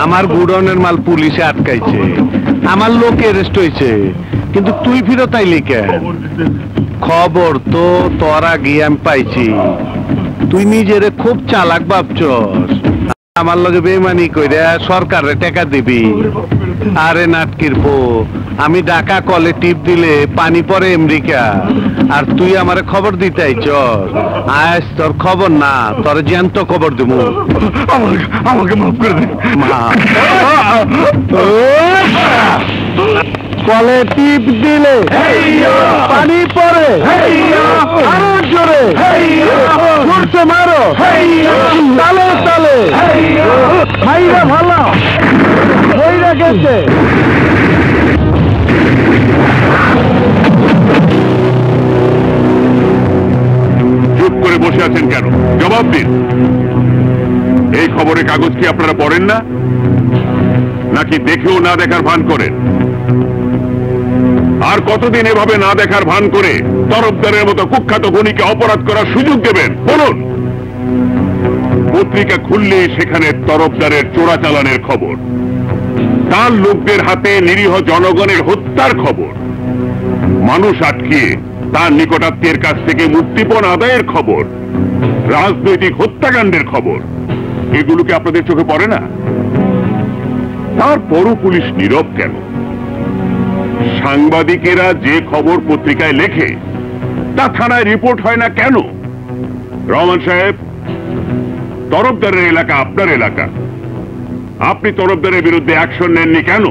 আমার গুডনের মাল পুলিশে আটকাইছে, আমার লোক অ্যারেস্ট হয়েছে, কিন্তু তুই ফিরত আইলি কেন? খবর তো তোরা গিয়ে আমি পাইছি, তুই নিজেরে খুব চালাক ভাবছস, আমার লগে বেমানি কইরা সরকারে টাকা দিবি। আরে নাটকির পো, আমি ঢাকা কলে টিপ দিলে পানি পরে আমেরিকা, আর তুই আমারে খবর দিতে আইছস। আজ তোর খবর না, তোর জ্যান্ত খবর দিব। আমাকে মাফ করে দে। কলে টিপ দিলে পানি পরে আরো জোরে জোরছে মারো, তালে তালে ভাইরা ভালো হইরা গেছে। চুপ করে বসে আছেন কেন? জবাব দিন। এই খবরের কাগজ কি আপনারা পড়েন না, নাকি দেখেও না দেখার ভান করেন? আর কতদিন এভাবে না দেখার ভান করে তরফদারের মতো কুখ্যাত গণিকে অপরাধ করার সুযোগ দেবেন? বলুন। পত্রিকা খুললে সেখানে তরফদারের চোরাচালানের খবর, তার লোকদের হাতে নিরীহ জনগণের হত্যার খবর, মানুষ আটকিয়ে তার নিকটাত্মীয়ের কাছ থেকে মুক্তিপণ আদায়ের খবর, রাজনৈতিক হত্যাকাণ্ডের খবর। এগুলোকে আপনাদের চোখে পড়ে না? তারপরও পুলিশ নীরব কেন? সাংবাদিকেরা যে খবর পত্রিকায় লেখে তা থানায় রিপোর্ট হয় না কেন? রহমান সাহেব, তরফদারের এলাকা আপনার এলাকা, আপনি তরফদারের বিরুদ্ধে অ্যাকশন নেননি কেন?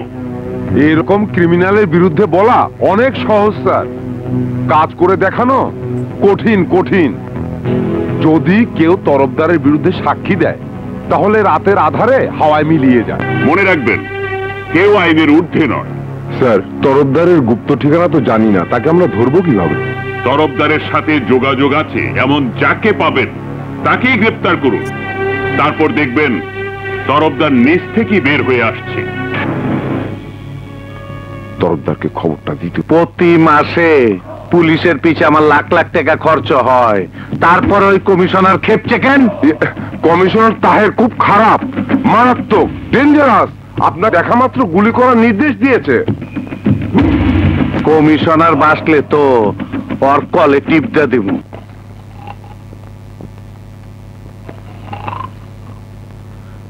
এরকম ক্রিমিনালের বিরুদ্ধে বলা অনেক সহজ স্যার, কাজ করে দেখানো কঠিন কঠিন। যদি কেউ তরফদারের বিরুদ্ধে সাক্ষী দেয় তাহলে রাতের আধারে হাওয়ায় মিলিয়ে যায়। মনে রাখবেন, কেউ আইনের ঊর্ধ্বে নয়। স্যার, তরফদারের গুপ্ত ঠিকানা তো জানি না, তাকে আমরা ধরবো কিভাবে? তরফদারের সাথে যোগাযোগ আছে এমন যাকে পাবেন তাকেই গ্রেপ্তার করুন। তারপর দেখবেন তরফদার নিজ থেকেই বের হয়ে আসছে। তরফদারকে খবরটা দিতে প্রতি মাসে পুলিশের পিছে আমার লাখ লাখ টাকা খরচ হয়, তারপর ওই কমিশনার খেপছে কেন? কমিশনার তাহের খুব খারাপ, মারাত্মক, ডেঞ্জারাস। আপনার দেখা মাত্র গুলি করার নির্দেশ দিয়েছে। কমিশনার বাসলে তো ওর কলে টিপটা দিব।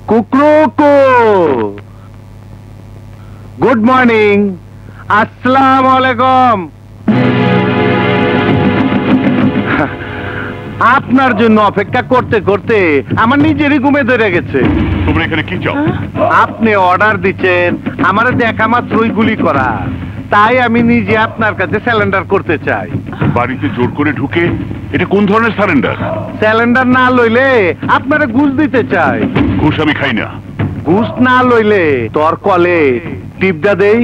কুকরুকু, গুড মর্নিং, আসসালামু আলাইকুম। আপনার জন্য অপেক্ষা করতে করতে আমার নিজেরই ঘুমে ধরে গেছে। তোমরা এখানে কি চাও? আপনি অর্ডার দিচ্ছেন আমারে দেখা মাত্রই গুলি করা, তাই আমি নিজে আপনার কাছে স্যালেন্ডার করতে চাই। বাড়িতে জোর করে ঢুকে এটা কোন ধরনের সারেন্ডার? স্যালেন্ডার না লইলে আপনারা ঘুষ দিতে চাই। ঘুষ আমি খাই না। ঘুষ না লইলে তোর কলে টিপটা দেই।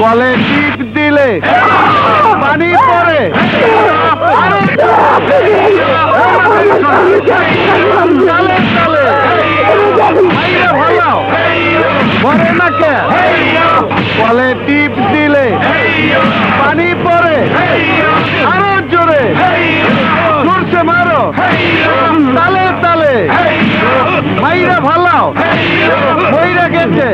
কলে টিপ দিলে পানি পরে পরে না কে? কলে টিপ দিলে পানি পরে আরো জোরে জোরছে মারো, তালে তালে মাইরা ভালাও মইরা গেছে।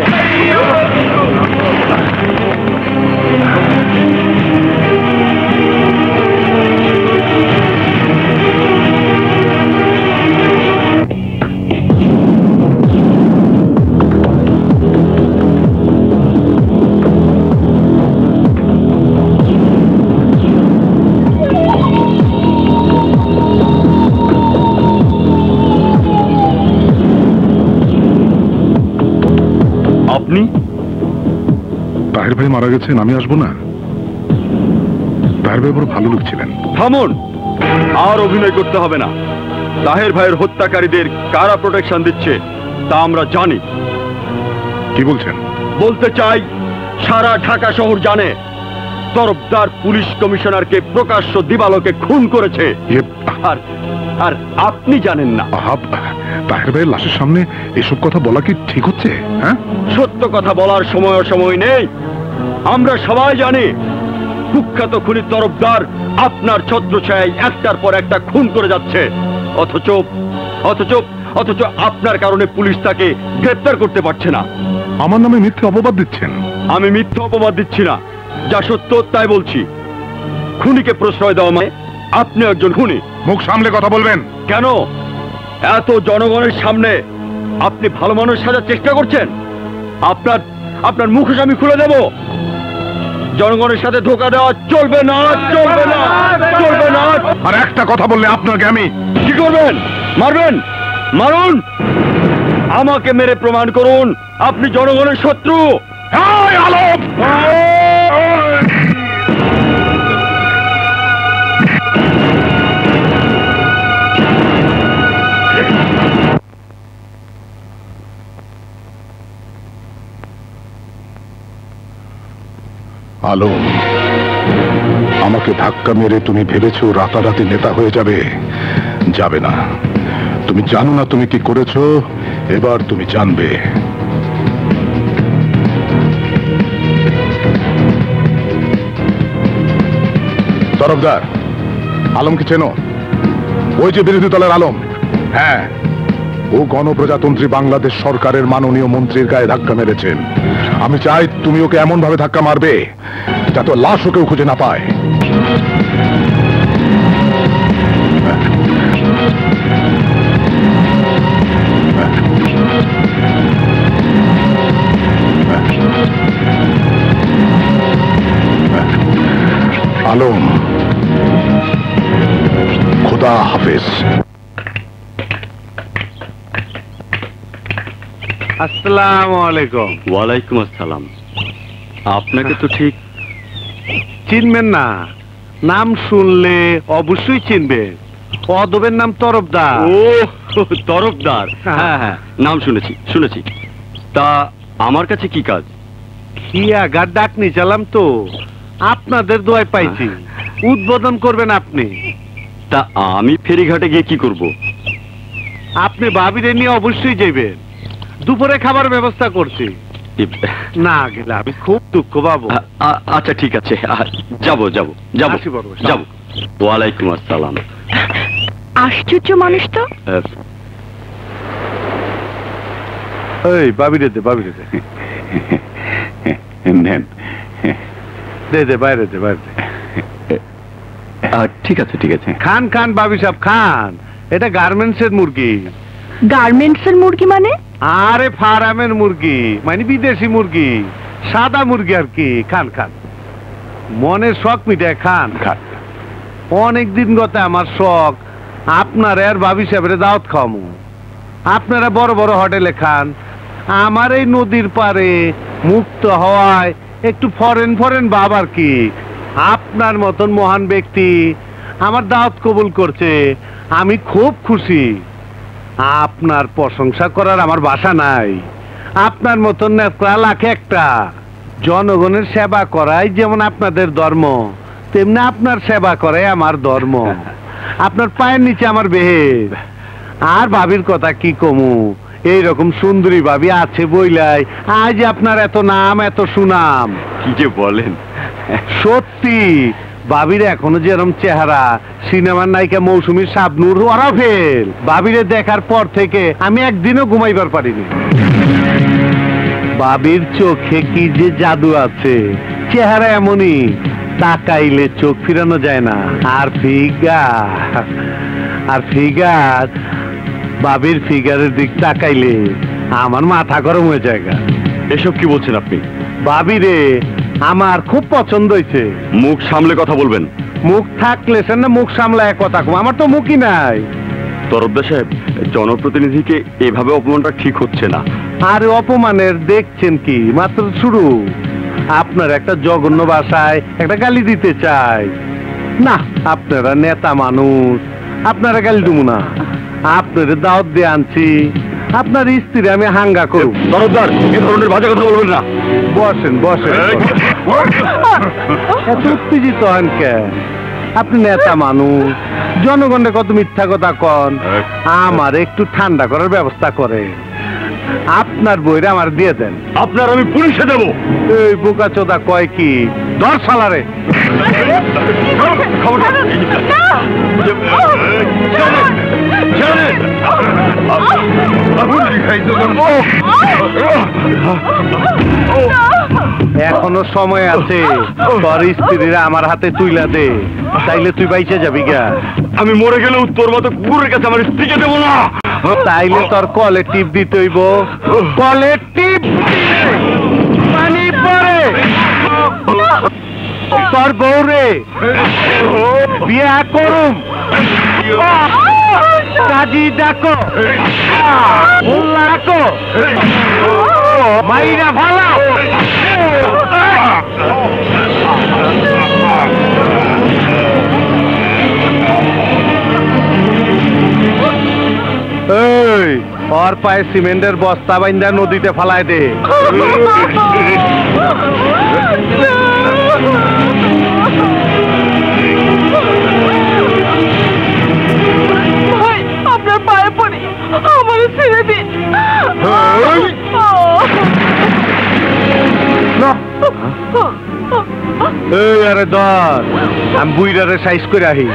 আপনি? তাহের ভাই মারা গেছেন, আমি আসবো না? তাহের ভাই বড় ভালো লোক ছিলেন। থামুন, আর অভিনয় করতে হবে না। তাহের ভাইয়ের হত্যাকারীদের কারা প্রোটেকশন দিচ্ছে তা আমরা জানি। কি বলছেন? বলতে চাই, সারা ঢাকা শহর জানে তরফদার পুলিশ কমিশনারকে প্রকাশ্য দিবালোকে খুন করেছে। আর আর আপনি জানেন না। তাহের ভাইয়ের লাশের সামনে এসব কথা বলা কি ঠিক হচ্ছে? হ্যাঁ, সত্য কথা বলার সময় নেই। আমরা সবাই জানি কুখ্যাত খুনি তরফদার আপনার ছত্রছায়ায় একটার পর একটা খুন করে যাচ্ছে, অথচ অথচ অথচ আপনার কারণে পুলিশ তাকে গ্রেপ্তার করতে পারছে না। আমার নামে মিথ্যে অপবাদ দিচ্ছেন? আমি মিথ্যা অপবাদ দিচ্ছি না, যা সত্য তাই বলছি। খুনিকে প্রশ্রয় দেওয়া মানে আপনি একজন খুনি। মুখ সামলে কথা বলবেন। কেন এত জনগণের সামনে আপনি ভালো মানুষ সাজার চেষ্টা করছেন? আপনার আপনার মুখোশ আমি খুলে দেব। জনগণের সাথে ধোঁকা দেওয়া চলবে না, চলবে না, চলবে না। আর একটা কথা বললে আপনাকে আমি কি করবেন? মারবেন? মারুন, আমাকে মেরে প্রমাণ করুন আপনি জনগণের শত্রু। এই আলম! আলম, আমাকে ধাক্কা মেরে তুমি ভেবেছো রাতারাতি নেতা হয়ে যাবে? যাবে না। তুমি জানো না তুমি কি করেছো, এবার তুমি জানবে। তরফদার, আলমকে চেনো? ওই যে বিরোধী দলের আলম। হ্যাঁ, ও গণপ্রজাতন্ত্রী বাংলাদেশ সরকারের মাননীয় মন্ত্রীর গায়ে ধাক্কা মেরেছেন। আমি চাই তুমি ওকে এমন ভাবে ধাক্কা মারবে যাতে লাশ ওকেও খুঁজে না পায়। আলম, খুদা হাফেজ। আসসালামু আলাইকুম। ওয়ালাইকুম আসসালাম। আপনাকে তো ঠিক চিনবেন না? নাম শুনলে অবশ্যই চিনবেন। অদবের নাম তরফদার। ও তরফদার, হ্যাঁ হ্যাঁ, নাম শুনেছি শুনেছি। তা আমার কাছে কি কাজ? কি আগার ডাক নিচালাম তো, আপনাদের দোয়ায় পাইছি। উদ্বোধন করবেন আপনি। তা আমি ফেরিঘাটে গিয়ে কি করব? আপনি ভাবিরে নিয়ে অবশ্যই যাইবেন। দুপুরে খাবার ব্যবস্থা করছি। না গেলে আমি খুব দুঃখ পাবো। আচ্ছা ঠিক আছে, যাব যাব যাব আসি বড় ভাই। যাব। ওয়ালাইকুম আসসালাম। আশ্চর্য মানুষ তো। এই ভাবিরে দে, ভাবিরে দে। নেন। দে দে, বাইরে দে, বাইরে দে। ঠিক আছে ঠিক আছে। খান খান ভাবি সাহেব খান। এটা গার্মেন্টস এর মুরগি। গার্মেন্টস এর মুরগি মানে? আরে ফার্মের মুরগি, মানে বিদেশি মুরগি, সাদা মুরগি আর কি। খান খান, মনের শখ মিটায় খান খান। অনেক দিন গতে আমার শখ আপনার আর ভাবি সাহেবের দাওয়াত খাওয়ামু। আপনারা বড় বড় হোটেলে খান, আমার এই নদীর পারে মুক্ত হওয়ায় একটু ফরেন ফরেন ভাব আর কি। আপনার মতন মহান ব্যক্তি আমার দাওয়াত কবুল করছে, আমি খুব খুশি। আপনার প্রশংসা করার আমার ভাষা নাই। আপনার মতন নেতা লাখে একটা। জনগণের সেবা করাই যেমন আপনাদের ধর্ম, তেমনি আপনার সেবা করাই আমার ধর্ম। আপনার পায়ের নিচে আমার বেহের। আর ভাবির কথা কি কমু, এইরকম সুন্দরী ভাবি আছে বইলাই আজ আপনার এত নাম, এত সুনাম। কি যে বলেন! সত্যি, ভাবির এখনো যেরকম চেহারা, সিনেমার নায়িকা মৌসুমী শাবনূর ওরা ফেল। ভাবিরে দেখার পর থেকে আমি একদিনও ঘুমাইবার পারিনি। ভাবির চোখে কি যে জাদু আছে, চেহারা এমনই, তাকাইলে চোখ ফিরানো যায় না। আর ফিগার, ভাবির ফিগারের দিক তাকাইলে আমার মাথা গরম হয়ে যায়। এসব কি বলছেন আপনি? ভাবিরে আমার খুব পছন্দ হয়েছে। মুখ সামলে কথা বলবেন। মুখ থাকলে সে না মুখ সামলায় কথা কম, আমার তো মুখই নাই। তরফদার সাহেব, জনপ্রতিনিধিকে এভাবে অপমানটা ঠিক হচ্ছে না। আর অপমানের দেখছেন কি, মাত্র শুরু। আপনার একটা জঘন্য ভাষায় একটা গালি দিতে চাই না। আপনারা নেতা মানুষ, আপনারা গালি দেবো না। আপনার দাওয়াত দিয়ে আনছি, আপনার স্ত্রী আমি হাঙ্গা করব। তরফদার, এ ধরনের বাজে কথা বলবেন না। বসেন বসেন। এত উত্তেজিত হন কে? আপনি নেতা মানুষ, জনগণের কত মিথ্যা কথা কন। আমার একটু ঠান্ডা করার ব্যবস্থা করে। আপনার বইরা আমার দিয়ে দেন। আপনার আমি পুলিশে দেবো। এই বোকা চোদা কয় কি, ধর শালারে। এখনো সময় আছে, তোর স্ত্রীরা আমার হাতে তুইলা দে, তাইলে তুই বাইচে যাবি গা। আমি মরে গেলেও তোর মতো কুকুরের কাছে আমার স্ত্রীকে দেবো না। তাইলে তোর কলে টিপ দিতে হইব, কলে টিপ পানি পরে তোর বউরে বিয়া করুম, কাজী ডাকো, মোল্লা ডাকো, মাইরা ভালো। এই ওর পায়ে সিমেন্টের বস্তা বাইন্দা নদীতে ফালায় দে। আপনার পায়ে পড়ি, আমার ছেড়ে দিন। এই আরে ধর, আমি বুইরারে সাইজ করে আহি।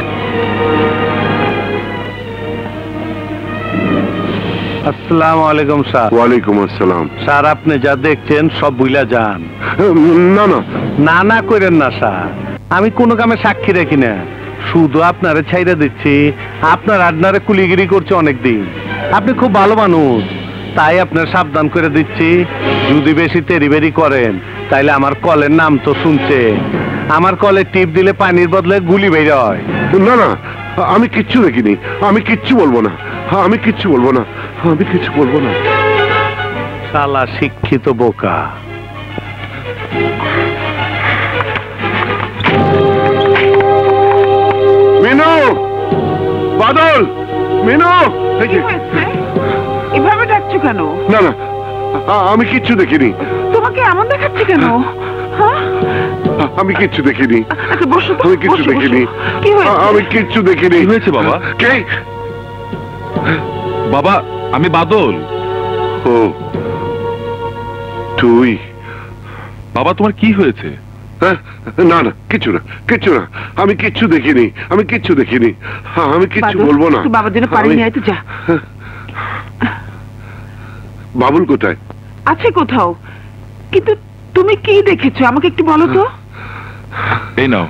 আসসালামু আলাইকুম স্যার। ওয়ালাইকুম আসসালাম। স্যার আপনি যা দেখছেন সব বুইলা যান। না না না না করেন না স্যার, আমি কোনো কামে সাক্ষী রাখি না, শুধু আপনারে ছাইরা দিচ্ছি। আপনার আডনারে কুলিগিরি করছে অনেকদিন, আপনি খুব ভালো মানুষ, তাই আপনার সাবধান করে দিচ্ছি। যদি বেশি তেরিবেরি করেন তাইলে আমার কলের নাম তো শুনছে, আমার কলে টিপ দিলে পানির বদলে গুলি বের হয়। না না, আমি কিচ্ছু দেখিনি, আমি কিচ্ছু বলবো না, আমি কিচ্ছু বলবো না, আমি কিচ্ছু বলবো না। শালা শিক্ষিত বোকা। মিনু, বাদল, মিনু। এভাবে ডাকছো কেন? না না, আমি কিচ্ছু দেখিনি। তোমাকে এমন দেখাচ্ছে কেন? আমি কিচ্ছু দেখিনি, আচ্ছা বসো তো, আমি কিচ্ছু বসো, দেখিনি, বসো। কি হয়েছে? আমি কিচ্ছু দেখিনি। কি হয়েছে বাবা? কে? বাবা আমি বাদল। ও তুই? বাবা তোমার কি হয়েছে? হ্যাঁ, না না, কিচ্ছু না, কিচ্ছু না, আমি কিচ্ছু দেখিনি, আমি কিচ্ছু দেখিনি, আমি কিচ্ছু বাদল, বলবো না। তুই বাবার জন্য পানি নিয়ে আয় তো, যা। বাবুল কোথায়? আছে কোথাও, কিন্তু তুমি কি দেখেছো আমাকে একটু বলো তো। এই নাও।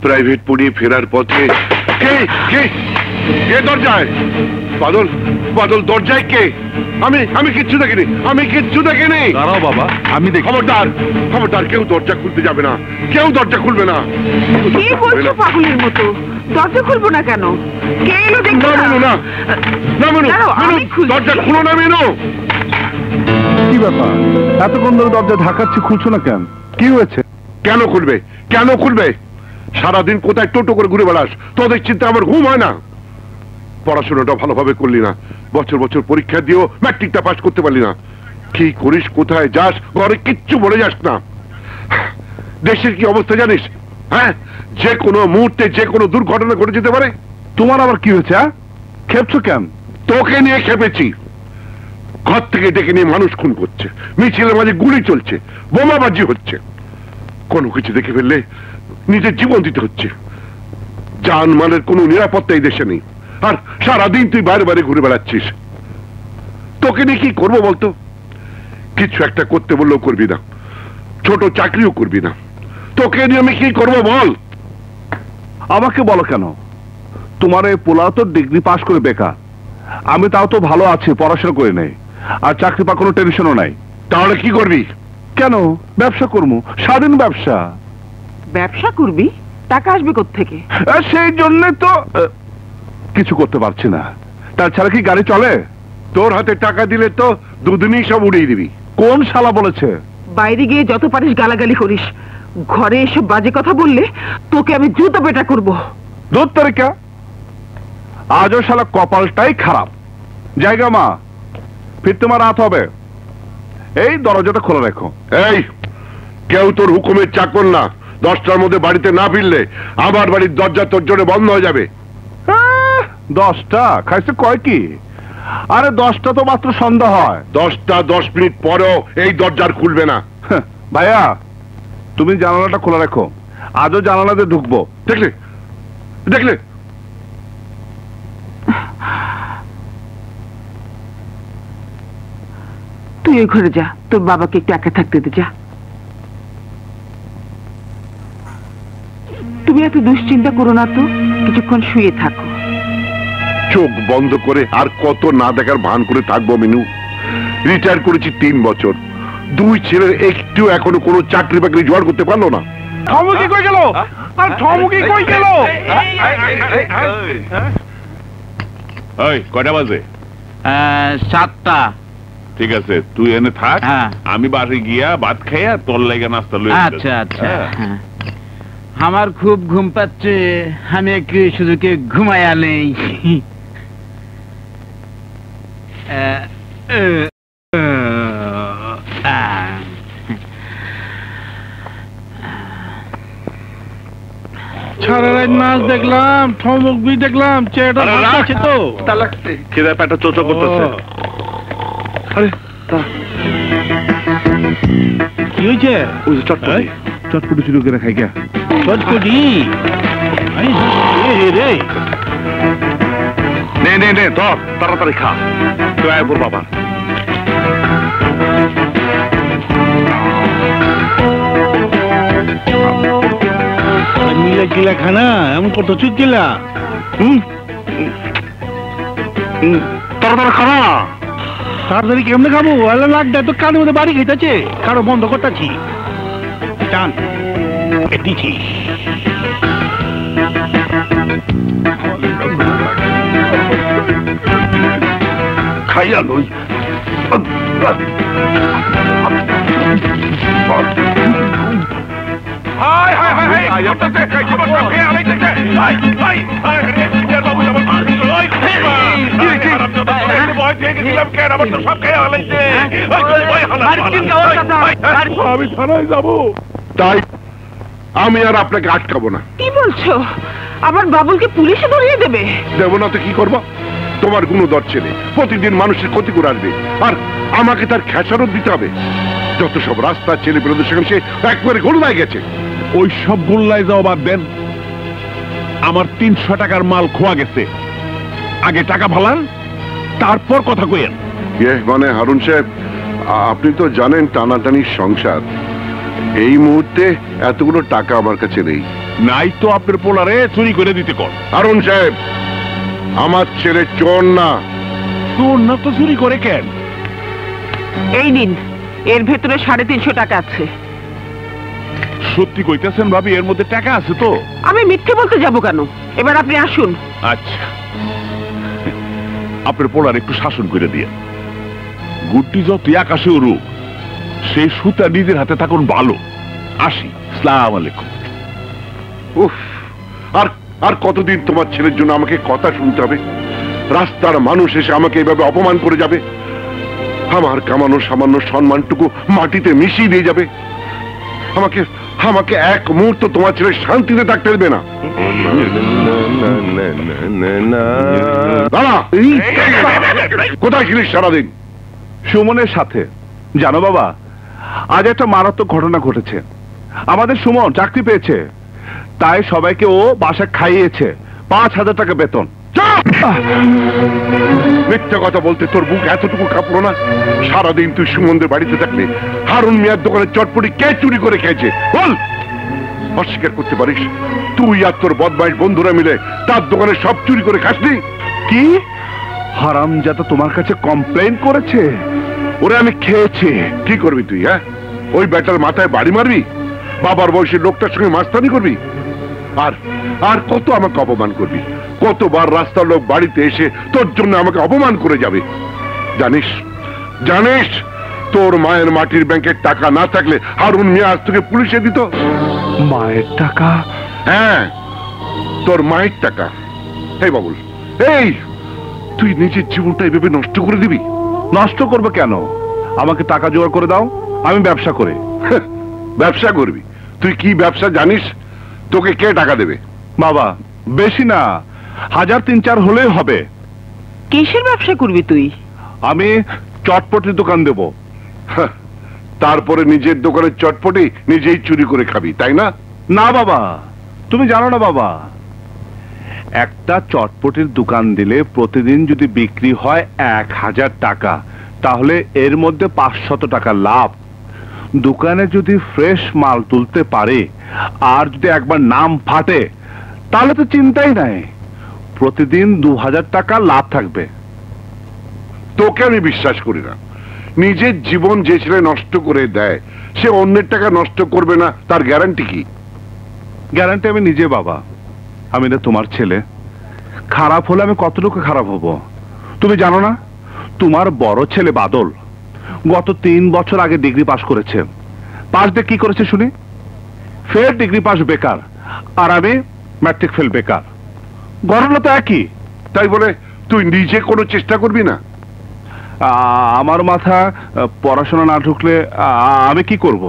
প্রাইভেট পড়িয়ে ফেরার পথে কে কে কে দরজায়? বাদল, বাদল দরজায় কে? আমি কিচ্ছু দেখিনি, আমি কিচ্ছু দেখিনি। দাঁড়াও বাবা, আমি দেখি। খবরদার, খবরদার, কেউ দরজা খুলতে যাবে না, কেউ দরজা খুলবে না। কি বলছো পাগলের মতো? দরজা খুলবো না কেন? কে এলো দেখো না মেনু, না না মেনু, দাঁড়াও, আমি মেনু, খুলছি। দরজা খুলো না মেনু। কি ব্যাপার, এতক্ষণ ধরে দরজা ঢাকাচ্ছি, খুলছো না কেন? কি হয়েছে? কেন খুলবে, কেন খুলবে? সারাদিন কোথায় টোটো করে ঘুরে বেড়াস, তোদের চিন্তা আমার ঘুম হয় না। পড়াশোনাটা ভালোভাবে করলি না, বছর বছর পরীক্ষা দিয়েও ম্যাট্রিকটা পাস করতে পারলি না। কি করিস, কোথায় যাস, ঘরে কিচ্ছু বলে যাস না। দেশের কি অবস্থা জানিস? হ্যাঁ, যে কোনো মুহূর্তে যে কোনো দুর্ঘটনা ঘটে যেতে পারে। তোমার আবার কি হয়েছে? খেপছো কেন? তোকে নিয়ে খেপেছি। ঘর থেকে ডেকে নিয়ে মানুষ খুন করছে, মিছিলের মাঝে গুলি চলছে, বোমাবাজি হচ্ছে, কোনো কিছু দেখে ফেললে নিজের জীবন দিতে হচ্ছে। জানমালের কোনো নিরাপত্তা এই দেশে নেই, আর সারাদিন তুই বাইরে বাইরে ঘুরে বেড়াচ্ছিস। তোকে নিয়ে কি করবো বলতো? কিছু একটা করতে বললেও করবি না, ছোট চাকরিও করবি না। তোকে নিয়ে আমি কি করবো বল? আমাকে বলো কেন? তোমার এই পোলা তো ডিগ্রি পাস করে বেকার, আমি তাও তো ভালো আছি, পড়াশোনা করে নেই, আর চাকরি পাওয়ার কোনো টেনশনও নাই। তাহলে কি করবি? কেন? ব্যবসা করবো, স্বাধীন ব্যবসা। ব্যবসা করবি? টাকা আসবে কোত্থেকে? সেই জন্য তো কিছু করতে পারছি না। তাছাড়া কি গাড়ি চলে? তোর হাতে টাকা দিলে তো দুদিনই সব উড়িয়ে দিবি। কোন শালা বলেছে? বাইরে গিয়ে যত পারিস গালাগালি করিস, ঘরে এসব বাজে কথা বললে তোকে আমি জুতো পেটা করবো। দূর তারিকা, আজও শালা কপালটাই খারাপ। জায়গা মা, ফির তোমার রাত হবে, এই দরজাটা খোলা রেখো। এই কেউ তোর হুকুমের চাকর না। 10টার মধ্যে বাড়িতে না ফিরলে আমার বাড়ির দরজা তোর জন্য বন্ধ হয়ে যাবে। 10টা খাইছে কয় কি? আরে 10টা তো মাত্র সন্ধ্যা হয়। 10টা 10 মিনিট পরেও এই দরজার খুলবে না। ভাইয়া তুমি জানালাটা খোলা রাখো, আজও জানালাতে ঢুকবো। দেখলে দেখলে তুই ওই ঘরে যা, তোর বাবাকে একটু একা থাকতে দে, যা। তুমি এত দুশ্চিন্তা করো না তো, কিছুক্ষণ শুয়ে থাকো। চোখ বন্ধ করে আর কত না দেখার ভান করে থাকবো মিনু? রিটায়ার করেছি 3 বছর, 2 ছেলের একটু এখনো কোনো চাকরি বাকরি জোগাড় করতে পারলো না। ঠমুকি কই গেল? আর ঠমুকি কই গেল? এই কয়টা বাজে? 7টা। ঠিক আছে, তুই এনে থাক, হ্যাঁ। আমি বাড়ি গিয়া ভাত খাইয়া তোর লাগা নাস্তা লই। আচ্ছা আচ্ছা। হ্যাঁ। আমার খুব ঘুম পাচ্ছে, আমি একটু শুধুকে ঘুমাইয়া নেই। সারা রাত নাচ দেখলাম, ঠমক বি দেখলাম, চেহারাটা ভালো আছে তো। খিদে পেটে চোচো করতেছে। আরে কি হয়েছে? ওই যে চটপটি চটপটি শুরু করে খাই গা। চটপটি রে, নে নে নে ধর, তাড়াতাড়ি খা। তুই আয় পর বাবা। মিলা গিলা খানা এমন কত চুপ গিলা। তাড়াতাড়ি খানা। তাড়াতাড়ি কেমনে খাবো? এলা লাগটা তো কানের মধ্যে বাড়ি খাইতেছে, কারো বন্ধ করতেছি। টান দিছি। খাইয়া লই। আমি থানায় যাব। তাই আমি আর আপনাকে আটকাবো না। কি বলছো? আবার বাবুলকে পুলিশে ধরিয়ে দেবে? দেবো না তো কি করবো? তোমার গুণধর ছেলে প্রতিদিন মানুষের ক্ষতি করে আসবে, আর আমাকে তার খেসারত দিতে হবে। যত সব রাস্তার ছেলে বিরোধী সেখানে সে একবারে গোলদায় গেছে। ওই সব গোল্লায় যাও বাদ দেন, আমার 300 টাকার মাল খোয়া গেছে। আগে টাকা ফালান, তারপর কথা কইেন। মানে হারুন সাহেব, আপনি তো জানেন টানাটানির সংসার। এই মুহূর্তে এতগুলো টাকা আমার কাছে নেই। নাই তো আপনার পোলারে চুরি করে দিতে কর। হারুন সাহেব, আমার ছেলে চোর না। তোর না তো চুরি করে কেন? এই নিন, এর ভেতরে 350 টাকা আছে। সত্যি কইতেছেন ভাবি? এর মধ্যে টাকা আছে তো? আমি মিথ্যে বলতে যাব কেন? এবার আপনি আসুন। আচ্ছা, আপনার পোলার একটু শাসন করে দিয়ে। গুড্ডি যত আকাশে উড়ুক, সেই সুতা নিজের হাতে থাকুন ভালো। আসি, আসসালাম আলাইকুম। উফ, আর আর কতদিন তোমার ছেলের জন্য আমাকে কথা শুনতে হবে? রাস্তার মানুষ এসে আমাকে এইভাবে অপমান করে যাবে, আমার কামানো সামান্য সম্মানটুকু মাটিতে মিশিয়ে দিয়ে যাবে। আমাকে আমাকে এক মুহূর্ত তোমার ছেলে শান্তিতে থাকতে দেবে না। দাঁড়া, কোথায় ছিলিস সারাদিন? সুমনের সাথে। জানো বাবা, আজ একটা মারাত্মক ঘটনা ঘটেছে। আমাদের সুমন চাকরি পেয়েছে, তাই সবাইকে ও বাসা খাইয়েছে। 5000 টাকা বেতন। মিথ্যা কথা বলতে তোর বুক এতটুকু কাঁপলো না? সারাদিন তুই সুমনদের বাড়িতে থাকলে হারুন মিয়ার দোকানে চটপটি কে চুরি করে খেয়েছে বল? অস্বীকার করতে পারিস? তুই আর তোর বদমাইশ বন্ধুরা মিলে তার দোকানে সব চুরি করে খাসনি? কি হারামজাদা তোমার কাছে কমপ্লেইন করেছে? ওরে আমি খেয়েছি। কি করবি তুই? হ্যাঁ, ওই ব্যাটার মাথায় বাড়ি মারবি? বাবার বয়সের লোকটার সঙ্গে মাস্তানি করবি? আর আর কত আমাকে অপমান করবি? কতবার রাস্তার লোক বাড়িতে এসে তোর জন্য আমাকে অপমান করে যাবে? জানিস জানিস তোর মায়ের মাটির ব্যাংকের টাকা না থাকলে হারুন মিয়া আজ থেকে পুলিশে দিত। মায়ের টাকা? হ্যাঁ, তোর মায়ের টাকা। এই বাবুল, এই তুই নিজের জীবনটা এভাবে নষ্ট করে দিবি? নষ্ট করবে কেন? আমাকে টাকা জোগাড় করে দাও, আমি ব্যবসা করি। ব্যবসা করবি? তুই কি ব্যবসা জানিস? তোকে কে টাকা দেবে? বাবা বেশি না, 1000-3-4 হলেই হবে। কিসের ব্যবসা করবি তুই? আমি চটপটির দোকান দেব। হাহ, তারপরে নিজের দোকানের চটপটি নিজেই চুরি করে খাবি, তাই না? না বাবা, তুমি জানো না বাবা, একটা চটপটির দোকান দিলে প্রতিদিন যদি বিক্রি হয় 1000 টাকা, তাহলে এর মধ্যে 500 টাকা লাভ। দোকানে যদি ফ্রেশ মাল তুলতে পারে আর যদি একবার নাম ফাটে, তাহলে তো চিন্তাই নাই, প্রতিদিন 2000 টাকা লাভ থাকবে। তোকে আমি বিশ্বাস করি না। নিজের জীবন যে ছেলে নষ্ট করে দেয়, সে অন্যের টাকা নষ্ট করবে না, তার গ্যারান্টি কি? গ্যারান্টি আমি নিজে বাবা। আমি না তোমার ছেলে, খারাপ হলে আমি কতটুকু খারাপ হব তুমি জানো না? তোমার বড় ছেলে বাদল গত 3 বছর আগে ডিগ্রি পাস করেছে। পাস দিয়ে কি করেছে শুনি? ফের ডিগ্রি পাস বেকার, আর আমি ম্যাট্রিক ফেল বেকার। ঘটনা তো একই। তাই বলে তুই নিজে কোনো চেষ্টা করবি না? আমার মাথা পড়াশোনা না ঢুকলে আমি কি করব?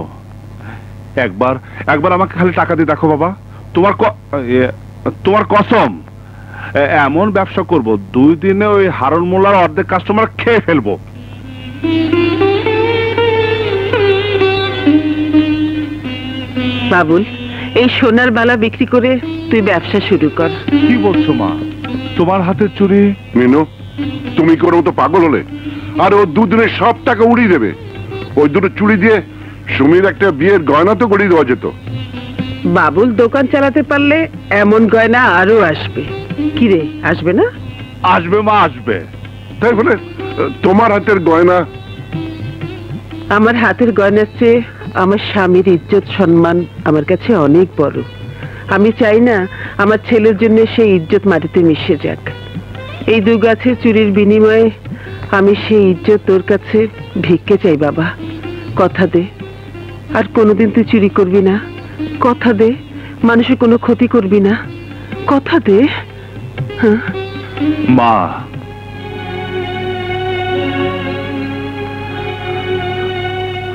একবার আমাকে খালি টাকা দিয়ে দেখো বাবা, তোমার কসম, এমন ব্যবসা করব 2 দিনে ওই হারুন মোল্লার অর্ধেক কাস্টমার খেয়ে ফেলবো। বাবুল, এই সোনার বালা বিক্রি করে তুই ব্যবসা শুরু কর। কি বলছো মা? তোমার হাতের চুরি? মিনু, তুমি কোনো তো পাগল হলে? আর ও 2 দিনে সব টাকা উড়িয়ে দেবে। ওই দুটো চুরি দিয়ে সুমির একটা বিয়ের গয়না তো গড়িয়ে দেওয়া যেত। বাবুল দোকান চালাতে পারলে এমন গয়না আরো আসবে। কিরে, আসবে না? আসবে মা, আসবে। তাই বলে তোমার হাতের গয়না? আমার হাতের গয়নার চেয়ে আমার স্বামীর ইজ্জত সম্মান আমার কাছে অনেক বড়। আমি চাই না আমার ছেলের জন্য সেই ইজ্জত মাটিতে মিশে যাক। এই 2 গাছের চুরির বিনিময়ে আমি সেই ইজ্জত তোর কাছে ভিক্ষে চাই বাবা। কথা দে, আর কোনোদিন তুই চুরি করবি না। কথা দে, মানুষের কোনো ক্ষতি করবি না। কথা দে। হ্যাঁ মা,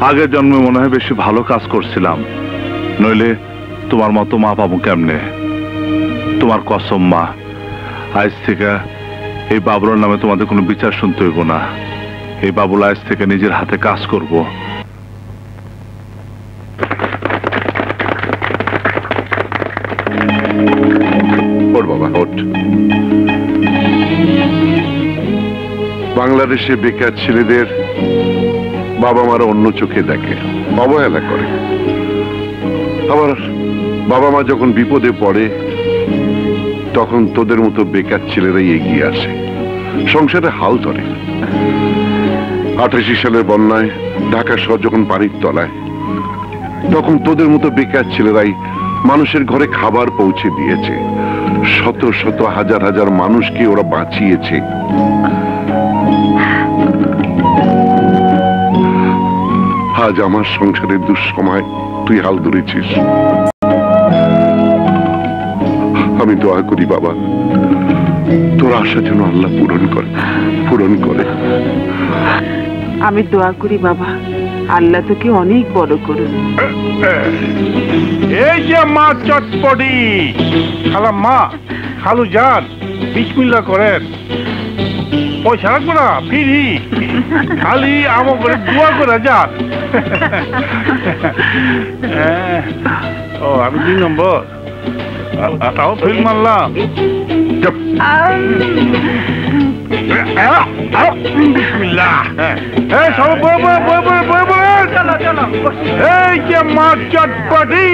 আগের জন্মে মনে হয় বেশি ভালো কাজ করছিলাম, নইলে তোমার মতো মা পাবো কেমনে? তোমার কসম মা, আজ থেকে এই বাবুর নামে তোমাদের কোনো বিচার শুনতে হইব না। এই বাবুল আজ থেকে নিজের হাতে কাজ করব। ওর বাবা ওঠ। বাংলাদেশে বেকার ছেলেদের বাবা মারা অন্য চোখে দেখে, অবহেলা করে। আবার বাবা মা যখন বিপদে পড়ে, তখন তোদের মতো বেকার ছেলেরাই এগিয়ে আসে, সংসারে হাল ধরে। 88 সালের বন্যায় ঢাকা শহর যখন পানির তলায়, তখন তোদের মতো বেকার ছেলেরাই মানুষের ঘরে খাবার পৌঁছে দিয়েছে। শত শত হাজার হাজার মানুষকে ওরা বাঁচিয়েছে। আজ আমার সংসারের দুঃসময় তুই হাল ধরেছিস। আমি দোয়া করি বাবা, তোর আশা যেন আল্লাহ পূরণ করে। আমি দোয়া করি বাবা, আল্লাহ তোকে অনেক বড় করুন। এই যে মা চটপটি, খালা মা, খালু যান, বিসমিল্লাহ করেন। পয়সা রাখবো না, ফিরি, খালি আমার করে দোয়া করে যান। ও আমি 2 নম্বর, তাও ফিল মারলাম। এই যে মা চটপটি,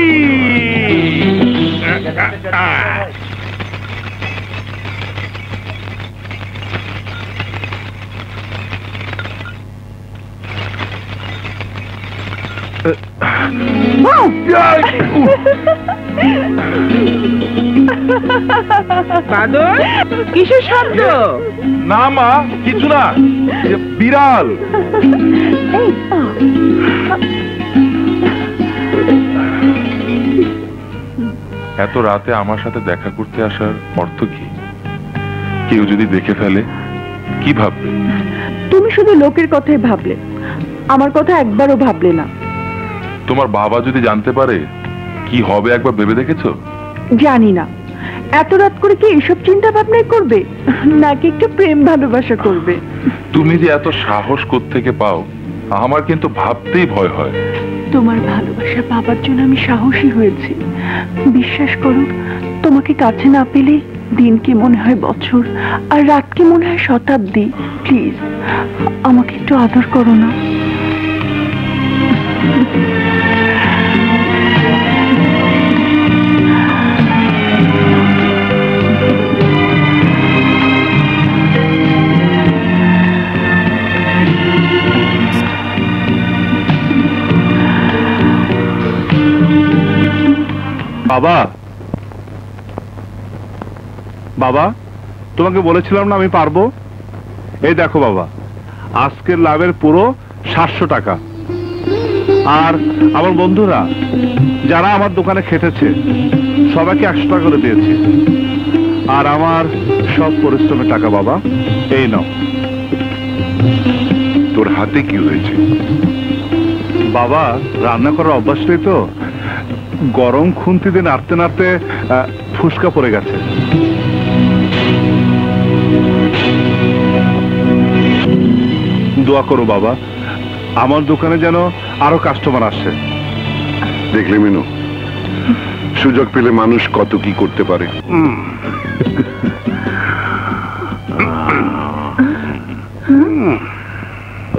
বাদল, কিসের শব্দ? না মা, কিছু না, বিড়াল। এত রাতে আমার সাথে দেখা করতে আসার অর্থ কি? কেউ যদি দেখে ফেলে কি ভাববে? তুমি শুধু লোকের কথাই ভাবলে, আমার কথা একবারও ভাবলে না। তোমার বাবা যদি জানতে পারে কি হবে একবার ভেবে দেখেছো? জানি না এত রাত করে কি এসব চিন্তা ভাবনাই করবে, নাকি একটু প্রেম ভালোবাসা করবে। তুমি যে এত সাহস কোত্থেকে পাও আমার কিন্তু ভাবতেই ভয় হয়। তোমার ভালোবাসা পাবার জন্য আমি সাহসী হয়েছি। বিশ্বাস করো, তোমাকে কাছে না পেলে দিনকে মনে হয় বছর, আর রাতকে মনে হয় শতাব্দী। প্লিজ আমাকে একটু আদর করো না। বাবা, বাবা, তোমাকে বলেছিলাম না আমি পারবো। এই দেখো বাবা, আজকের লাভের পুরো 700 টাকা। আর আমার বন্ধুরা যারা আমার দোকানে খেটেছে সবাইকে 100 টাকা করে দিয়েছি। আর আমার সব পরিশ্রমের টাকা বাবা, এই নাও। তোর হাতে কি হয়েছে? বাবা, রান্না করার অভ্যাস নেই তো, গরম খুন্তিতে নাড়তে নাড়তে ফুসকা পড়ে গেছে। দোয়া করো বাবা, আমার দোকানে যেন আরো কাস্টমার আসে। দেখলে মিনু, সুযোগ পেলে মানুষ কত কি করতে পারে।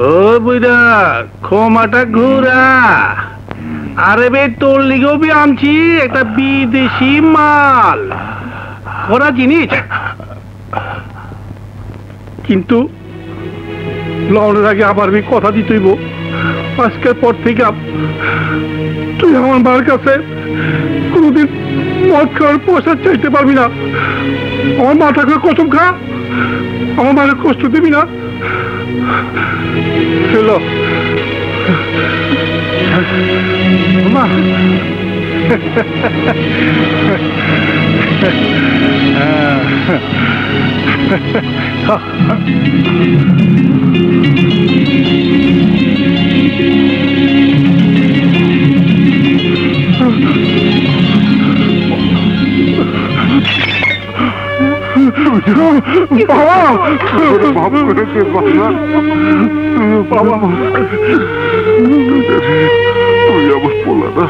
ও বুইরা, ক্ষমাটা ঘুরা। আরে বে, তোর লিগেও বি আনছি একটা বিদেশি মাল, ওরা জিনিস। কিন্তু লওয়ার আগে আবার বি কথা দিতেইব, আজকের পর থেকে তুই আমার মার কাছে কোনোদিন মদ খাওয়ার পয়সা চাইতে পারবি না। আমার মাথাকে কসম খা, আমার মাকে কষ্ট দিবি না। হ্যালো মা, বাবা করেছে বাবা, তুই আমার পোলা না,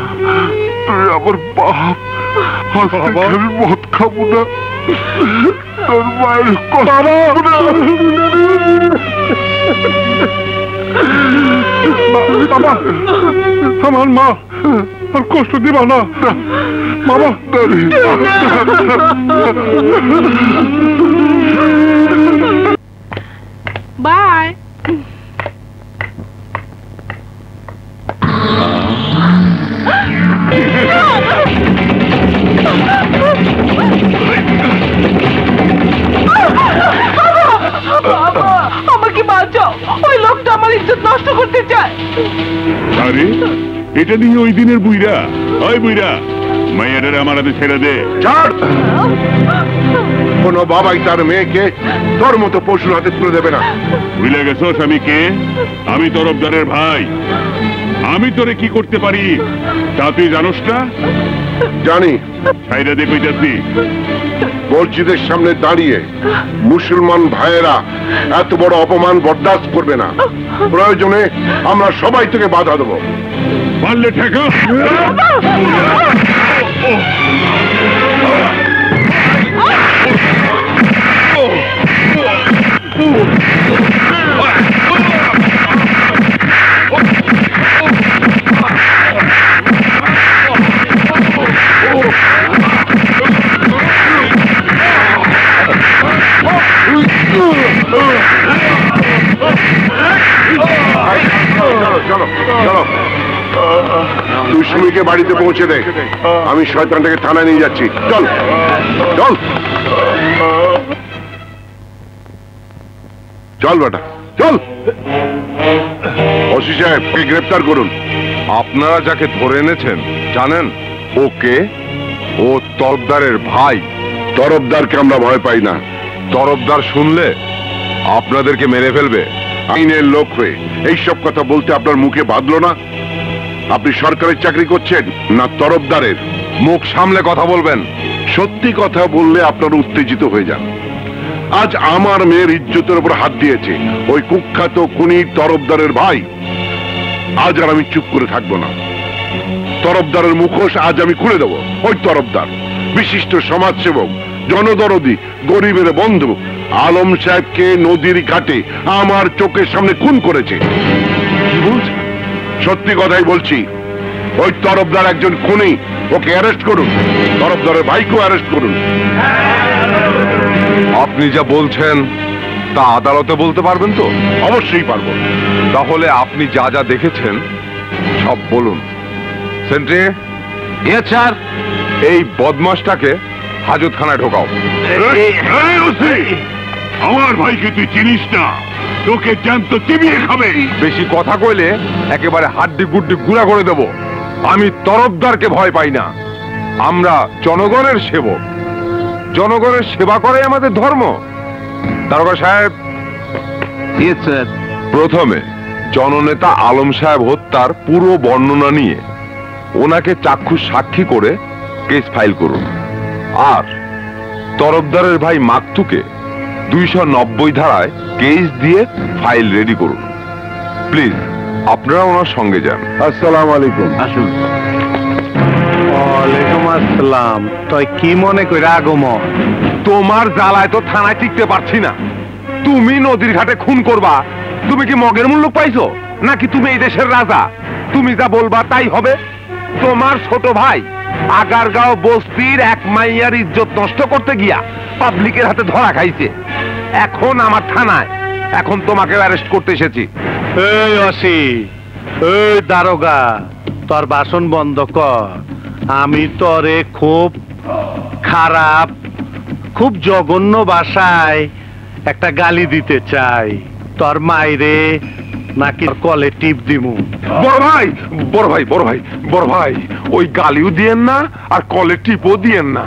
তুই আমার বাপ। আমি মদ খাবো না, তোর মায়ের বাবা, আমার মা আর কষ্ট দিবা না বাবা। বাই। আমাকে বাঁচাও, ওই লোকটা আমার ইজ্জত নষ্ট করতে চায়। আরে এটা দিয়ে ওই দিনের বুইরা। ওই বুইরা, মাইয়াটারে আমার হাতে ছেড়ে দে। ছাড়! কোন বাবাই তার মেয়েকে তোর মতো পশুর হাতে তুলে দেবে না। ভুলে গেছোস আমি কে? আমি তরফদারের ভাই। আমি তোরে কি করতে পারি তা তুই জানোস না? জানি। ছাইরা দে কইতাছি। মসজিদের সামনে দাঁড়িয়ে মুসলমান ভাইয়েরা এত বড় অপমান বরদাস্ত করবে না। প্রয়োজনে আমরা সবাই তোকে বাধা দেবো। পারলে ঠেকা। চলো চলো, তুই সুমিকে বাড়িতে পৌঁছে দে, আমি শয়তানটাকে থানায় নিয়ে যাচ্ছি। চল চল চল বেটা চল। ওসি সাহেব, ওকে গ্রেফতার করুন। আপনারা যাকে ধরে এনেছেন জানেন ওকে? ও তরফদারের ভাই। তরফদারকে আমরা ভয় পাই না। তরফদার শুনলে আপনাদেরকে মেরে ফেলবে। আইনের লোক হয়ে এইসব কথা বলতে আপনার মুখে বাঁধলো না? আপনি সরকারের চাকরি করছেন না তরফদারের? মুখ সামলে কথা বলবেন। সত্যি কথা বললে আপনারা উত্তেজিত হয়ে যান। আজ আমার মেয়ের ইজ্জতের উপর হাত দিয়েছে ওই কুখ্যাত খুনি তরফদারের ভাই। আজ আর আমি চুপ করে থাকবো না। তরফদারের মুখোশ আজ আমি খুলে দেব। ওই তরফদার বিশিষ্ট সমাজসেবক, জনদরদি, গরিবের বন্ধু আলম সাহেবকে নদীর ঘাটে আমার চোখের সামনে খুন করেছে। কি বলছে? সত্যি কথাই বলছি। ওই তরফদার একজন খুনি, ওকে অ্যারেস্ট করুন। তরফদারের ভাইকেও অ্যারেস্ট করুন। আপনি যা বলছেন তা আদালতে বলতে পারবেন তো? অবশ্যই পারবো। তাহলে আপনি যা যা দেখেছেন সব বলুন। সেন্ট্রি, স্যার, এই বদমাশটাকে হাজতখানায় ঢোকাও। আমার ভাইকে তুই চিনিস না, তোকে জ্যান্ত চিবিয়ে খাবে। বেশি কথা কইলে একেবারে হাড্ডি গুড্ডি গুঁড়া করে দেব। আমি তরফদারকে ভয় পাই না। আমরা জনগণের সেবক। জনগণের সেবা করাই আমাদের ধর্ম। দারোগা সাহেব, প্রথমে জননেতা আলম সাহেব হত্যার পুরো বর্ণনা নিয়ে ওনাকে চাক্ষুষ সাক্ষী করে কেস ফাইল করুন। আর তরফদারের ভাই মাকতুকে 290 ধারায় কেস দিয়ে ফাইল রেডি করুন। প্লিজ আপনারা ওনার সঙ্গে যান। আসসালামু আলাইকুম। আসুন। ওয়ালাইকুম আসসালাম। তুই কি মনে করে আগমন? তোমার জ্বালায় তো থানায় টিকতে পারছি না। তুমি নদীর ঘাটে খুন করবা, তুমি কি মগের মূল্য পাইছো নাকি তুমি এই দেশের রাজা? তুমি যা বলবা তাই হবে। তোমার ছোট ভাই আগারগাঁও বস্তির এক মাইয়ার ইজ্জত নষ্ট করতে গিয়া পাবলিকের হাতে ধরা খাইছে। এখন আমার থানায়, এখন তোমাকে অ্যারেস্ট করতে এসেছি। এই অসি, এই দারোগা, তোর বাসন বন্ধ কর। আমি তোরে খুব খারাপ, খুব জঘন্য ভাষায় একটা গালি দিতে চাই। তোর মাইরে নাকি কলে টিপ দিমু? বড় ভাই, বড় ভাই, বড় ভাই, বড় ভাই, ওই গালিও দিয়েন না আর কলে টিপও দিয়েন না।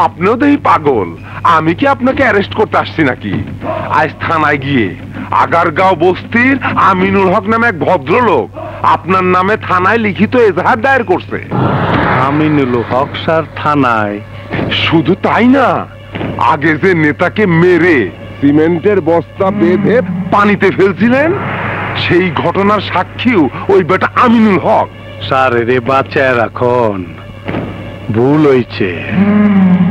আপনিও দেখি পাগল। আমি কি আপনাকে অ্যারেস্ট করতে আসছি নাকি? আজ থানায় গিয়ে আগারগাঁও বস্তির আমিনুল হক নামে এক ভদ্রলোক আপনার নামে থানায় লিখিত এজাহার দায়ের করছে। আমিনুল হক স্যার থানায়? শুধু তাই না, আগে যে নেতাকে মেরে সিমেন্টের বস্তা বেঁধে পানিতে ফেলছিলেন সেই ঘটনার সাক্ষীও ওই বেটা আমিনুল হক। স্যার রে বাঁচায় রাখন, ভুল হইছে।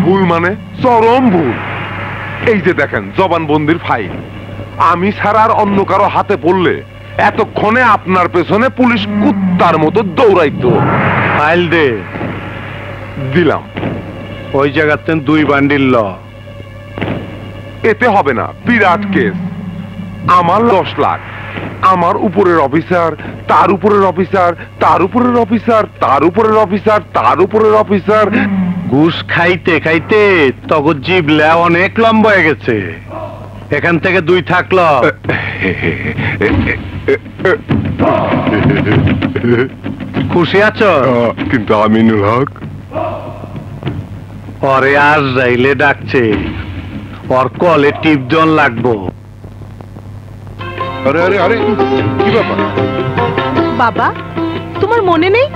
ভুল মানে? চরম ভুল। এই যে দেখেন জবানবন্দির ফাইল। আমি ছাড়া আর অন্য কারো হাতে পড়লে এতক্ষণে আপনার পেছনে পুলিশ কুত্তার মতো দৌড়াইতো। ফাইল দে। দিলাম। ওই জায়গাতে 2 বান্ডিল ল। এতে হবে না, বিরাট কেস। আমার 10 লাখ, আমার উপরের অফিসার, তার উপরের অফিসার, তার উপরের অফিসার, তার উপরের অফিসার, তার উপরের অফিসার। ঘুষ খাইতে খাইতে তখন জিবলা অনেক লম্বা হয়ে গেছে। এখান থেকে 2 থাকলো। খুশি আছো? কিন্তু আমিনুল হক পরে আর যাইলে ডাকছে, ওর কলে টিপ জন লাগবো। আরে আরে আরে, কি ব্যাপার? বাবা, তোমার মনে নেই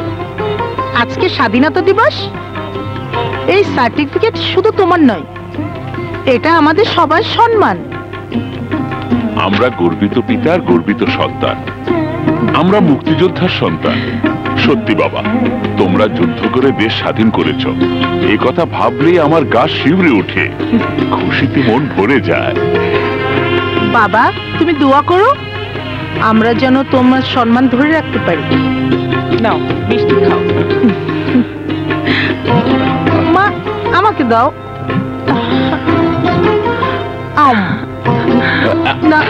আজকে স্বাধীনতা দিবস? এই সার্টিফিকেট শুধু তোমার নয়, এটা আমাদের সবার সম্মান। আমরা গর্বিত পিতার গর্বিত সন্তান। আমরা মুক্তিযোদ্ধার সন্তান। সত্যি বাবা, তোমরা যুদ্ধ করে দেশ স্বাধীন করেছ, এই কথা ভাবলেই আমার গা শিউরে ওঠে, খুশিতে মন ভরে যায়। বাবা, তুমি দোয়া করো আমরা যেন তোমার সম্মান ধরে রাখতে পারি। নাও মিষ্টি খাও। মা, আমাকে দাও। না,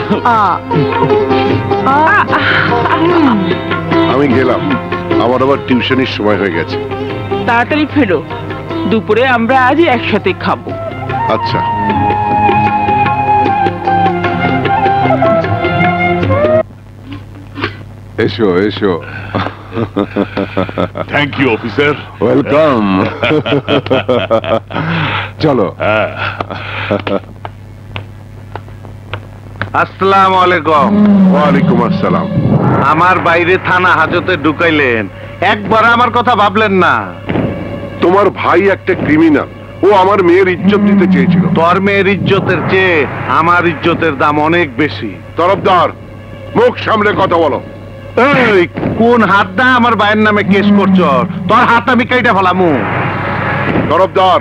আমি গেলাম, আমার আবার টিউশনের সময় হয়ে গেছে। তাড়াতাড়ি ফেরো, দুপুরে আমরা আজ একসাথে খাবো। আচ্ছা। এসো এসো। Thank you officer. ওয়েলকাম। চলো। আসসালামু আলাইকুম। ওয়ালাইকুম আসসালাম। আমার বাইরে থানা হাজতে ঢুকাইলেন, একবার আমার কথা ভাবলেন না? তোমার ভাই একটা ক্রিমিনাল, ও আমার মেয়ের ইজ্জত দিতে চেয়েছিল। তোর মেয়ের ইজ্জতের চেয়ে আমার ইজ্জতের দাম অনেক বেশি। তরফদার, মুখ সামলে কথা বলো। এই কোন হাত দা আমার ভাইয়ের নামে কেস করছ? তোর হাত আমি কাইটা ফেলামু। তরফদার,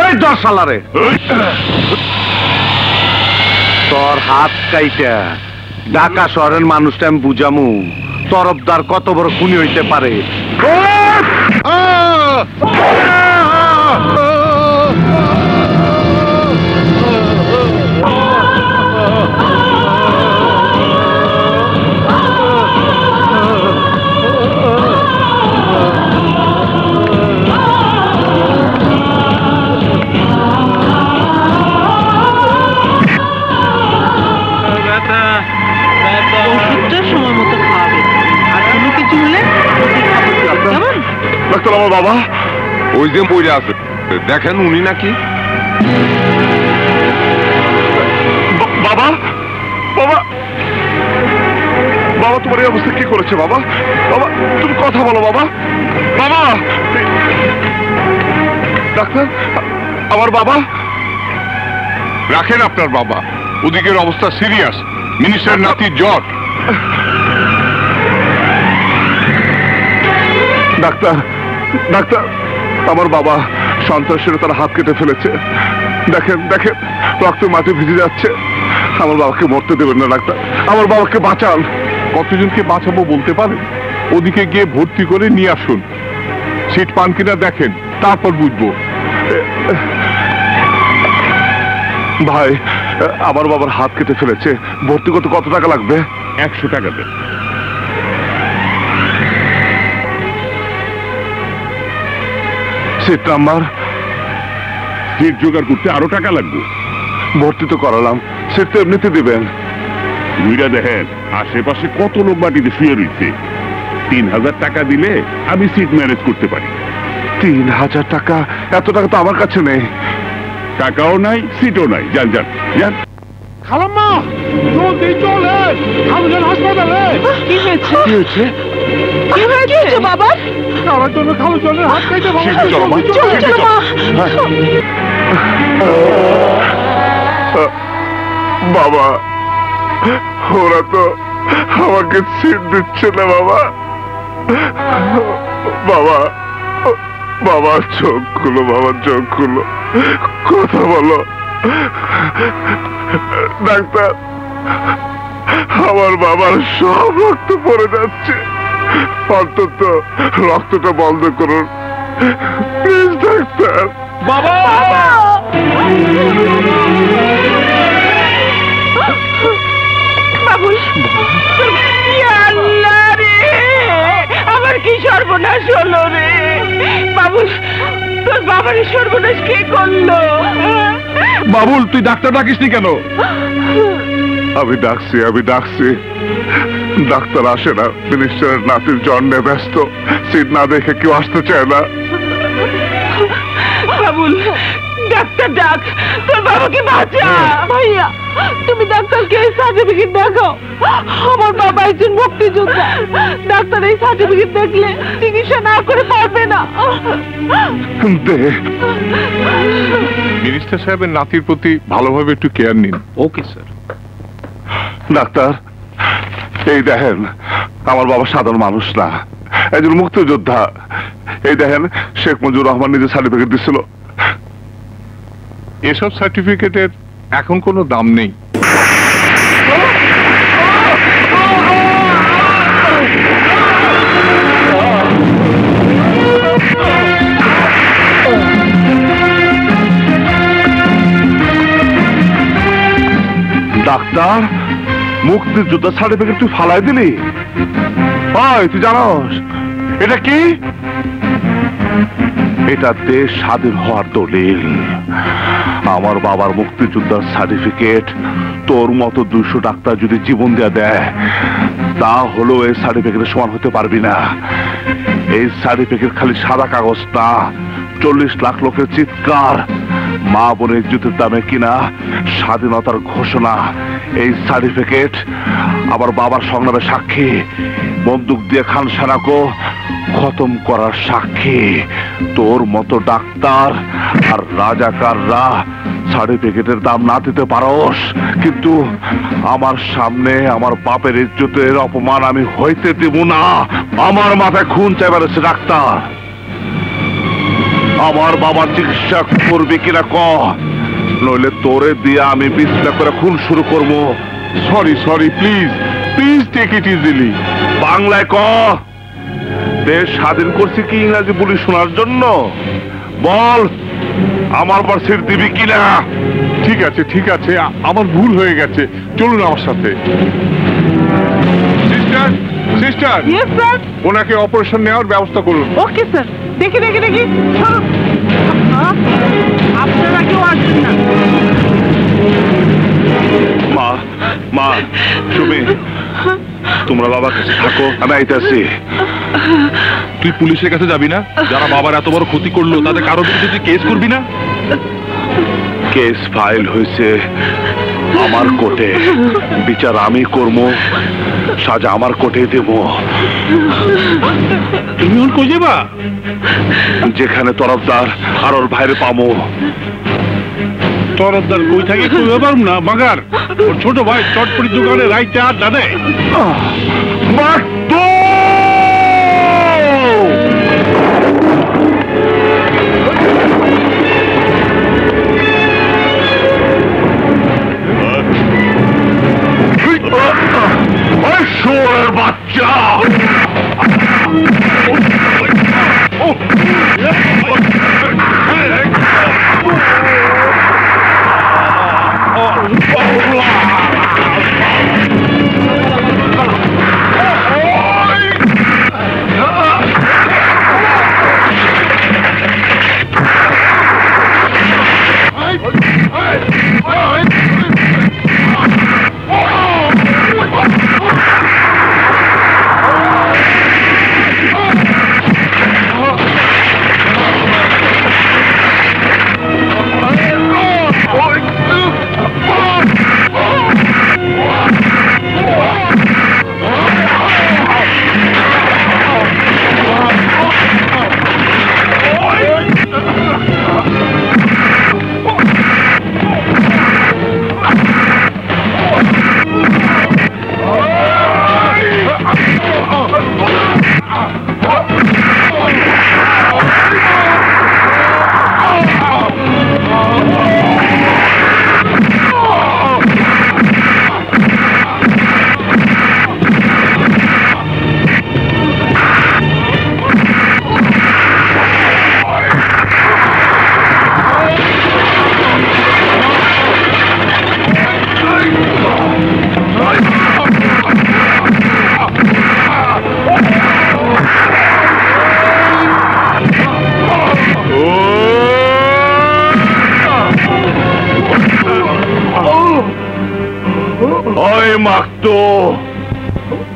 এই দশ সালারে তোর হাত কাইটা ঢাকা শহরের মানুষটা আমি বুঝামু তরফদার কত বড় খুনি হইতে পারে। ওষুধটা সময় মতো খাওয়াবে, আর কোনো কিছু হলে কেমন? ডাক্তার, আমার বাবা ওই যে পড়ে আছে, দেখেন উনি নাকি। বাবা, বাবা, বাবা, তোমার এই অবস্থা কি করেছে বাবা? বাবা, তুমি কথা বলো বাবা। বাবা, ডাক্তার, আমার বাবা। রাখেন আপনার বাবা, ওদিকের অবস্থা সিরিয়াস। মিনিস্টার নাতির জ্বর। ডাক্তার, ডাক্তার, আমার বাবা সন্ত্রাসীরা তার হাত কেটে ফেলেছে। দেখেন, দেখেন, রক্ত মাটি ভিজে যাচ্ছে। আমার বাবাকে মরতে দেবেন না ডাক্তার, আমার বাবাকে বাঁচান। কতজনকে বাঁচাবো বলতে পারেন? ওদিকে গিয়ে ভর্তি করে নিয়ে আসুন, সিট পান কিনা দেখেন, তারপর বুঝবো। ভাই, আমার বাবার হাত কেটে ফেলেছে, ভর্তি করতে কত টাকা লাগবে? 100 টাকা দেন। Seat number? সিট জোগাড় করতে আরো টাকা লাগবে। ভর্তি তো করালাম, সিট তো এমনিতে দিবেন। বুঝা দেখেন আশেপাশে কত লোক বাটিতে শুয়ে রয়েছে, 3000 টাকা দিলে আমি সিট ম্যানেজ করতে পারি। 3000 টাকা? এত টাকা তো আমার কাছে নেই। টাকাও নাই, সিটও নাই। যান যান যান। খালাম্মা, জলদি চলে, খালুজান হাসপাতালে। কি হয়েছে? কি হয়েছে? কি হয়েছে বাবা? আমার জন্য খালুজানের হাত কেটে বাবা। চলো মা, চলো মা। বাবা, ওরা তো আমাকে সিট দিচ্ছে না বাবা। বাবা, বাবা চোখ খুলো, বাবা চোখ খুলো, কথা বলো। ডাক্তার, আমার বাবার সব রক্ত পড়ে যাচ্ছে, অন্তত রক্তটা বন্ধ করুন প্লিজ ডাক্তার। বাবা, বাবুল, আল্লাহ রে, আমার কি সর্বনাশ হলো রে বাবুল। তোর বাবার সর্বনাশ কে করলো? বাবুল, তুই ডাক্তার ডাকিসনি কেন? আমি ডাকছি, ডাক্তার আসে না। মিনিস্টারের নাতির জন্মে ব্যস্ত, সিট না দেখে কেউ আসতে চায় না। বাবুল, ডাক্তার ডাক, তোর বাবাকে বাঁচা। ভাইয়া, তুমি ডাক্তারকে এই সার্টিফিকেট দেখাও। আমার বাবা একজন মুক্তিযোদ্ধা, ডাক্তার এই সার্টিফিকেট দেখলে চিকিৎসা না করে পারবে না। মিনিস্টার সাহেবের নাতির প্রতি ভালোভাবে একটু কেয়ার নিন। Okay sir. ডাক্তার, এই দেখেন, আমার বাবা সাধারণ মানুষ না, একজন মুক্তিযোদ্ধা। এই দেখেন, শেখ মুজিবুর রহমান নিজে সার্টিফিকেট দিছিল। এসব সার্টিফিকেটের এখন কোনো দাম নেই। ডাক্তার, মুক্তিযোদ্ধা সার্টিফিকেট তুই ফালাই দিলি? তুই জানোস এটা কি? এটা দেশ স্বাধীন হওয়ার দলিল। আমার বাবার মুক্তিযোদ্ধার সার্টিফিকেট তোর মতো 200 ডাক্তার যদি জীবন দেয় তা হলো এই সার্টিফিকেটের সমান হতে পারবি না। এই সার্টিফিকেট খালি সাদা কাগজ না, 40 লাখ লোকের চিৎকার, মা বোনের ইজ্জতের দামে কিনা স্বাধীনতার ঘোষণা। এই সার্টিফিকেট আমার বাবার সংগ্রামের সাক্ষী, বন্দুক দিয়ে খানসানাকে খতম করার সাক্ষী। তোর মতো ডাক্তার আর রাজাকাররা সার্টিফিকেটের দাম না দিতে পারোস, কিন্তু আমার সামনে আমার বাপের ইজ্জতের অপমান আমি হইতে দেব না। আমার মাথায় খুন চাইবার আছে ডাক্তার, আমার বাবার চিকিৎসা করবি কিনা ক, নইলে তোরে দিয়ে আমি বিশ্লেষণ করে খুন শুরু করবো। Sorry sorry, please please take it easily. বাংলায় ক, দেশ স্বাধীন করছি কি ইংরাজি বলি শোনার জন্য? বল, আমার পর সিট দিবি কিনা? ঠিক আছে ঠিক আছে, আমার ভুল হয়ে গেছে, চলুন আমার সাথে। Sister sister, yes sir. ওনাকে অপারেশন নেওয়ার ব্যবস্থা করুন। Okay sir. দেখি দেখি দেখি, সরুন। আপনারা কেউ আসবেন না। মা মা, সুমি, তোমরা বাবার কাছে থাকো, আমি আইতাছি। তুই পুলিশের কাছে যাবি না? যারা বাবার এত বড় ক্ষতি করলো তাদের কারো বিরুদ্ধে তুই কেস করবি না? কেস ফাইল হয়েছে আমার কোর্টে, বিচার আমি করবো, সাজা আমার কোর্টে দেব। তুমি ওর কই যাবা? যেখানে তরফদার আর ওর ভাইরে পামো। তরফদার কই থাকে কই ব্যাপার না বাগার, ওর ছোট ভাই চটপটি দোকানে রাইতে আর দাদে। শোরের বাচ্চা,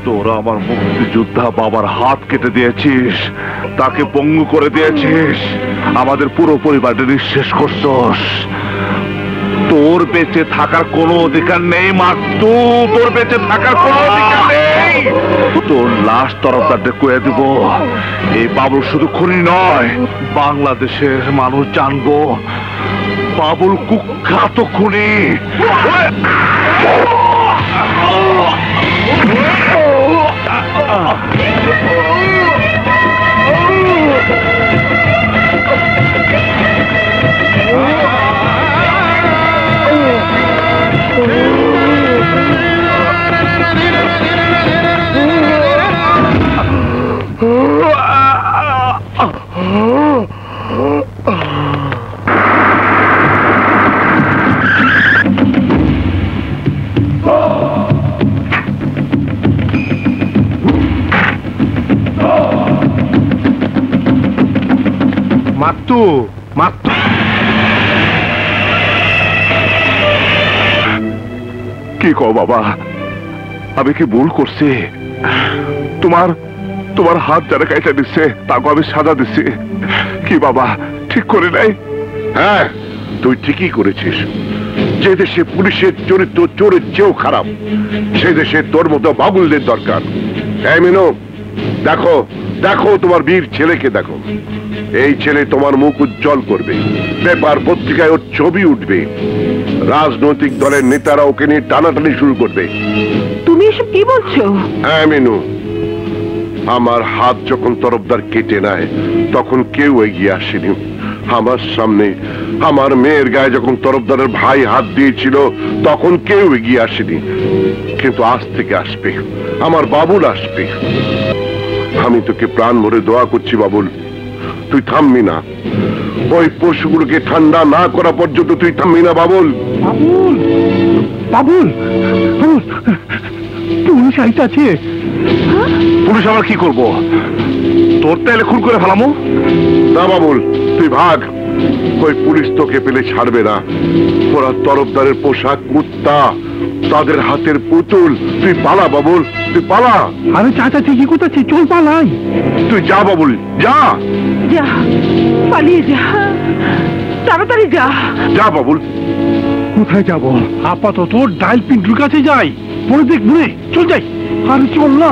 তোরা আমার মুক্তিযোদ্ধা বাবার হাত কেটে দিয়েছিস, তাকে পঙ্গু করে দিয়েছিস, আমাদের পুরো পরিবারটা নিঃশেষ করছস। তোর বেঁচে থাকার কোনো অধিকার নেই মাকতু, তোর বেঁচে থাকার কোনো অধিকার নেই। তোর লাশ তরফদারদের কয়ে দিব। এই বাবুল শুধু খুনি নয়, বাংলাদেশের মানুষ জানবো বাবুল কুখ্যাত খুনি। মাতু মাতু, কি কও বাবা, আমি কি ভুল করছি? তোমার তোমার হাত যারা কাইটা দিচ্ছে তাকে আমি সাজা দিচ্ছি কি বাবা, ঠিক করে নাই? হ্যাঁ, তুই ঠিকই করেছিস। যে দেশে পুলিশের চরিত্র চোরের চেয়েও খারাপ, সে দেশে তোর মতো বাবুলদের দরকার। এই মিনু, দেখো দেখো তোমার বীর ছেলেকে দেখো। এই ছেলে তোমার মুখ উজ্জ্বল করবে, পেপার পত্রিকায় ওর ছবি উঠবে, রাজনৈতিক দলের নেতারা ওকে নিয়ে টানাটানি শুরু করবে। তুমি এসব কি বলছো? হ্যাঁ মিনু, আমার হাত যখন তরফদার কেটে নেয় তখন কেউ এগিয়ে আসেনি আমার সামনে। আমার মেয়ের গায়ে যখন তরফদারের ভাই হাত দিয়েছিল তখন কেউ এগিয়ে আসেনি, কিন্তু আজ থেকে আসবে, আমার বাবুল আসবে। আমি তোকে প্রাণ ভরে দোয়া করছি বাবুল, তুই থামবি না। ওই পশুগুলোকে ঠান্ডা না করা পর্যন্ত তুই থামবি না বাবুল। বাবুল, বাবুল, পুলিশ আইতাছে। পুলিশ আবার কি করবো? তোর তাইলে খুন করে ফেলামো? না বাবুল, তুই ভাগ। ওই পুলিশ তোকে পেলে ছাড়বে না। ওরা তরফদারের পোশাক কুত্তা, তাদের হাতের পুতুল। তুই পালা বাবুল, তুই পালা। আরে চাচা ঠিকই কোথাচ্ছে, চল পালাই। তুই যা বাবুল, যা যা, পালিয়ে যা, তাড়াতাড়ি যা। যা বাবুল। কোথায় যাব? আপাতত ডাইল পিন্টুর কাছে যাই, পরে দেখবো। চল যাই। আরে চল না।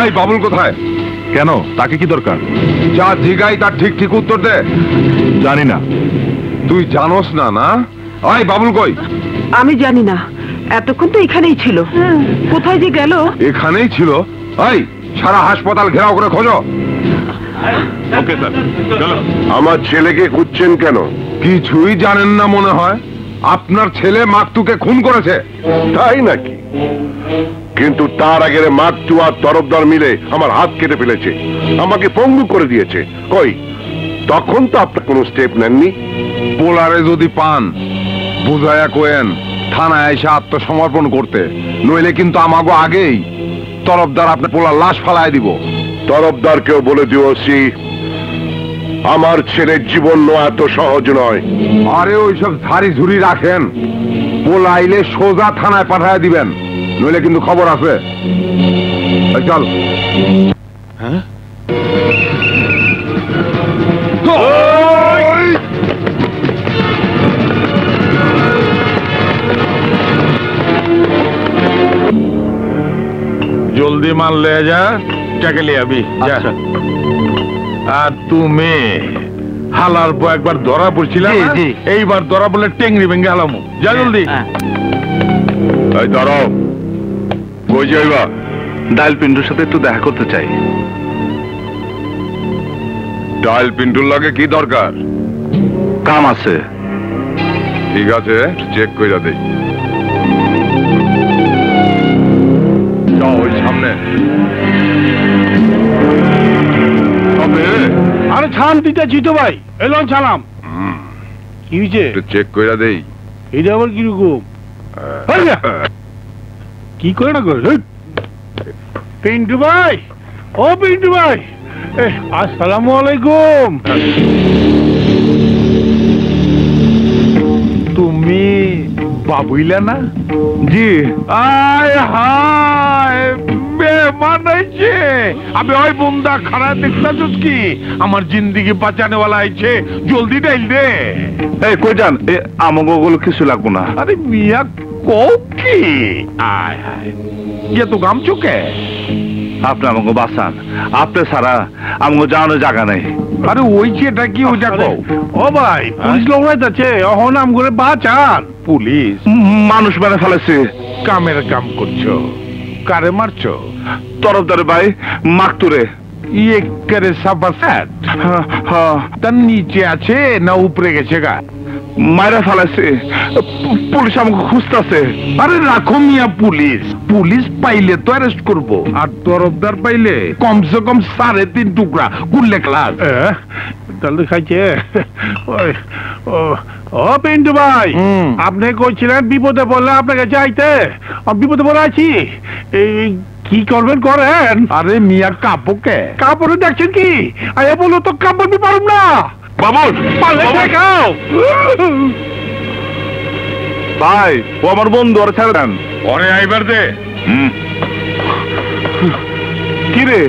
এই বাবুল কোথায়? কেন, তাকে কি দরকার? যা জিগাই তার ঠিক ঠিক উত্তর দে। জানি না। তুই জানোস না? না, এই বাবুল কই? আমি জানি না, এতক্ষণ তো এখানেই ছিল। কোথায় যে গেল? এখানেই ছিল। এই সারা হাসপাতাল ঘেরাও করে খোঁজো। ওকে স্যার, চলো। আমার ছেলেকে খুঁজছেন কেন? কিছুই জানেন না মনে হয়। আপনার ছেলে মাকতুকে খুন করেছে। তাই নাকি? কিন্তু তার আগে মাকতু আর তরফদার মিলে আমার হাত কেটে ফেলেছে, আমাকে পঙ্গু করে দিয়েছে। কই, তখন তো আপনার কোনো স্টেপ নেননি। পোলারে যদি পান বুঝায়া কোয়েন থানায় এসে আত্মসমর্পণ করতে, নইলে কিন্তু আমাগো আগেই তরফদার আপনার পোলার লাশ ফালায় দিব। তরফদারকেও বলে দিয়েছি আমার ছেলের জীবন নেওয়া এত সহজ নয়। আরে ওইসব ঝাড়ি ঝুড়ি রাখেন, পোলাইলে সোজা থানায় পাঠায় দিবেন, নইলে কিন্তু খবর আছে। এই চল। হ্যাঁ, জলদি মাল লে যা, টাকা লিয়ে আবি। আর তুমি হালার পর একবার ধরা পড়ছিল, এইবার ধরা বলে টেংরি ভেঙে হালামু। যা জলদি। এই দাঁড়াও, কই যাইবা? ডাইল পিন্টুর সাথে একটু দেখা করতে চাই। ডাইল পিন্টুর লাগে কি দরকার? কাম আছে। ঠিক আছে, চেক কইরা দেই। যাও ওই সামনে। আরে ছান দিতে জিতো ভাই, এলন ছালাম। কি হয়েছে? চেক কইরা দেই। এটা আবার কিরকম? কি করে না করে? পিন্টু ভাই, ও পিন্টু ভাই, আসসালামু আলাইকুম। তুমি বাবুইলা না? জি। আয় হায়, বেমান হয়েছে। আমি ওই বন্দা খারাপ দেখতেছ কি? আমার জিন্দিগি বাঁচানেওয়ালা আইছে, জলদি ডাইল দে। এই কই যান? আমাকে ওগুলো কিছু লাগবো না। আরে মিয়া কও কি? আয় হায়, ইয়ে তো গামছো কে? আপনি আমাকে বাঁচান, আপনি ছাড়া আমাকে যাওয়ানোর জায়গা নেই। আরে ওই যেটা কি ওইটা কও। ও ভাই, পুলিশ লোক যাচ্ছে, অহন আম করে বাঁচান। পুলিশ মানুষ মেরে ফেলেছে। কামের কাম করছো, কারে মারছো? তরফদারে ভাই মাকতুরে। ইয়ে করে সাবাসাত। তার নিচে আছে না উপরে গেছে গা? মায়েরা ফেলেছে, পুলিশ আমাকে খুঁজতেছে। আরে রাখো মিয়া পুলিশ, পুলিশ পাইলে তো অ্যারেস্ট করবো, আর তরফদার পাইলে কমসে কম 3.5 টুকরা গুল্লে ক্লাস। তাহলে খাইছে। ও পিন্টু ভাই, আপনি কইছিলেন বিপদে পড়লে আপনাকে চাইতে। বিপদে পড়ে আছি, কি করবেন করেন। আরে মিয়া কাপড়কে কাপড়ে দেখছেন কি? আরে বলো তো, কাপড় পারুম না। বাবুল, পারলে দেখাও। ভাই, ও আমার বন্ধু, ওরা ছেড়ে দেন। পরে আইবার দে। কি রে,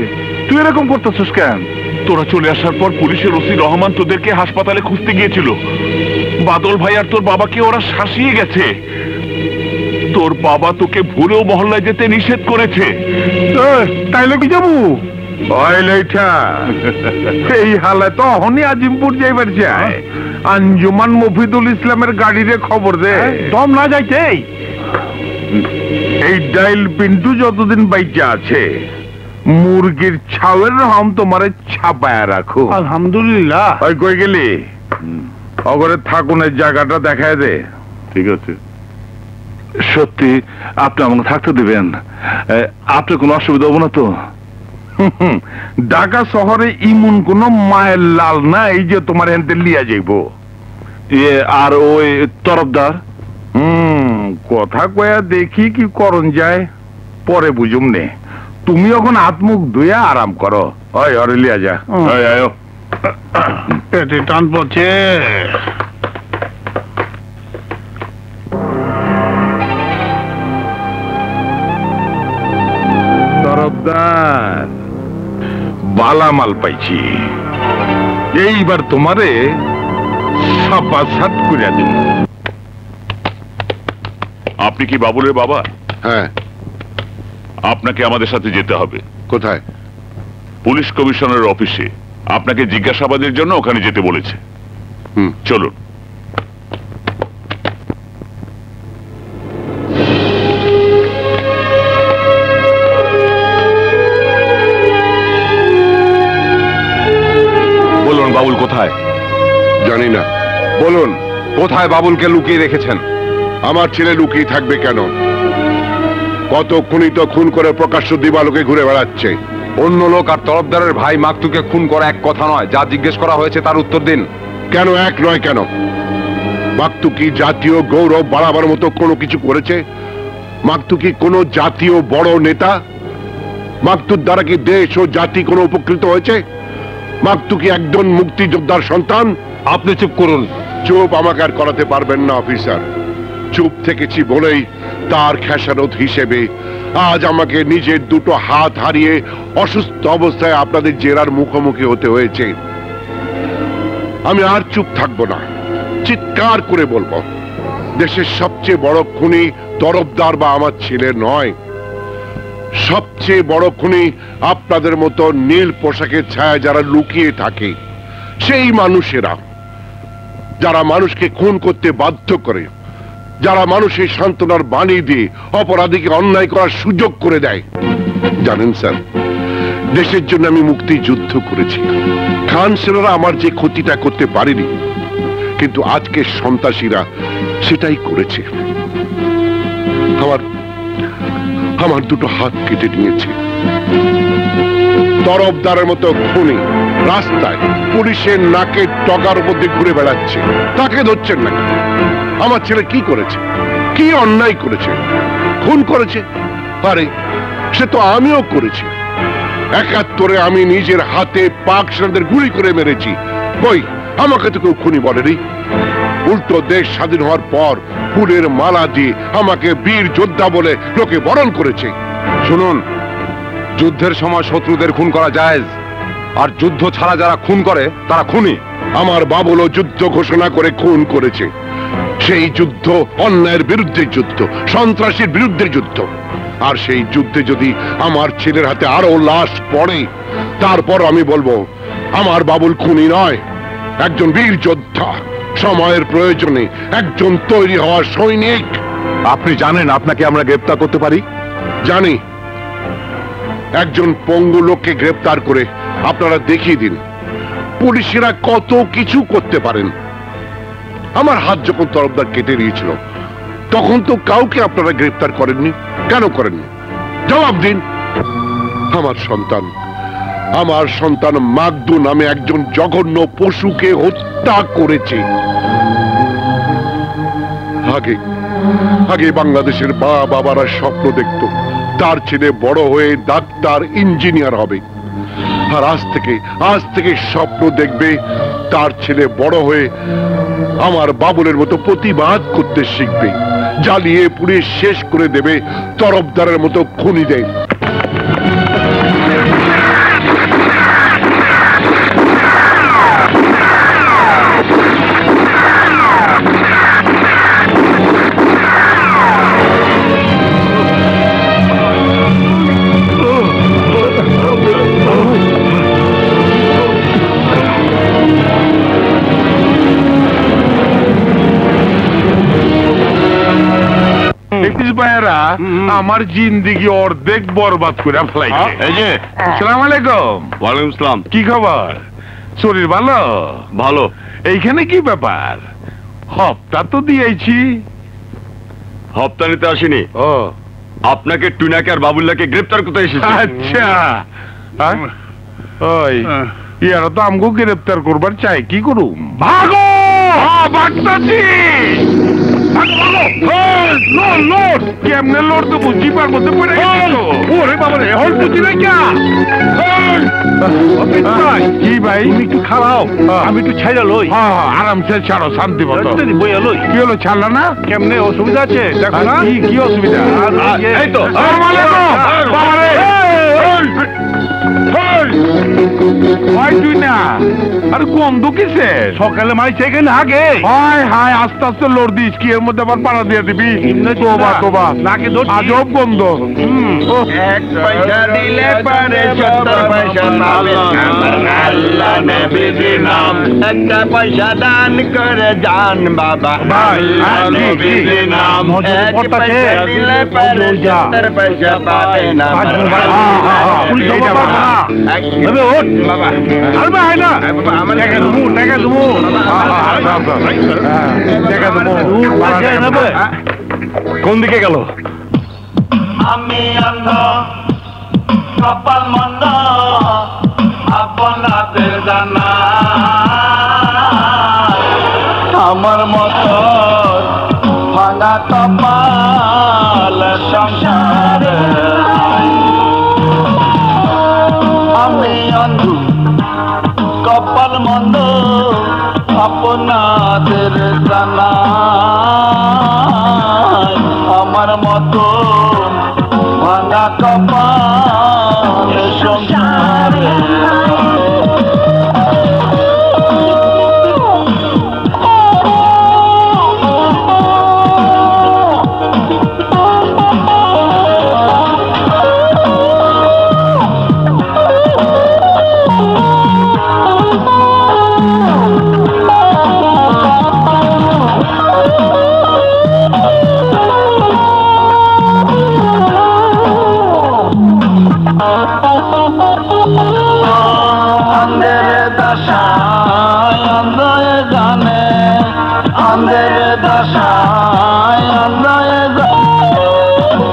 তুই এরকম করতেছিস কেন? তোরা চলে আসার পর পুলিশের ওসি রহমান তোদেরকে হাসপাতালে খুঁজতে গিয়েছিল। বাদল ভাই আর তোর বাবাকে ওরা শাসিয়ে গেছে। তোর বাবা তোকে ভুলেও মহল্লায় যেতে নিষেধ করেছে। তাইলে কি যাবো এই হালে তো অহনি আজিমপুর যাইবার যায়। আঞ্জুমান মফিদুল ইসলামের গাড়িরে খবর দে, দম না যাইতে এই ডাইল পিন্টু যতদিন বাইচা আছে মুরগির ছাওয়ের রহম তোমারে ছাপায়া রাখো। আলহামদুলিল্লাহ। ওই কই গেলি? অগরে থাকুনের জায়গাটা দেখায় দে। ঠিক আছে। সত্যি আপনি আমাকে থাকতে দিবেন? আপনার কোনো অসুবিধা হবো না তো? ঢাকা শহরে ইমন কোন মায়ের লাল না এই যে তোমার হেনতে লিয়া যাইব। আর ওই তরফদার? কথা কয়া দেখি কি করন যায়, পরে বুঝুম নে। তুমি এখন হাত মুখ ধুয়ে আরাম করো। ওই অরে লিয়া যা। পেটে টান পড়ছে। তরফদার বালামাল পাইছি, এইবার তোমারে সাপা সাত করিয়া দিব। আপনি কি বাবুলের বাবা? হ্যাঁ। আপনাকে আমাদের সাথে যেতে হবে। কোথায়? পুলিশ কমিশনারের অফিসে। আপনাকে জিজ্ঞাসাবাদের জন্য ওখানে যেতে বলেছে। চলুন। বলুন বাবুল কোথায়? জানি না। বলুন কোথায় বাবুলকে লুকিয়ে রেখেছেন? আমার ছেলে লুকিয়ে থাকবে কেন? কত খুনি তো খুন করে প্রকাশ্য দিবালোকে ঘুরে বেড়াচ্ছে। অন্য লোক আর তরফদারের ভাই মাকতুকে খুন করা এক কথা নয়। যা জিজ্ঞেস করা হয়েছে তার উত্তর দিন। কেন এক নয় কেন? মাকতু কি জাতীয় গৌরব বাড়াবার মতো কোনো কিছু করেছে? মাকতু কি কোনো জাতীয় বড় নেতা? মাকতুর দ্বারা কি দেশ ও জাতি কোনো উপকৃত হয়েছে? মাকতু কি একজন মুক্তিযোদ্ধার সন্তান? আপনি চুপ করুন। চুপ আমাকে আর করাতে পারবেন না অফিসার। চুপ থেকেছি বলেই তার খেসারত হিসেবে আজ আমাকে নিজের দুটো হাত হারিয়ে অসুস্থ অবস্থায় আপনাদের জেরার মুখোমুখি হতে হয়েছে। আমি আর চুপ থাকবো না, চিৎকার করে বলবো, দেশের সবচেয়ে বড় খুনি তরফদার বা আমার ছেলে নয়। সবচেয়ে বড় খুনি আপনাদের মতো নীল পোশাকের ছায়া যারা লুকিয়ে থাকে, সেই মানুষেরা যারা মানুষকে খুন করতে বাধ্য করে, যারা মানুষের সান্ত্বনার বাণী দিয়ে অপরাধীকে অন্যায় করার সুযোগ করে দেয়। জানেন স্যার, দেশের জন্য আমি মুক্তি যুদ্ধ করেছি। খান সেনারা আমার যে ক্ষতিটা করতে পারেনি, কিন্তু আজকের সন্ত্রাসীরা সেটাই করেছে। আমার দুটো হাত কেটে নিয়েছে। তরফদারের মতো খুনি রাস্তায় পুলিশের নাকের টগার মধ্যে ঘুরে বেড়াচ্ছে, তাকে ধরছেন না। আমার ছেলে কি করেছে? কি অন্যায় করেছে? খুন করেছে? আরে সে তো আমিও করেছি। ৭১ আমি নিজের হাতে পাক সেনাদের গুলি করে মেরেছি। কই, আমাকে তো কেউ খুনি বলেনি। উল্টো দেশ স্বাধীন হওয়ার পর ফুলের মালা দিয়ে আমাকে বীর যোদ্ধা বলে লোকে বরণ করেছে। শুনুন, যুদ্ধের সময় শত্রুদের খুন করা জায়েজ, আর যুদ্ধ ছাড়া যারা খুন করে তারা খুনি। আমার বাবুলও যুদ্ধ ঘোষণা করে খুন করেছে। সেই যুদ্ধ অন্যায়ের বিরুদ্ধে যুদ্ধ, সন্ত্রাসীর বিরুদ্ধে যুদ্ধ। আর সেই যুদ্ধে যদি আমার ছেলের হাতে আরো লাশ পড়ে, তারপর আমি বলবো আমার বাবুল খুনি নয়, একজন বীর যোদ্ধা, সময়ের প্রয়োজনে একজন তৈরি হওয়া সৈনিক। আপনি জানেন আপনাকে আমরা গ্রেপ্তার করতে পারি? জানি। একজন পঙ্গু লোককে গ্রেপ্তার করে আপনারা দেখিয়ে দিন পুলিশেরা কত কিছু করতে পারেন। আমার হাত যখন তরফদার কেটে নিয়েছিল, তখন তো কাউকে আপনারা গ্রেপ্তার করেননি। কেন করেননি? জবাব দিন। আমার সন্তান মাকদু নামে একজন জঘন্য পশুকে হত্যা করেছে। আগে বাংলাদেশের বাবারা স্বপ্ন দেখত তার ছেলে বড় হয়ে ডাক্তার, ইঞ্জিনিয়ার হবে। আর আজ থেকে স্বপ্ন দেখবে তার ছেলে বড় হয়ে আমার বাবুলের মতো প্রতিবাদ করতে শিখবে, জ্বালিয়ে পুড়িয়ে শেষ করে দেবে তরফদারের মতো খুনিদের। হাফিজ ভাইয়েরা আমার জিন্দিগি অর্ধেক বরবাদ করে ফেলাইছে। এই যে আসসালামু আলাইকুম। ওয়ালাইকুম আসসালাম। কি খবর? শরীর ভালো? ভালো। এইখানে কি ব্যাপার? হপ্তা তো দিয়েছি। হপ্তা নিতে আসিনি, ও আপনাকে টুনাকে আর বাবুল্লাহকে গ্রেপ্তার করতে এসেছি। আচ্ছা, ওই ইয়ারা তো আমগো গ্রেপ্তার করবার চাই, কি করুম? ভাগো! ভাগতাছি! কেমনে লড় তো বুঝি পার মধ্যে পড়ে গেল। ওরে বাবা রে, হল বুঝি না ক্যা? কি ভাই, তুমি একটু খাওয়াও, আমি একটু ছাইড়া লই। আরামসে ছাড়ো, শান্তি মতো বইয়া লই। কি হলো, ছাড়লা না? কেমনে অসুবিধা আছে দেখো না? কি অসুবিধা? এই তো তুই না আরে গন্ধ কিসে? সকালে মাইছে এখানে আগে। হায় হায়, আস্তে আস্তে লড় দিস, কি এর মধ্যে আবার পাড়া দিয়ে দিবি? তোবা তোবা, নাকি আজব গন্ধ। এক পয়সা দিলে পারে 70 পয়সা পাবেন, আল্লাহ নবীর নাম। একটা পয়সা দান করে যান বাবা, আল্লাহ নবীর নাম। এক পয়সা দিলে পারে 70 পয়সা পাবেন, কোন দিকে গেল? আমি অন্ধ কপাল মন্দ আপনাদের জানা, আমার মতো ভাঙা কপাল সংসারে। আমি অন্ধ কপাল মন্দ আপনাদের জানা, আমার মতো ভাঙা কপাল সংসারে।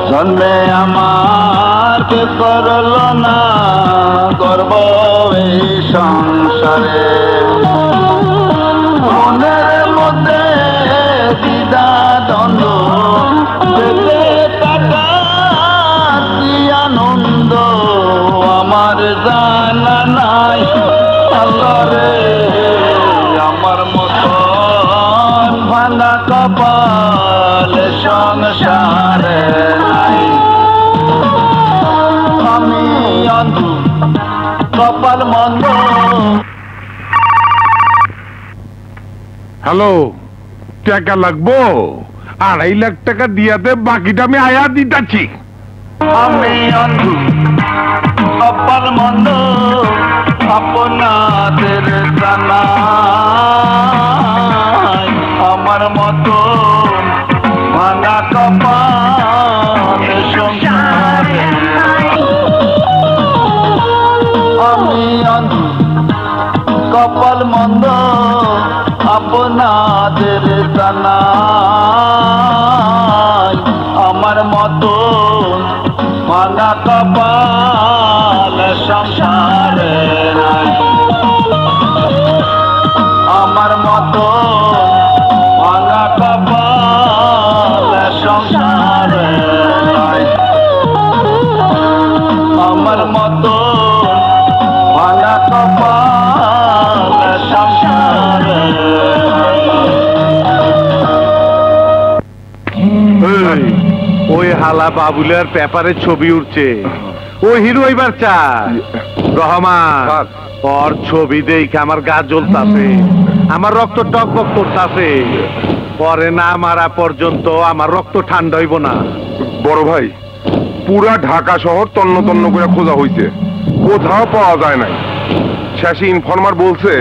জন্মে আমার কে করল না গর্ব এই সংসারে, মনের মধ্যে দ্বিধা দ্বন্দ্ব, পেতে টাকা কি আনন্দ আমার জানা নাই। আল্লাহ রে, আমার মতো ভাঙা কপাল সংসারে নাই। আমি অন্ধ কপাল মন্দ। হ্যালো, টাকা লাগবো? 2.5 লাখ টাকা দিয়াতে, বাকিটা আমি আয়া দিতাছি। আমি অন্ধ কপাল মন্দ আপনাদের জানা, আমার মতো ভাঙা কপাল সংসারে। আমি অন্ধ কপাল মন্দ আপনাদের জানা, আমার মতো ভাঙা কপাল সংসারে নাই। আমার মতো ভাঙা কপাল সংসারে নাই। আমার মতো ভাঙা কপাল সংসারে। ওই হালা বাবুলের পেপারে ছবি উঠছে, ও হিরো এবার চায়। রহমান, ওর ছবি দেখে আমার গা জ্বলতাছে, আমার রক্ত টকবক করতাছে। পরে না মারা পর্যন্ত আমার রক্ত ঠান্ডা হইব না। বড় ভাই, পুরা ঢাকা শহর তন্ন তন্ন করে খোঁজা হইছে, কোথাও পাওয়া যায় নাই। শেষে ইনফরমার বলছে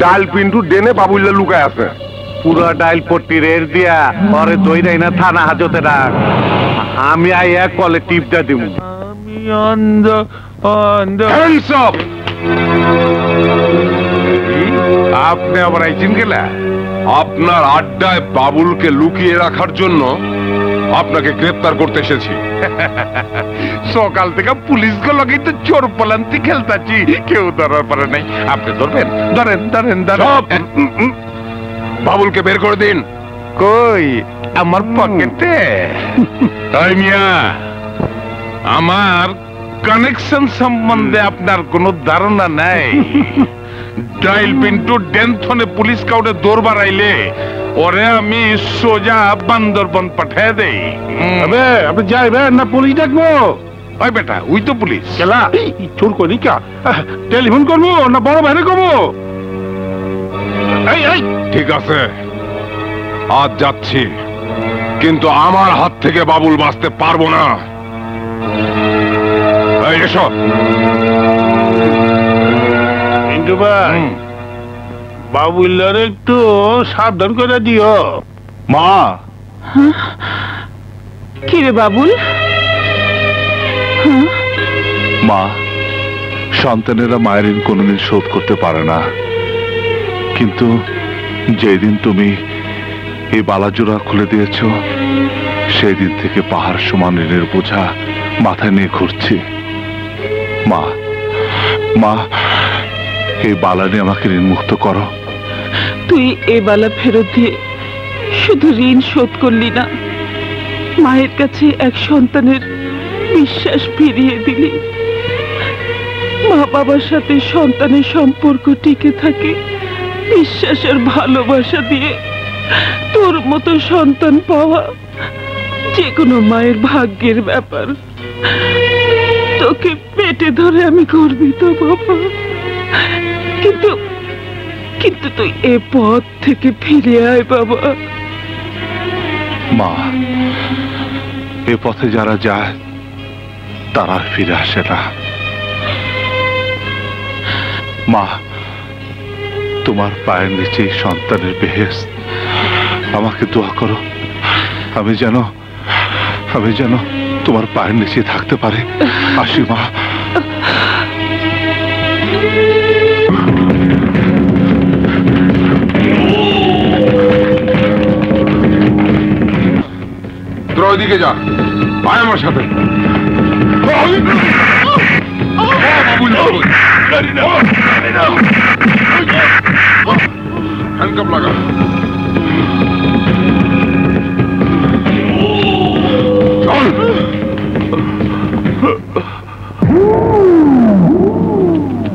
ডাল পিন্টু ডেনে বাবুল্লা লুকায় আছে। পুরো ডাইল পট্টি রের দিয়া পরে দইরাই না থানা হাজতে রাখ। আমি আইয়া কলে টিপটা দিব। আমি অন্ধ অন্ধ। আপনি আবার আইছেন গেলা? আপনার আড্ডায় বাবুলকে লুকিয়ে রাখার জন্য আপনাকে গ্রেফতার করতে এসেছি। সকাল থেকে পুলিশ গুলো কিন্তু চোর পলান্তি খেলতাছি, কেউ ধরার পারে নাই। আপনি ধরবেন? ধরেন ধরেন ধরেন। বাবুলকে বের করে দিন। কই? আমার পকেটে। তাই মিয়া, আমার কানেকশন সম্বন্ধে আপনার কোনো ধারণা নাই? ডাইল পিন্টু ডেনথনে পুলিশ কাউরে দৌড় বাড়াইলে ওরে আমি সোজা বান্দরবন পাঠিয়ে দেই। আপনি যাইবেন না পুলিশ ডাকবো? ওই বেটা, ওই তো পুলিশ। কেলা চোর করি কা? টেলিফোন করবো না বড় ভাইরে করবো? ঠিক আছে, আজ যাচ্ছি, কিন্তু আমার হাত থেকে বাবুল বাঁচতে পারবো না। এসো পিন্টু ভাই, বাবুল্লার একটু সাবধান করে দিও। মা। কি রে বাবুল? মা, সন্তানেরা মায়ের ঋণ কোনোদিন শোধ করতে পারে না, কিন্তু যেদিন তুমি এই বালাজোড়া খুলে দিয়েছ সেই দিন থেকে পাহাড় সমান ঋণের বোঝা মাথায় নিয়ে ঘুরছি। মা, মা, এই বালা নিয়ে আমাকে ঋণ মুক্ত করো। তুই এ বালা ফেরত দিয়ে শুধু ঋণ শোধ করলি না, মায়ের কাছে এক সন্তানের বিশ্বাস ফিরিয়ে দিলি। মা বাবার সাথে সন্তানের সম্পর্ক টিকে থাকে বিশ্বাসের ভালোবাসা দিয়ে। তোর মতো সন্তান পাওয়া যে কোনো মায়ের ভাগ্যের ব্যাপার। তোকে পেটে ধরে আমি গর্বিত বাবা, কিন্তু কিন্তু তুই এ পথ থেকে ফিরে আয় বাবা। মা, এ পথে যারা যায় তারা ফিরে আসে না। মা, তোমার পায়ের নিচে সন্তানের বেহেশত, আমাকে দোয়া করো, আমি যেন তোমার পায়ের নিচে থাকতে পারে। আসি মা। ওইদিকে যা, আয় আমার সাথে। হ্যান্ডকাপ লাগা।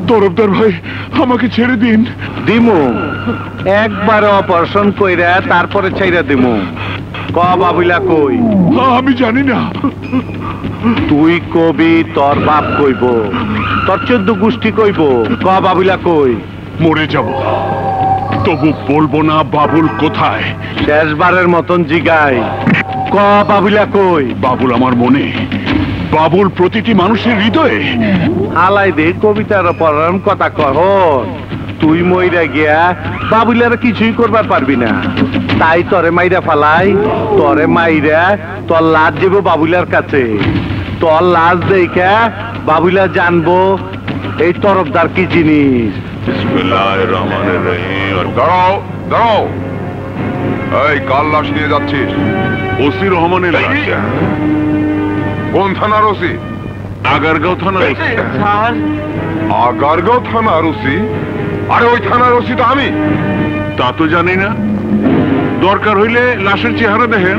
তরফদার ভাই, আমাকে ছেড়ে দিন। দিমু, একবার অপারেশন কইরা তারপরে ছেড়ে দিমু। ক বাবুলা কই? আমি জানি না। তুই কবি, তোর বাপ কইব, তোর 14 গোষ্ঠী কইব। ক বাবুলা কই? মরে যাব, তবু বলবো না বাবুল কোথায়। শেষবারের মতন জিগাই, ক বাবুলা কই? বাবুল আমার মনে, বাবুল প্রতিটি মানুষের হৃদয়ে। হালাই দে কবিতার পড়ার কথা কখন? তুই মইরা গিয়া বাবুলার কিছুই করবার পারবি না, তাই তরে মাইরা ফালাই। তরে মাইরা তোর লাশ যাব বাবুলার কাছে। তোর লাশ দেখা বাবুলা জানবো এই তরফদার কি জিনিস। বিসমিল্লাহির রহমানির রহিম। দাঁড়াও দাঁড়াও, এই কাল লাশ নিয়ে যাচ্ছিস? ওসি রহমানের লাশ। কোন থানার ওসি? আগারগাঁও থানার ওসি। স্যার, আগারগাঁও থানার ওসি? আরে ওই থানার ওসি তো আমি। তা তো জানি না, দরকার হইলে লাশের চেহারা দেখেন।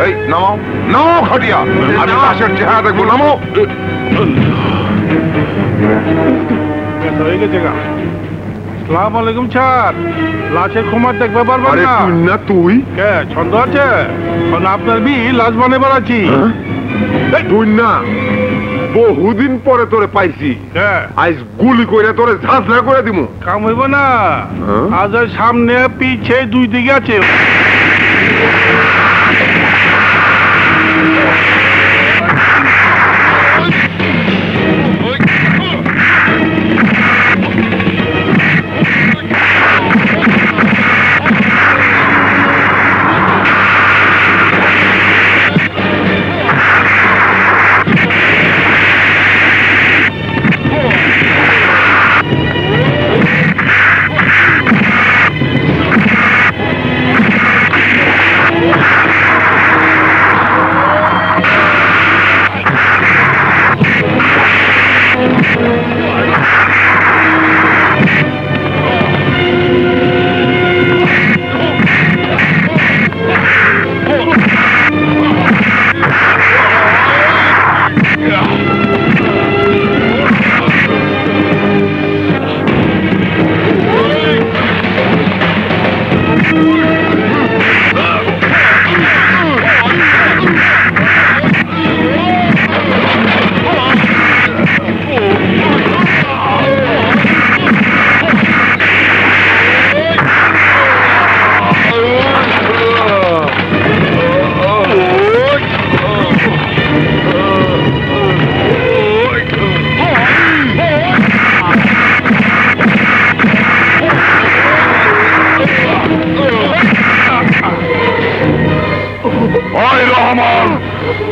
এই নামাও নামাও খাটিয়া, আমি লাশের চেহারা দেখবো। নামো। আসসালামু আলাইকুম স্যার, লাশের ক্ষমার দেখতে পারবেন আরে না? তুই না তুই? কে ছন্দ আছে? কারণ আপনার বি লাশ বানাবার আছি। তুই না, বহুদিন পরে তোরে পাইছি। আজ গুলি করে তোরে ঝাঁঝরা করে দিমু। কাম হইব না, আজ আর সামনে পিছে দুই দিকে আছে।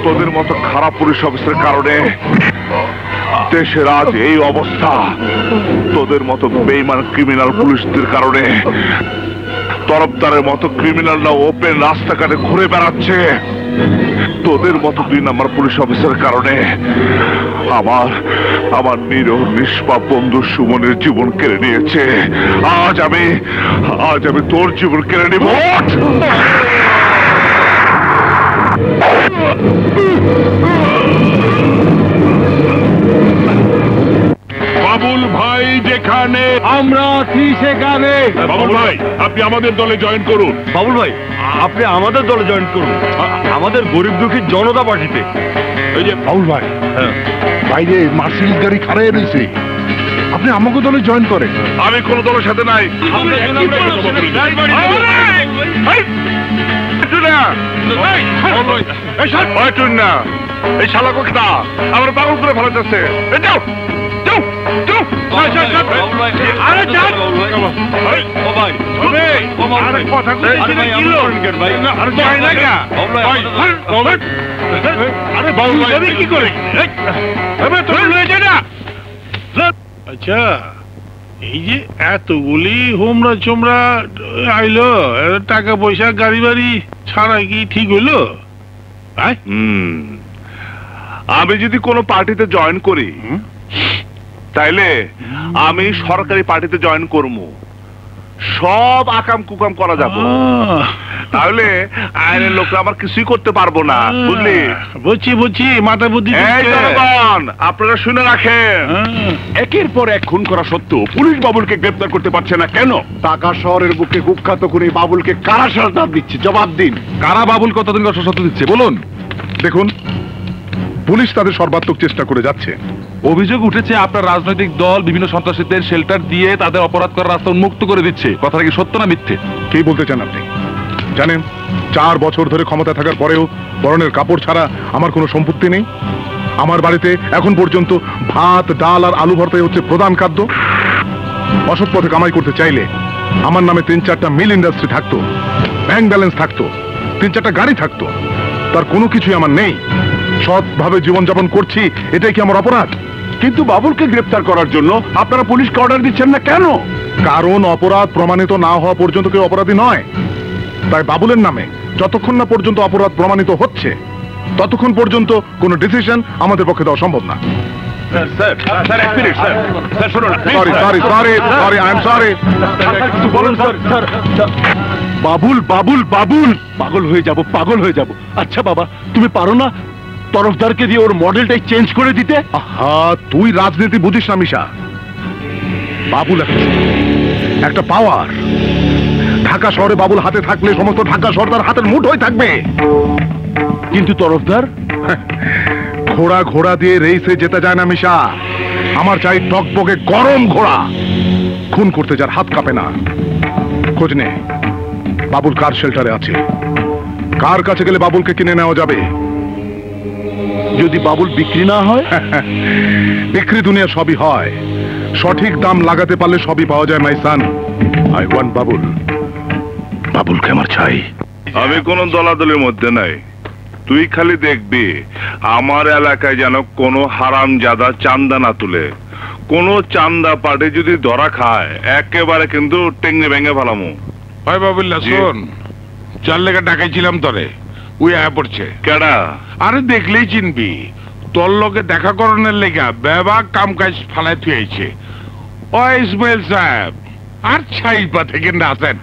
তোদের মতো খারাপ পুলিশ অফিসারের কারণে দেশের আজ এই অবস্থা। তোদের মতো বেইমান ক্রিমিনাল পুলিশদের কারণে তরফদারের মতো ক্রিমিনালরা ওপেন রাস্তাঘাটে ঘুরে বেড়াচ্ছে। তোদের মতো 2 নাম্বার পুলিশ অফিসারের কারণে আমার নিরহ নিষ্পাপ বন্ধু সুমনের জীবন কেড়ে নিয়েছে। আজ আমি তোর জীবন কেড়ে নিব। বাবুল ভাই যেখানে, আমরা আছি সেখানে। বাবুল ভাই আপনি আমাদের দলে জয়েন করুন। বাবুল ভাই আপনি আমাদের দলে জয়েন করুন, আমাদের গরিব দুঃখী জনতা পার্টিতে। এই যে বাবুল ভাই, বাইরে মার্সিডিজ গাড়ি খাড়াই রয়েছে, আপনি আমাকে দলে জয়েন করেন। আমি কোন দলের সাথে নাই। এই শালা কোথা আমার পাগল করে ফেলা যাচ্ছে। আচ্ছা, এই যে এতগুলি হোমরা চোমরা আইলো, টাকা পয়সা গাড়ি বাড়ি ছাড়া কি ঠিক হইলো? আমি যদি কোনো পার্টিতে জয়েন করি তাইলে আমি সরকারি পার্টিতে জয়েন করবো, সব আকাম কুকাম করা যাবো, তাহলে আইনের লোকরা আমার কিছুই করতে পারবো না, বুঝলি? বুঝছি মাথা বুদ্ধি। আপনারা শুনে রাখেন, একের পর এক খুন করা সত্ত্বেও পুলিশ বাবুলকে গ্রেফতার করতে পারছে না কেন? ঢাকা শহরের বুকে কুখ্যাত খুনি বাবুলকে কারা সরকার দিচ্ছে, জবাব দিন। কারা বাবুল কতদিন সত্য দিচ্ছে বলুন? দেখুন, পুলিশ তাদের সর্বাত্মক চেষ্টা করে যাচ্ছে। অভিযোগ উঠেছে আপনার রাজনৈতিক দল বিভিন্ন সন্ত্রাসীদের শেল্টার দিয়ে তাদের অপরাধ করার রাস্তা উন্মুক্ত করে দিচ্ছে। কথাটা কি সত্য না মিথ্যে? কি বলতে চান আপনি? জানেন 4 বছর ধরে ক্ষমতা থাকার পরেও পরনের কাপড় ছাড়া আমার কোনো সম্পত্তি নেই। আমার বাড়িতে এখন পর্যন্ত ভাত, ডাল আর আলু ভর্তাই হচ্ছে প্রধান খাদ্য। অসৎ পথে কামাই করতে চাইলে আমার নামে 3-4টা মিল ইন্ডাস্ট্রি থাকতো, ব্যাংক ব্যালেন্স থাকতো, 3-4টা গাড়ি থাকতো। তার কোনো কিছুই আমার নেই। সৎভাবে জীবনযাপন করছি, এটাই কি আমার অপরাধ? কিন্তু বাবুলকে গ্রেফতার করার জন্য আপনারা পুলিশকে অর্ডার দিচ্ছেন না কেন? কারণ অপরাধ প্রমাণিত না হওয়া পর্যন্ত কেউ অপরাধী নয়। তাই বাবুলের নামে যতক্ষণ না পর্যন্ত অপরাধ প্রমাণিত হচ্ছে ততক্ষণ পর্যন্ত কোনো ডিসিশন আমাদের পক্ষে দেওয়া সম্ভব না। বাবুল বাবুল বাবুল পাগল হয়ে যাব, পাগল হয়ে যাব। আচ্ছা বাবা, তুমি পারো না তরফদারকে দিয়ে ওর মডেলটাই চেঞ্জ করে দিতে? তুই রাজনীতি বুঝিস না মিশা। বাবুল একটা পাওয়ার। ঢাকা শহরে বাবুল হাতে থাকলে সমস্ত ঢাকা শহর তার হাতের মুঠোয় থাকবে। কিন্তু তরফদার ঘোড়া দিয়ে রেসে যেতে যায় না মিশা। আমার চাই টকবকে গরম ঘোড়া, খুন করতে যার হাত কাঁপে না। খোঁজ নে বাবুল কার শেল্টারে আছে, কার কাছে গেলে বাবুলকে কিনে নেওয়া যাবে। যদি বাবুল বিক্রি না হয়? বিক্রি দুনিয়া সবই হয়, সঠিক দাম লাগাতে পারলে সবই পাওয়া যায়। মাই সান, আই ওয়ান্ট বাবুল। বাবুলকে আমার চাই। আমি কোন দলাদলের মধ্যে নাই। তুই খালি দেখবি আমার এলাকায় যেন কোনো হারামজাদা চান্দা না তুলে। কোন চান্দা পাটে যদি ধরা খায় একেবারে কিন্তু টেঙ্গে ভেঙে ফেলামু। ভাই বাবুল্লাহ শোন, 4 লেখা ডাকাইছিলাম তরে, ওই আয়া পড়ছে। কেডা? আরে দেখলেই চিনবি, তোর লগে দেখা করণের লেগা বেবাক কাম কাজ ফালাই থুয়েছে। ও ইসমাইল সাহেব আর ছাইপা থেকে না আসেন।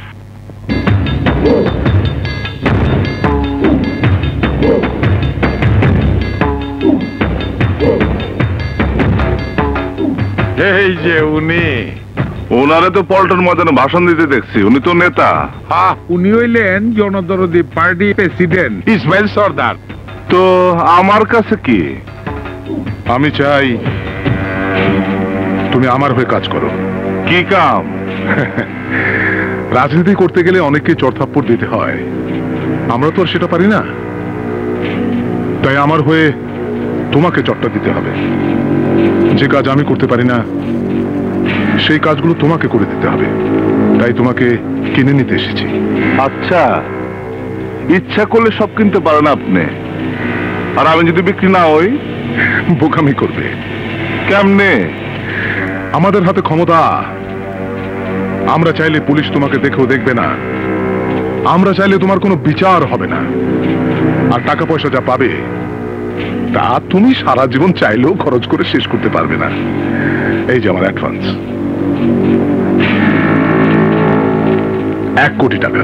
এই যে উনি, ওনারে তো পল্টন ময়দানে ভাষণ দিতে দেখছি। উনি তো নেতা। উনি হইলেন জনদরদি পার্টি প্রেসিডেন্ট ইসমাইল সর্দার। তো আমার কাছে কি? আমি চাই তুমি আমার হয়ে কাজ করো। কি কাম? রাজনীতি করতে গেলে অনেককে চড়থাপ্পড় দিতে হয়, আমরা তো আর সেটা পারি না। তাই আমার হয়ে তোমাকে চট্টা দিতে হবে। যে কাজ আমি করতে পারি না সেই কাজগুলো তোমাকে করে দিতে হবে। তাই তোমাকে কিনে নিতে এসেছি। আচ্ছা, ইচ্ছা করলে সব কিনতে পারেন আপনি, আর আমি যদি বিক্রি না হই বোকামি করবে। কেমনে? আমাদের হাতে ক্ষমতা। আমরা চাইলে পুলিশ তোমাকে দেখেও দেখবে না, আমরা চাইলে তোমার কোনো বিচার হবে না, আর টাকা পয়সা যা পাবে তা তুমি সারা জীবন চাইলেও খরচ করে শেষ করতে পারবে না। এই যে আমার অ্যাডভান্স 1 কোটি টাকা।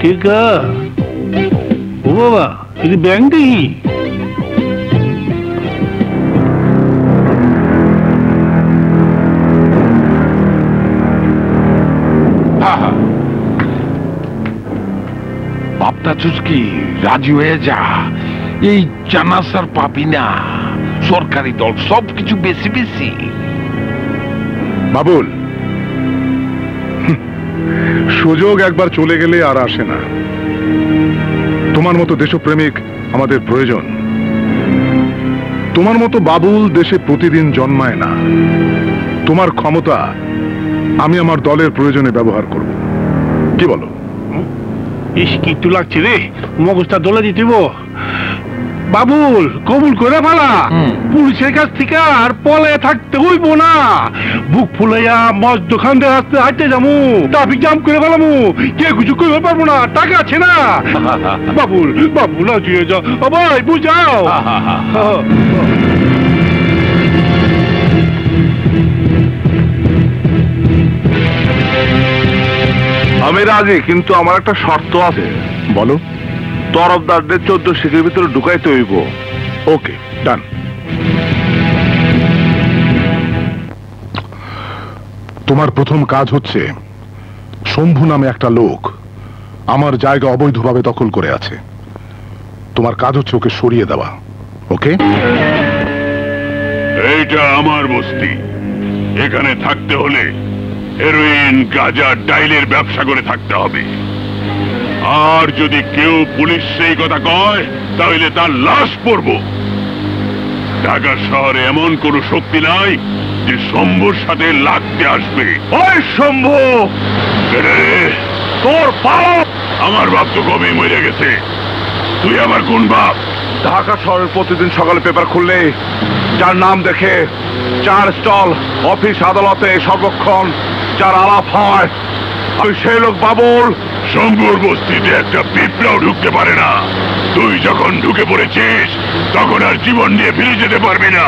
ঠিক ও বাবা, ఇది ব্যাংক দেখি। বাপটা চুস্কি রাজি হয়ে যা, এই জানাসার পাবি না। সরকারি দল সবকিছু বেশি বেশি। বাবুল, সুযোগ একবার চলে গেলে আর আসে না। তোমার মতো দেশপ্রেমিক আমাদের প্রয়োজন। তোমার মতো বাবুল দেশে প্রতিদিন জন্মায় না। তোমার ক্ষমতা আমি আমার দলের প্রয়োজনে ব্যবহার করব। কি বলো? ইস, কিট্টু লাগছে রে, মগজটা দলে দিতেব। বাবুল, কবুল করে ফেলা। পুলিশের কাছ থেকে আর পলে থাকতে হইব না। বুক ফুলাইয়া মজ দোকান দিয়ে আসতে হাঁটতে যাবো, ট্রাফিক জাম করে ফেলামু, কে কিছু করতে পারবো না, টাকা আছে না। বাবুল, বাবুল রাজি হয়ে যাও ভাই, বুঝাও। আমি রাজি, কিন্তু আমার একটা শর্ত আছে। বলো। তরফদারদের 14 শিখের ভিতরে ঢুকাইতে হইব। ওকে, ডান। তোমার প্রথম কাজ হচ্ছে, শম্ভু নামে একটা লোক আমার জায়গা অবৈধভাবে দখল করে আছে। তোমার কাজ হচ্ছে ওকে সরিয়ে দেওয়া। ওকে? এইটা আমার বস্তি। এখানে থাকতে হলে হেরোইন, গাঁজা, ডাইলের ব্যবসা করে থাকতে হবে। আর যদি কেউ পুলিশ সেই কথা কয়, তাহলে তার লাশ পড়ব। ঢাকা শহরে এমন কোন শক্তি নাই যে শম্ভুর সাথে লাগতে আসবে। ওই শম্ভু, তোর বাপ! আমার বাপ তো কবেই মরে গেছে। তুই আমার কোন বাপ? ঢাকা শহরের প্রতিদিন সকালে পেপার খুললে যার নাম দেখে, যার স্টল, অফিস, আদালতে সর্বক্ষণ যার আলাপ হয়, আমি সেই লোক বাবুল। শম্ভুর বস্তিতে একটা পিঁপড়াও ঢুকতে পারে না। তুই যখন ঢুকে পড়েছিস, তখন আর জীবন নিয়ে ফিরে যেতে পারবি না।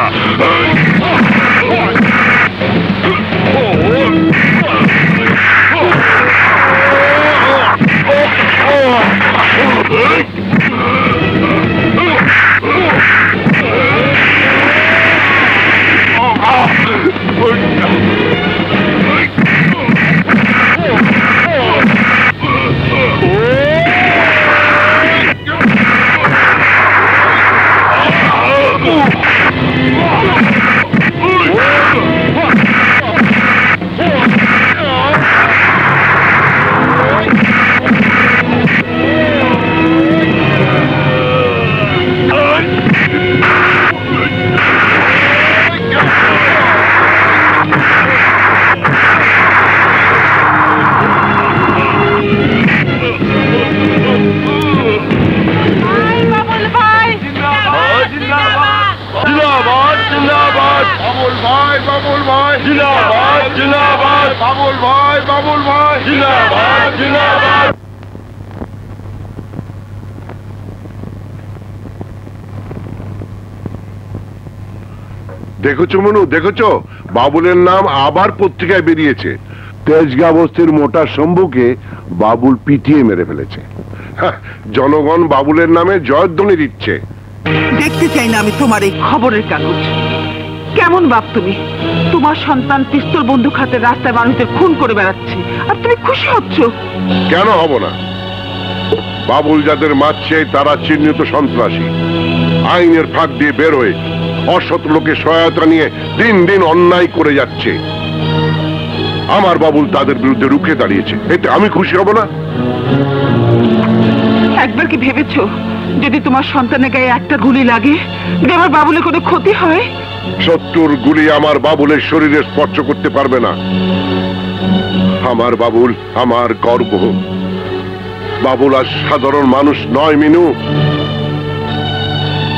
দেখেছো মনু, দেখেছো? বাবুলের নাম আবার পত্রিকায় বেরিয়েছে। তেজগাঁ বস্তির মোটা শম্ভুকে বাবুল পিটিয়ে মেরে ফেলেছে। জনগণ বাবুলের নামে জয়ধ্বনি দিচ্ছে। দেখতে চাই না আমি তোমার এই খবরের কাগজ। কেমন বাপ তুমি? তোমার সন্তান পিস্তল বন্দুক হাতে রাস্তায় মানুষদের খুন করে বেড়াচ্ছে, আর তুমি খুশি হচ্ছ? কেন হব না? বাবুল যাদের মারছে তারা চিহ্নিত সন্ত্রাসী। আইনের ফাঁক দিয়ে বের হয়ে অসৎ লোকের সহায়তা নিয়ে দিন দিন অন্যায় করে যাচ্ছে। আমার বাবুল তাদের বিরুদ্ধে রুখে দাঁড়িয়েছে, এতে আমি খুশি হব না? একবার কি ভেবেছো, যদি তোমার সন্তানের গায়ে একটা গুলি লাগে, যদি আমার বাবুলের কোনো ক্ষতি হয়? 70 গুলি আমার বাবুলের শরীরে স্পর্শ করতে পারবে না। আমার বাবুল আমার গর্ব। বাবুল আর সাধারণ মানুষ নয় মিনু,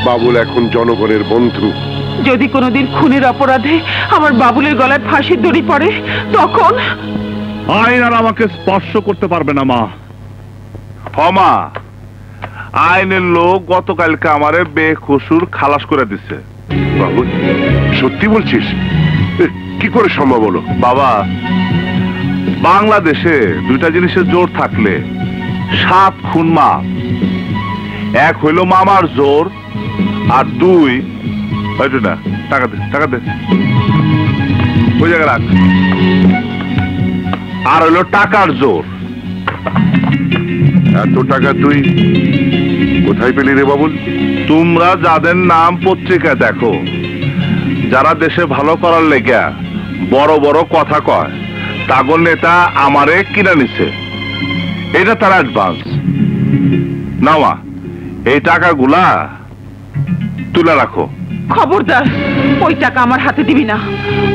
বাবুল এখন জনগণের বন্ধু। যদি কোনোদিন খুনের অপরাধে আমার বাবুলের গলায় ফাঁসির দড়ি পড়ে তখন আইন আর আমাকে স্পর্শ করতে পারবে না মা। মা, আইনের লোক গতকালকে আমারে বেকসুর খালাস করে দিছে। বাবু সত্যি বলছিস? কি করে সম্ভব হলো? বাবা, বাংলাদেশে দুইটা জিনিসের জোর থাকলে 7 খুন মাপ। এক হইল মামার জোর, আর 2 না, টাকা দে টাকা দে, ওই জায়গায় রাখ। আর হইল টাকার জোর। এত টাকা তুই কোথায় পেলি রে বাবুল? তোমরা যাদের নাম পত্রিকা দেখো, যারা দেশে ভালো করার লেগা বড় বড় কথা কয়, তাগর নেতা আমারে কিনা নিছে। এটা তার অ্যাডভান্স। নাওয়া, এই টাকাগুলা তুলে রাখো। খবরদার, ওই টাকা আমার হাতে দিবি না।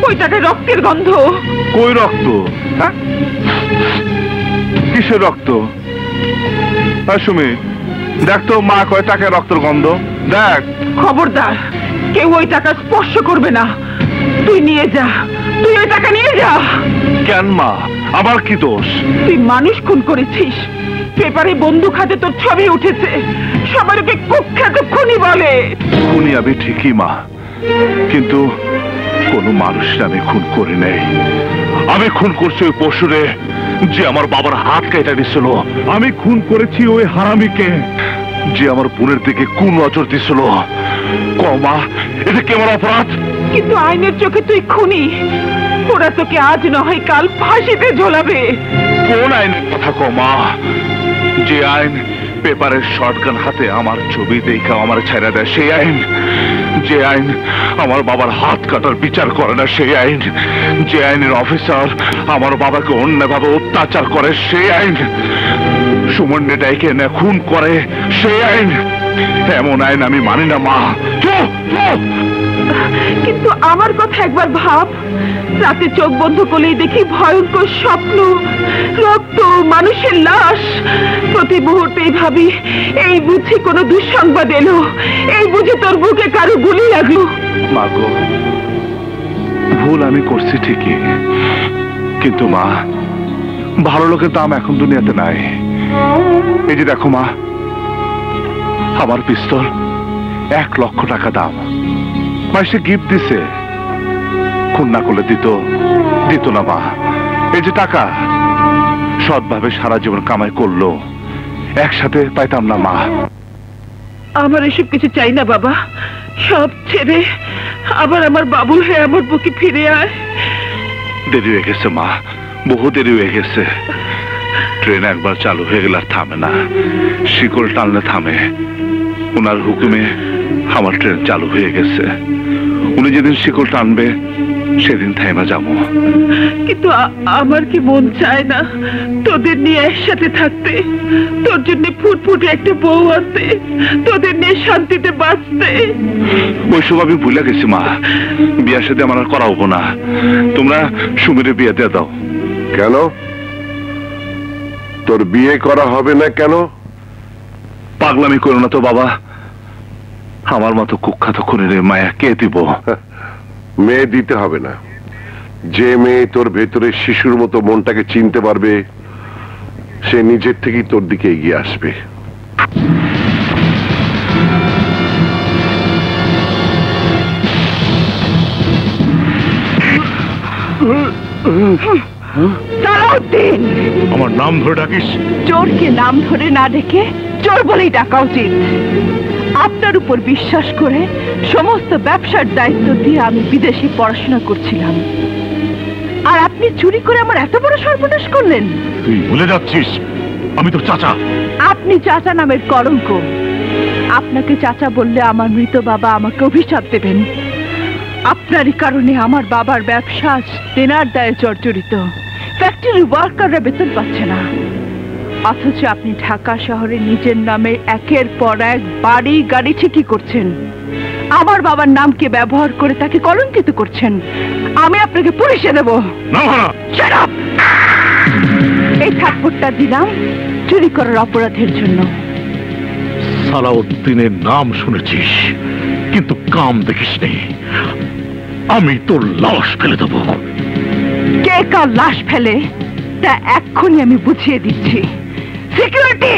ওই টাকায় রক্তের গন্ধ। কই রক্ত? হ্যাঁ, কিসের রক্ত? সুমি, দেখ তো মা কয় টাকায় রক্তের গন্ধ। দেখ। খবরদার, কেউ ওই টাকা স্পর্শ করবে না। তুই নিয়ে যা, তুই ওই টাকা নিয়ে যা। কেন মা, আবার কি দোষ? তুই মানুষ খুন করেছিস। পেপারে বন্দুক হাতে তোর ছবি উঠেছে। সবার ওকে কুখ্যাত খুনি বলে। খুনি আমি ঠিকই মা, কিন্তু কোনো মানুষ আমি খুন করি নাই। আমি খুন করছি ওই পশুরে যে আমার বাবার হাত কেটে দিছিল। আমি খুন করেছি ওই হারামিকে যে আমার বোনের দিকে কোন নজর দিছিল। কমা, এটা কি আমার অপরাধ? কিন্তু আইনের চোখে তুই খুনি। ওরা তোকে আজ নয় কাল ফাঁসিতে ঝোলাবে। কোন আইনের কথা কমা? যে আইন পেপারের শটগান হাতে আমার ছবি দেখে আমার ছেড়ে দেয় সেই আইন। যে আইন আমার বাবার হাত কাটার বিচার করে না সেই আইন। যে আইনের অফিসার আমার বাবাকে অন্যভাবে অত্যাচার করে সেই আইন। সুমন্ডে ডাইকে এনে খুন করে সেই আইন। এমন আইন আমি মানি না মা। কিন্তু আমার কথা একবার ভাব। রাতে চোখ বন্ধ করলেই দেখি ভয়ঙ্কর স্বপ্ন, রক্ত, মানুষের লাশ। প্রতি মুহূর্তেই ভাবি, এই বুঝি কোনো দুঃসংবাদ এলো, এই বুঝি তোর বুকে কারো গুলি লাগলো। মা গো, ভুল আমি করছি ঠিকই, কিন্তু মা, ভালো লোকের দাম এখন দুনিয়াতে নাই। এই যে দেখো মা, আমার পিস্তল 1 লক্ষ টাকা দাম। সে গিফট দিছে। খুন না করলে দিত না মা। এই যে টাকা সৎভাবে সারা জীবন কামাই করলো, একসাথে পাইতাম না মা। আমার এসব কিছু চাই না বাবা। সব ছেড়ে আবার আমার বাবুল হয়ে আমার বুকে ফিরে আয়। দেরি হয়ে গেছে মা, বহু দেরি হয়ে গেছে। ট্রেন একবার চালু হয়ে গেলে আর থামে না। শিকল টানলে থামে। ওনার হুকুমে আমার ট্রেন চালু হয়ে গেছে। উনি যেদিন শিকল টানবে সেদিন থাইমা যাবো। কিন্তু আমার কি মন চায় না তোদের নিয়ে একসাথে থাকতে, তোর জন্য ফুটফুটে একটা বউ আনতে, তোদের নিয়ে শান্তিতে বাঁচতে। ওইসব আমি ভুলে গেছি মা। বিয়ার সাথে আমার আর করা হবো না। তোমরা সুমিরে বিয়ে দিয়ে দাও। কেন তোর বিয়ে করা হবে না? কেন? পাগলামি করো না তো বাবা। আমার মতো কুখ্যাত খুনির মায়া কে দিব? মেয়ে দিতে হবে না। যে মেয়ে তোর ভেতরে শিশুর মতো মনটাকে চিনতে পারবে সে নিজের থেকেই তোর দিকে এগিয়ে আসবে। আমার নাম ধরে ডাকিস? চোরকে নাম ধরে না ডেকে চোর বলেই ডাকা উচিত। আপনার উপর বিশ্বাস করে সমস্ত ব্যবসার দায়িত্ব দিয়ে আমি বিদেশে পড়াশোনা করছিলাম, আর আপনি চুরি করে আমার এত বড় সর্বনাশ করলেন। তুই ভুলে যাচ্ছিস আমি তোর চাচা। আপনি চাচা নামের কলঙ্ক। আপনাকে চাচা বললে আমার মৃত বাবা আমাকে অভিশাপ দেবেন। আপনারই কারণে আমার বাবার ব্যবসা দেনার দায়ে জর্জরিত। ফ্যাক্টরি ওয়ার্কাররা বেতন পাচ্ছে না, অথচ আপনি ঢাকা শহরে নিজের নামে একের পর এক বাড়ি গাড়ি ঠিকই করছেন। আমার বাবার নামকে ব্যবহার করে তাকে কলঙ্কিত করছেন। আমি আপনাকে পুলিশে দেব। না, Shut up! এই থাপ্পড়টা দিলাম চুরি করার অপরাধের জন্য। সালাউদ্দিনের নাম শুনেছিস, কিন্তু কাম দেখিসনি। আমি তোর লাশ ফেলে দেবো। কে কার লাশ ফেলে তা এক্ষুনি আমি বুঝিয়ে দিচ্ছি। সিকিউরিটি,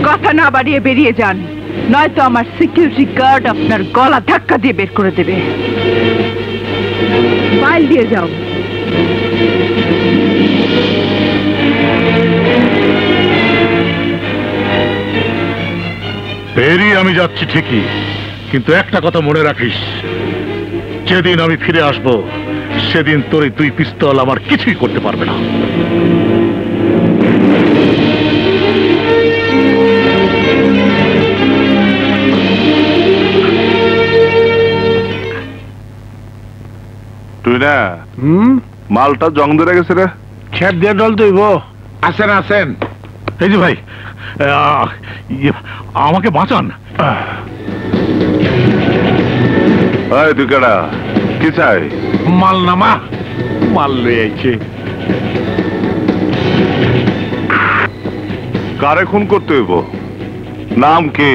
কথা না বাড়িয়ে বেরিয়ে যান, নয়তো আমার সিকিউরিটি গার্ড আপনার গলা ধাক্কা দিয়ে বের করে দেবে। ফাইল দিয়ে যাও। বেরিয়ে আমি যাচ্ছি ঠিকই, কিন্তু একটা কথা মনে রাখিস, যেদিন আমি ফিরে আসব সেদিন তোর এই 2 পিস্তল আমার কিছুই করতে পারবে না। তুই না মালটা জং ধরে গেছে রে। খেপ দিয়ে ডল তুইব। আসেন আসেন। এই যে ভাই, আমাকে বাঁচান। তুই কেডা, কি চাই? মাল নামা। মাল লই আইছে। কারে খুন করতে হইব? নাম কি?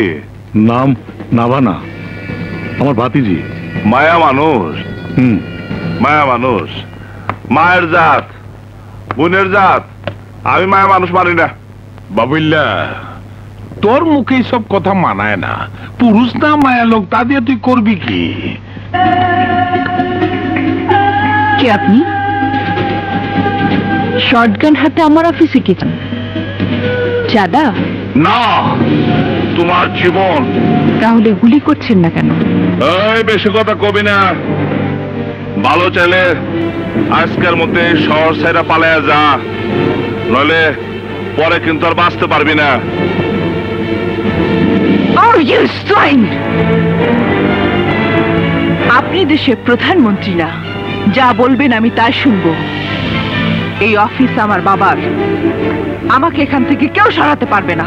নাম নাভানা, আমার ভাতিজি। মায়া মানুষ। মায়া মানুষ, মায়ের জাত, বোনের জাত। আমি মায়া মানুষ মানি না। বাবুল্লা, তোর মুখে সব কথা মানায় না। পুরুষ না মায়া লোক, তা দিয়ে তুই করবি কি? কে আপনি? শর্টগান হাতে আমার অফিসে কি চাঁদা? না, তোমার জীবন। তাহলে গুলি করছেন না কেন? এই বেশি কথা কবি না। ভালো চাইলে আজকের মধ্যে শহর ছেড়ে পালায়া যা, নইলে পরে কিন্তু আর বাঁচতে পারবি না। আপনি দেশের প্রধানমন্ত্রী না, যা বলবেন আমি তাই শুনবো। এই অফিস আমার বাবার, আমাকে এখান থেকে কেউ সরাতে পারবে না।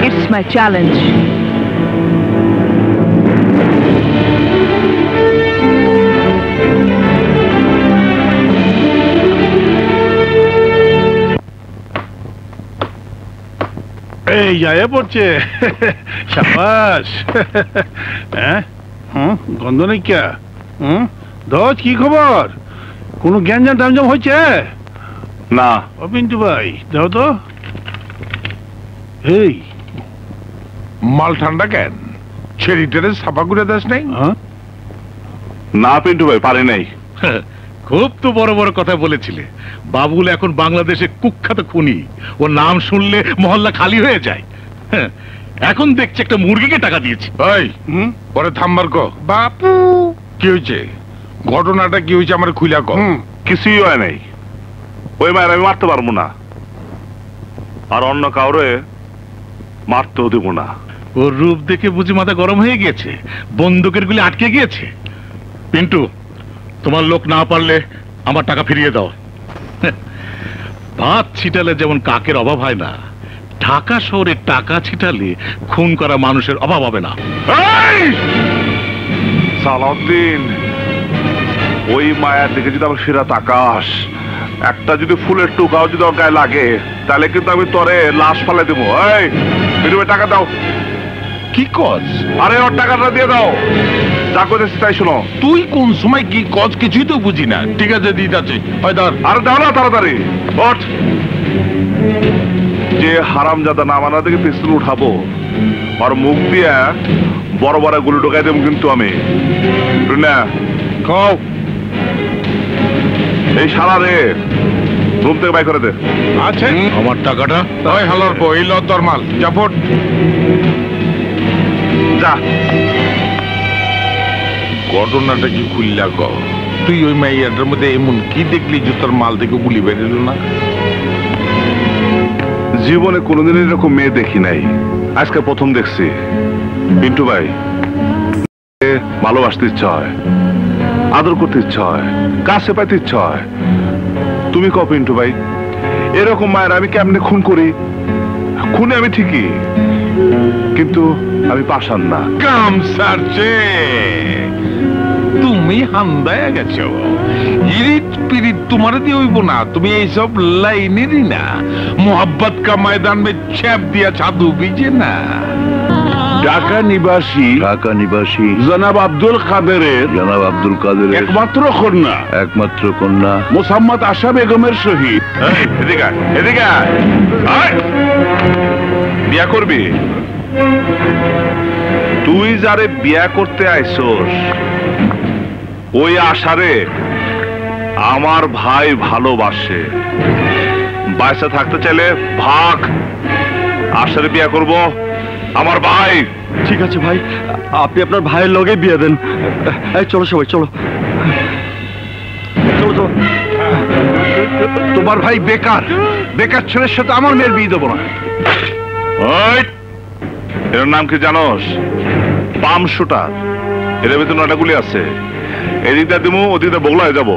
It's my challenge. এই যায় পড়ছে। সাবাস। হ্যাঁ, গন্ধ নেই কে? দোষ, কি খবর? কোনো গ্যাঞ্জাম টাঞ্জাম হয়েছে? না। ও পিন্টু ভাই, দাও তো। এই মাল ঠান্ডা কেন? ছেড়িটারে সাফা করে দাস নাই? না পিন্টু ভাই, পারি নাই। খুব তো বড় বড় কথা বলেছিলে। বাবুল এখন বাংলাদেশে কুখ্যাত খুনি। ও নাম শুনলে মহল্লা খালি হয়ে যায়। এখন দেখছি একটা মুরগিকে টাকা দিয়েছি। এই পরে থামবার কো। বাপু, কি হয়েছে? ঘটনাটা কি হয়েছে আমার খুইলা কো। কিছুই হয় নাই। ওই মায়ের আমি মারতে পারবো না, আর অন্য কাউরে মারতেও দেবো না। ওর রূপ দেখে বুঝি মাথা গরম হয়ে গিয়েছে, বন্দুকের গুলি আটকে গিয়েছে। পিন্টু, তোমার লোক না পারলে আমার টাকা ফিরিয়ে দাও। ভাত ছিটালে যেমন কাকের অভাব হয় না, ঢাকা শহরে টাকা ছিটালে খুন করা মানুষের অভাব হবে না। সালাউদ্দিন, ওই মায়ের দিকে যদি আমার ফিরা তাকাস, একটা যদি ফুলের টুকাও যদি ওর গায়ে লাগে, তাহলে কিন্তু আমি তোরে লাশ ফালে দেবো। এই বিরুবে টাকা দাও। কি কস? আরে ওর টাকাটা দিয়ে দাও। যা করেছিস তাই শোনো। তুই কোন সময় কি কস কিছুই তো বুঝি না। ঠিক আছে, দিতাছি। আরে দাও না তাড়াতাড়ি। ওঠ। যে হারামজাদা নামানা থেকে পিস্তল উঠাবো, আর মুখ দিয়ে বড় বড় গুলি ঢোকাই দেব কিন্তু আমি। না খাও। এই শালা রে, রুম থেকে বাই করে দে। আচ্ছা, আমার টাকাটা? ওই হালার বউ, এই ল তোর মাল। জাফর যা। ঘটনাটা কি খুললা ক? তুই ওই মাইয়াটার মধ্যে এমন কি দেখলি যে তোর মাল থেকে গুলি বেরিল না? জীবনে কোনোদিন এরকম মেয়ে দেখি নাই, আজকে প্রথম দেখছি। পিন্টু ভাই, ভালোবাসতে ইচ্ছা হয়, আদর করতে ইচ্ছা হয়, কাছে পাইতে ইচ্ছা হয়। তুমি কও পিন্টু ভাই, এরকম মায়ের আমি কেমনে খুন করি? খুনে আমি ঠিকই, কিন্তু আমি পাষাণ না। কাম সারছে। তুই তুমি হান্দায় গেছো। ইরিত পিরিত তোমার দিয়ে হইব না, তুমি এইসব লাইনেরই না। মোহাব্বত কা ময়দান মে ছ্যাপ দিয়া ছাদু বিজে না। ঢাকা নিবাসী জনাব আব্দুল কাদেরের একমাত্র কন্যা মোসাম্মদ আশা বেগমের সহিত। বিয়া করবি? তুই যারে বিয়া করতে আইছস ওই আশারে আমার ভাই ভালোবাসে। বাচ্চা থাকতে চাইলে ভাগ, আশারে বিয়া করব আমার ভাই। ঠিক আছে ভাই, আপনি আপনার ভাইয়ের লগে বিয়ে দেন। এই চলো সবাই, চলো চলো চলো। তোমার ভাই বেকার, বেকার ছেলের সাথে আমার মেয়ের বিয়ে দেবো না। এর নাম কি জানোস? পাম শুটার। এর ভিতরে 9টা গুলি আছে। এদিকটা দিমু, ওদিকটা বগলায় যাবো।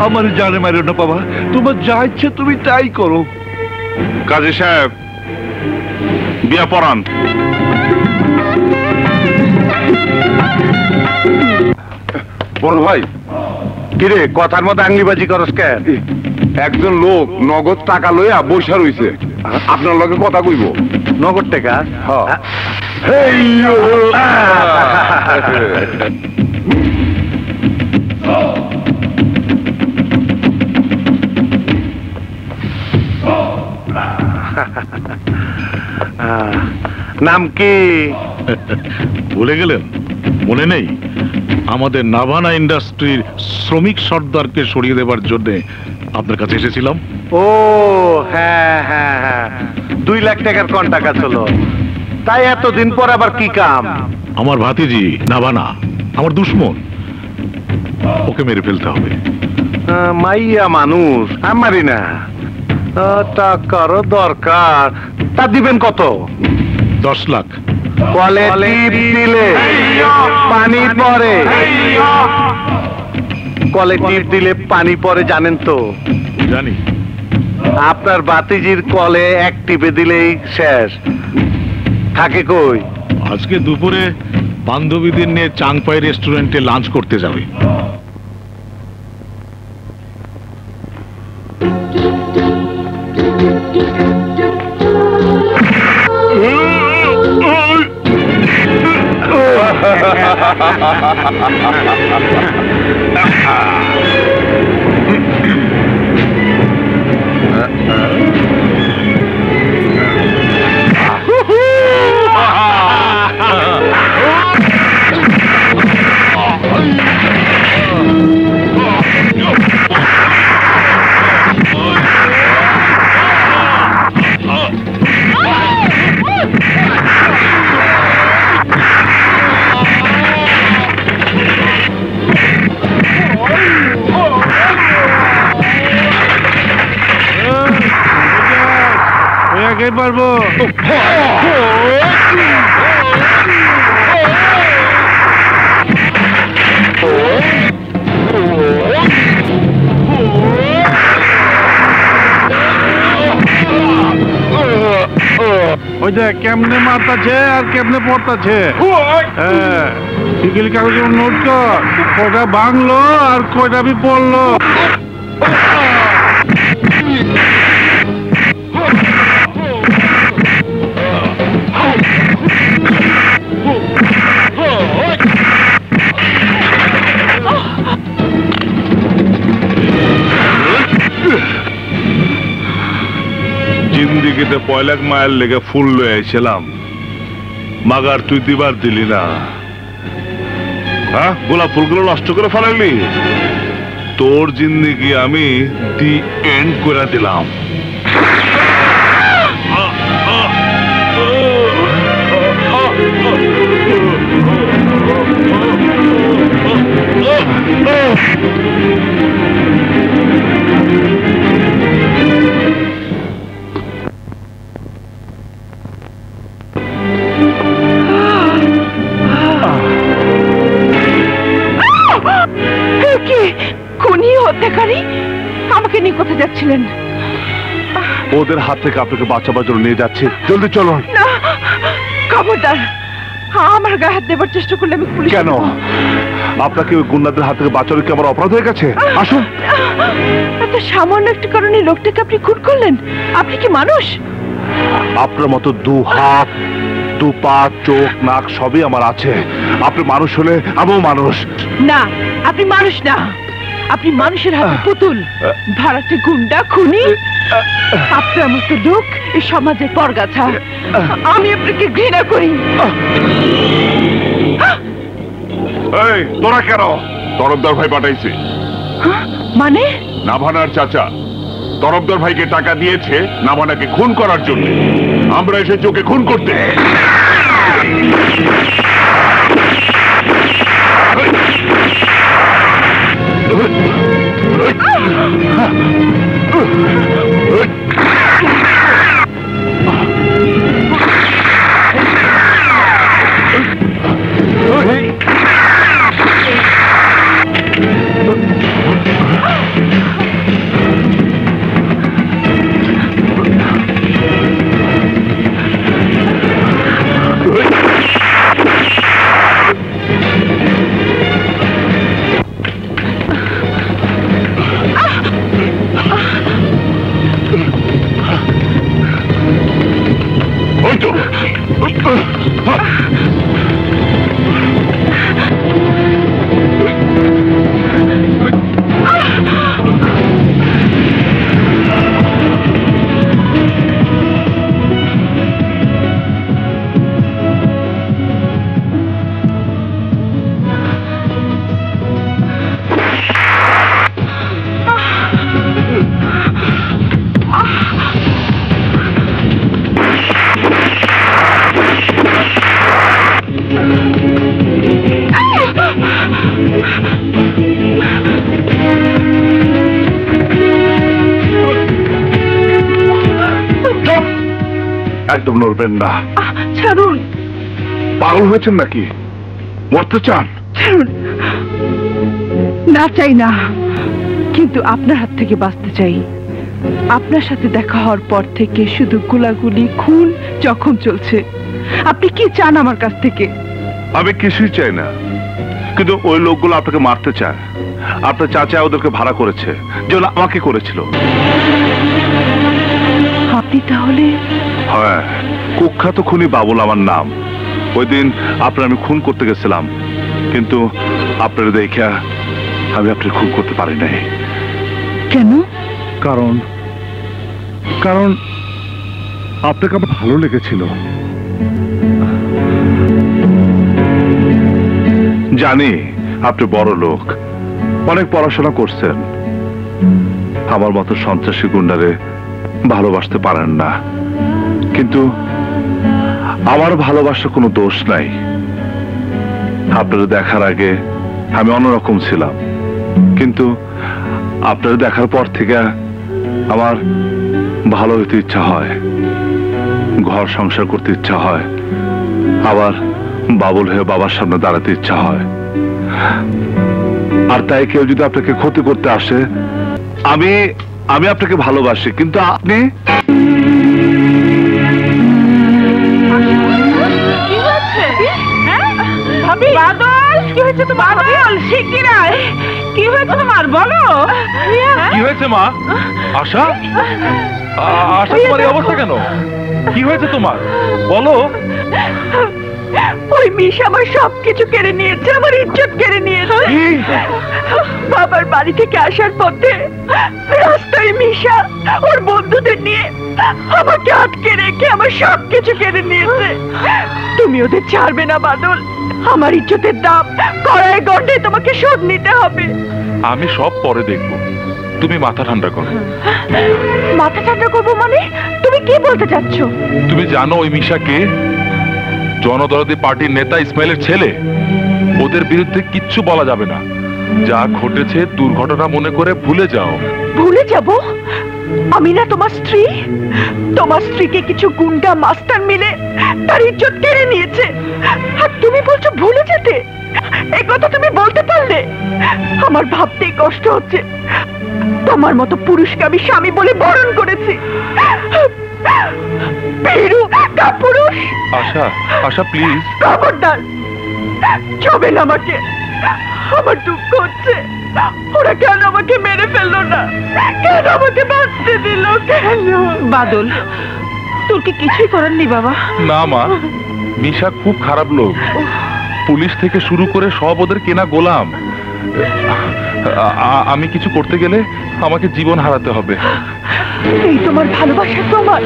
আমার জানে মারিও না বাবা, তোমার যা ইচ্ছে তুমি তাই করো। কাজী সাহেব, বিয়া পড়ান। বড় ভাই, কিরে কথার মধ্যে আংলিবাজি করস কেন? একজন লোক নগদ টাকা লইয়া বৈশা রইছে, আপনার লগে কথা কইব। নগদ টাকা? নাম কি ভুলে গেলেন? মনে নেই? আমাদের নাভানা ইন্ডাস্ট্রির শ্রমিক সর্দারকে সরিয়ে দেবার জন্য আপনার কাছে এসেছিলাম। ও হ্যাঁ হ্যাঁ হ্যাঁ, 2 লাখ টাকার কন্টাক্ট ছিল। তাই এতদিন পর আবার কি কাম? আমার ভাতিজি নাভানা আমার দুশ্মন, ওকে মেরে ফেলতে হবে। মাইয়া মানুষ, আমারই না। টাকারও দরকার। তা দিবেন কত? 10 লাখ। দিলে পানি পড়ে, কলেক্টিভ দিলে পানি পড়ে জানেন তো? জানি। আপনার বাতিজির কলে এক টিপে দিলেই শেষ। থাকে কই? আজকে দুপুরে বান্ধবীদের নিয়ে চাংপাই রেস্টুরেন্টে লাঞ্চ করতে যাবে। পারবো। ওই যে কেমনে মারতাছে আর কেমনে পড়তাছে। হ্যাঁ, টিকিল কাগজ নোট কর, কয়টা ভাঙলো আর কয়টা বি পড়লো। জিন্দিগিতে 1 লাখ মায়ের লেগে ফুল লয়েছিলাম, মাগার তুই দিবার দিলি না। হ্যাঁ, গোলাপ ফুলগুলো নষ্ট করে ফেলালি। তোর জিন্দিগি আমি দি এন্ড করে দিলাম। আমাকে নিয়ে কোথায় যাচ্ছিলেন? ওদের হাত থেকে আপনাকে বাঁচাবার জন্য নিয়ে যাচ্ছে, জলদি চলুন। না, খবরদার, আমার গায়ে হাত দেবার চেষ্টা করলে আমি পুলিশ কেন আপনাকে ওই গুন্ডাদের হাত থেকে বাঁচানো কি আমার অপরাধ হয়ে গেছে? আসুন। এত সামান্য একটা কারণে লোকটাকে আপনি খুন করলেন? আপনি কি মানুষ? আপনার মতো দু হাত, দু পা, চোখ, নাক সবই আমার আছে। আপনি মানুষ হলে আমিও মানুষ। না, আপনি মানুষ না, আপনি মানুষের হাতে পুতুল, ভাড়াটে গুন্ডা, খুনি। আপনার মতো লোক এই সমাজের পরগাছা। আমি আপনাকে ঘৃণা করি। এই তোরা কেন? তরফদার ভাই পাঠাইছে। মানে? নাভানার চাচা তরফদার ভাইকে টাকা দিয়েছে নাভানাকে খুন করার জন্য। আমরা এসেছি ওকে খুন করতে। একদম নড়বেন না। ছাড়ুন। পাগল হয়েছেন নাকি? মরতে চান? ছাড়ুন। না চাই না, কিন্তু আপনার হাত থেকে বাঁচতে চাই। আপনার সাথে দেখা হওয়ার পর থেকে শুধু গোলাগুলি, খুন, জখম চলছে। আপনি কি চান আমার কাছ থেকে? আমি কিছুই চাই না, কিন্তু ওই লোকগুলো আপনাকে মারতে চায়। আপনার চাচা ওদেরকে ভাড়া করেছে, যেগুলো আমাকে করেছিল। আপনি তাহলে? হ্যাঁ, কুখ্যাত খুনি বাবুল আমার নাম। ওই দিন আপনার আমি খুন করতে গেছিলাম, কিন্তু আপনার দেখা আমি আপনার খুন করতে পারি নাই। কেন? কারণ আপনাকে আমার ভালো লেগেছিল। জানি আপনি বড় লোক, অনেক পড়াশোনা করছেন। আমার মতো সন্ত্রাসী গুন্ডারে ভালোবাসতে পারেন না, কিন্তু আমার ভালোবাসার কোনো দোষ নাই। আপনারা দেখার আগে আমি অন্যরকম ছিলাম, কিন্তু আপনারা দেখার পর থেকে আমার ভালো হইতে ইচ্ছা হয়, ঘর সংসার করতে ইচ্ছা হয়, আবার বাবুল হয়ে বাবার সামনে দাঁড়াতে ইচ্ছা হয়। আর তাই কেউ যদি আপনাকে ক্ষতি করতে আসে, আমি আপনাকে ভালোবাসি, কিন্তু আপনি কি হয়েছে তোমার? বলো কি হয়েছে মা? আশা, আশা তোমার এই অবস্থা কেন? কি হয়েছে তোমার? বলো। ওই মিশ আমার সবকিছু কেড়ে নিয়েছে, আমার ইজ্জত কেড়ে নিয়েছে। বাবার বাড়ি থেকে আসার পথে রাস্তায় মিশা ওর বন্ধুদের নিয়ে আমাকে আটকে রেখে আমার সবকিছু কেড়ে নিয়েছে। তুমি ওদের ছাড়বে না বাদল। আমার ইজ্জতের দাম কড়ায় গন্ডে তোমাকে শোধ নিতে হবে। আমি সব পরে দেখব, তুমি মাথা ঠান্ডা করো। মাথা ঠান্ডা করবো মানে? তুমি কি বলতে চাচ্ছ? তুমি জানো ওই মিশা কে? জনদরদি পার্টির নেতা ইসমাইলের ছেলে। ওদের বিরুদ্ধে কিচ্ছু বলা যাবে না। যা ঘটেছে দুর্ঘটনা মনে করে ভুলে যাও। ভুলে যাব? আমি না তোমার স্ত্রী? তোমার স্ত্রীকে কিছু গুন্ডা মাস্টার মিলে তার ইজ্জত কেড়ে নিয়েছে, আর তুমি বলছো ভুলে যেতে? এই কথা তুমি বলতে পারলে? আমার ভাবতেই কষ্ট হচ্ছে। তোমার মতো পুরুষকে আমি স্বামী বলে বরণ করেছি, ভীরু কাপুরুষ। আশা, আশা প্লিজ। খবরদার ছবেন আমাকে, আমার দুঃখ হচ্ছে। ওরা কেন আমাকে মেরে ফেললো না, কেন আমাকে বাঁচতে দিল, কেন? বাদল, তোর কি কিছুই করার নেই বাবা? না মা, মিশা খুব খারাপ লোক। পুলিশ থেকে শুরু করে সব ওদের কেনা গোলাম। আমি কিছু করতে গেলে আমাকে জীবন হারাতে হবে। এই তোমার ভালোবাসা, তোমার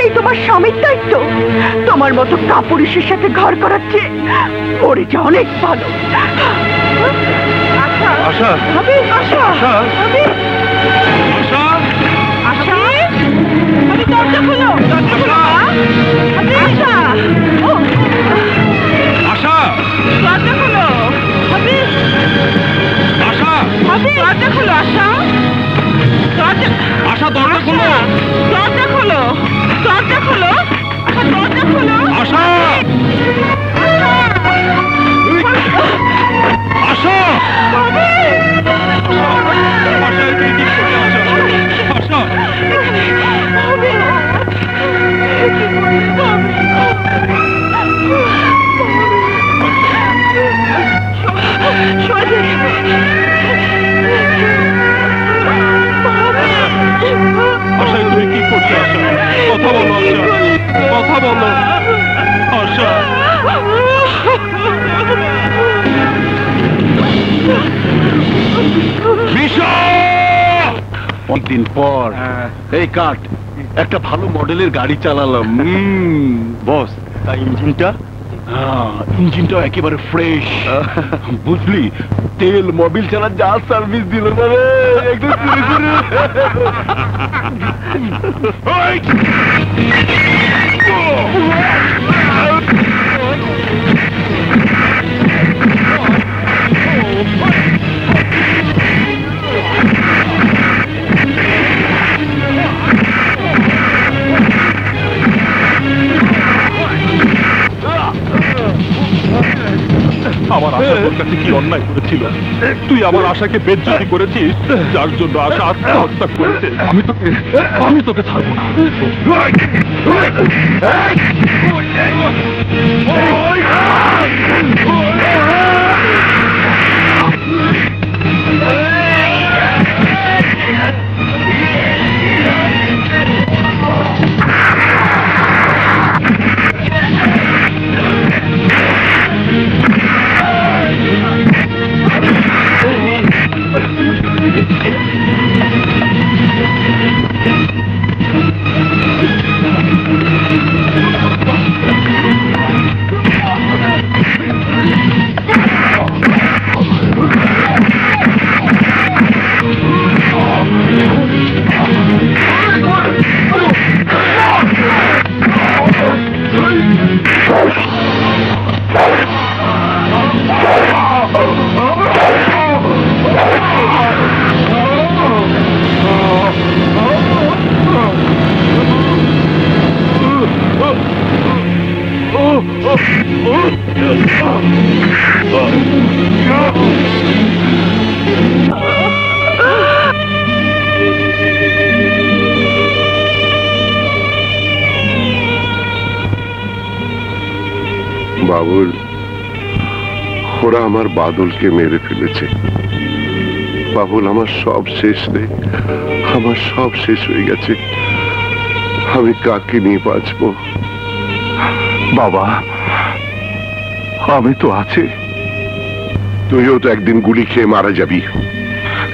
এই তোমার স্বামীর দায়িত্ব। তোমার মতো কাপুরুষের সাথে ঘর করাচ্ছে ওরে যে অনেক ভালো। আশা, আশা, আশা, আশা, আশা, আমি দরজা খোলো, দরজা খোলো। আশা, আশা, দরজা খোলো। আশা, দরজা খোলো। আশা, আশা, দরজা খোলো, দরজা খোলো, দরজা খোলো। আশা, দরজা খোলো। আশা, আশা, আশা, তুমি কি করছো? আশা, কথা বলো। আশা, কথা বলো। আশা, অনেকদিন পর এই কাট একটা ভালো মডেলের গাড়ি চালালাম। বস, তাই ইঞ্জিনটা একেবারে ফ্রেশ, বুঝলি? তেল মোবিল ছাড়া যা সার্ভিস দিল না রে, একদম আমার আশা তোর কাছে কি অন্যায় করেছিল? তুই আমার আশাকে বেজ্জতি করেছিস, যার জন্য আশা আত্মহত্যা করেছে। আমি তোকে ছাড়বো না। বাবুল, ওরা আমার বাদলকে মেরে ফেলেছে। বাবুল, আমার সব শেষ রে, আমার সব শেষ হয়ে গেছে। আমি কাকে নিয়ে বাঁচবো? বাবা, আমি তো আছি। তুইও তো একদিন গুলি খেয়ে মারা যাবি।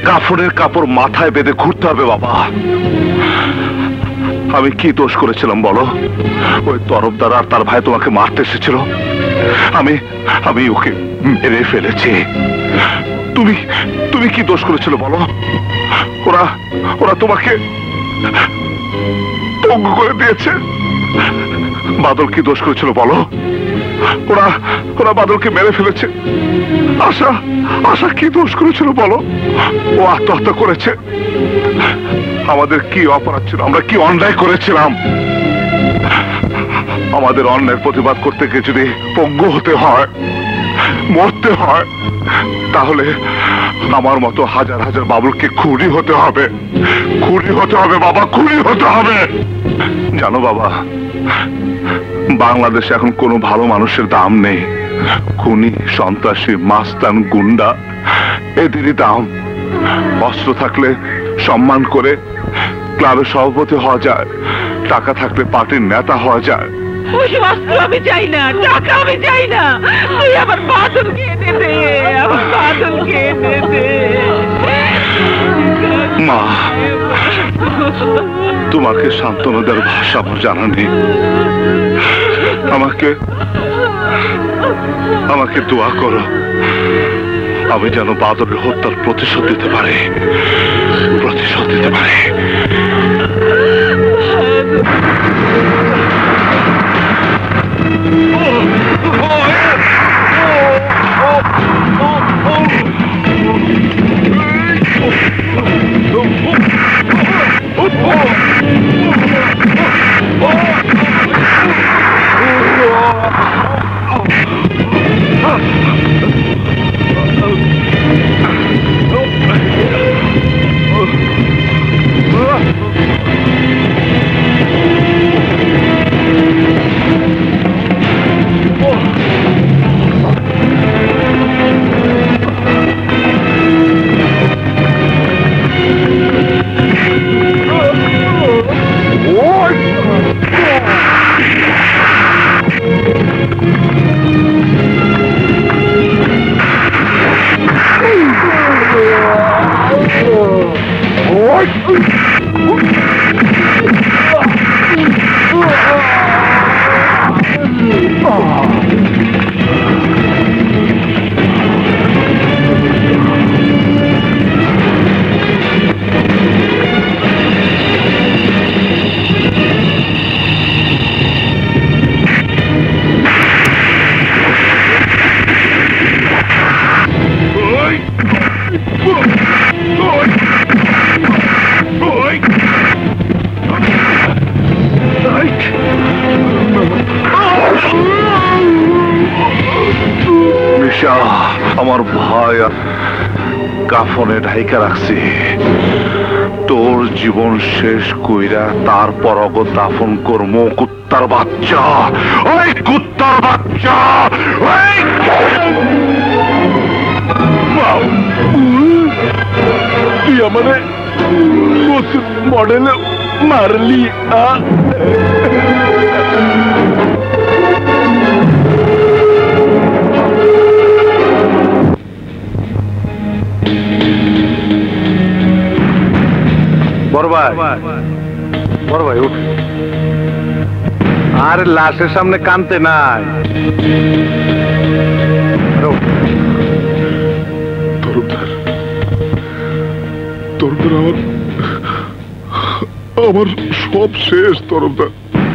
কাফনের কাপড় মাথায় বেঁধে ঘুরতে হবে বাবা। আমি কি দোষ করেছিলাম বলো? ওই তরফদার আর তার ভাই তোমাকে মারতে এসেছিল, আমি ওকে মেরে ফেলেছি। তুমি কি দোষ করেছিল বলো? ওরা তোমাকে পঙ্গু করে দিয়েছে। বাদল কি দোষ করেছিল বলো? ওরা বাদলকে মেরে ফেলেছে। আশা কি দোষ করেছিল বলো? ও আত্মহত্যা করেছে। আমাদের কি অপরাধ ছিল? আমরা কি অন্যায় করেছিলাম? আমাদের অন্যায়ের প্রতিবাদ করতে গিয়ে যদি পঙ্গু হতে হয়, মরতে হয়, তাহলে আমার মতো হাজার হাজার বাবুলকে খুনি হতে হবে, খুনি হতে হবে বাবা, খুনি হতে হবে। জানো বাবা, বাংলাদেশে এখন কোনো ভালো মানুষের দাম নেই। খুনি, সন্ত্রাসী, মাস্তান, গুন্ডা এদেরই দাম। অস্ত্র থাকলে সম্মান করে ক্লাবের সভাপতি হওয়া যায়, টাকা থাকলে পার্টির নেতা হওয়া যায়। ওই অস্ত্র আমি চাই না, টাকা আমি চাই না, তুই আমার বাদলকে এনে দে, আমার বাদলকে এনে দে। মা, তোমাকে সান্ত্বনা দেওয়ার ভাষা আমার জানা নেই। আমাকে দোয়া করো, আমি যেন বাদলের হত্যার প্রতিশোধ দিতে পারি, প্রতিশোধ দিতে পারি। আমার ভাই কাফনে ঢাইকা রাখছি, তোর জীবন শেষ কইরা তারপর অগ দাফন করবো। কুত্তার বাচ্চা, ওই কুত্তার বাচ্চা, তুই আমারে মডেলে মারলি। বড় ভাই উঠ, আর লাশের সামনে কানতে নাই। আমার সব শেষ তরফদার।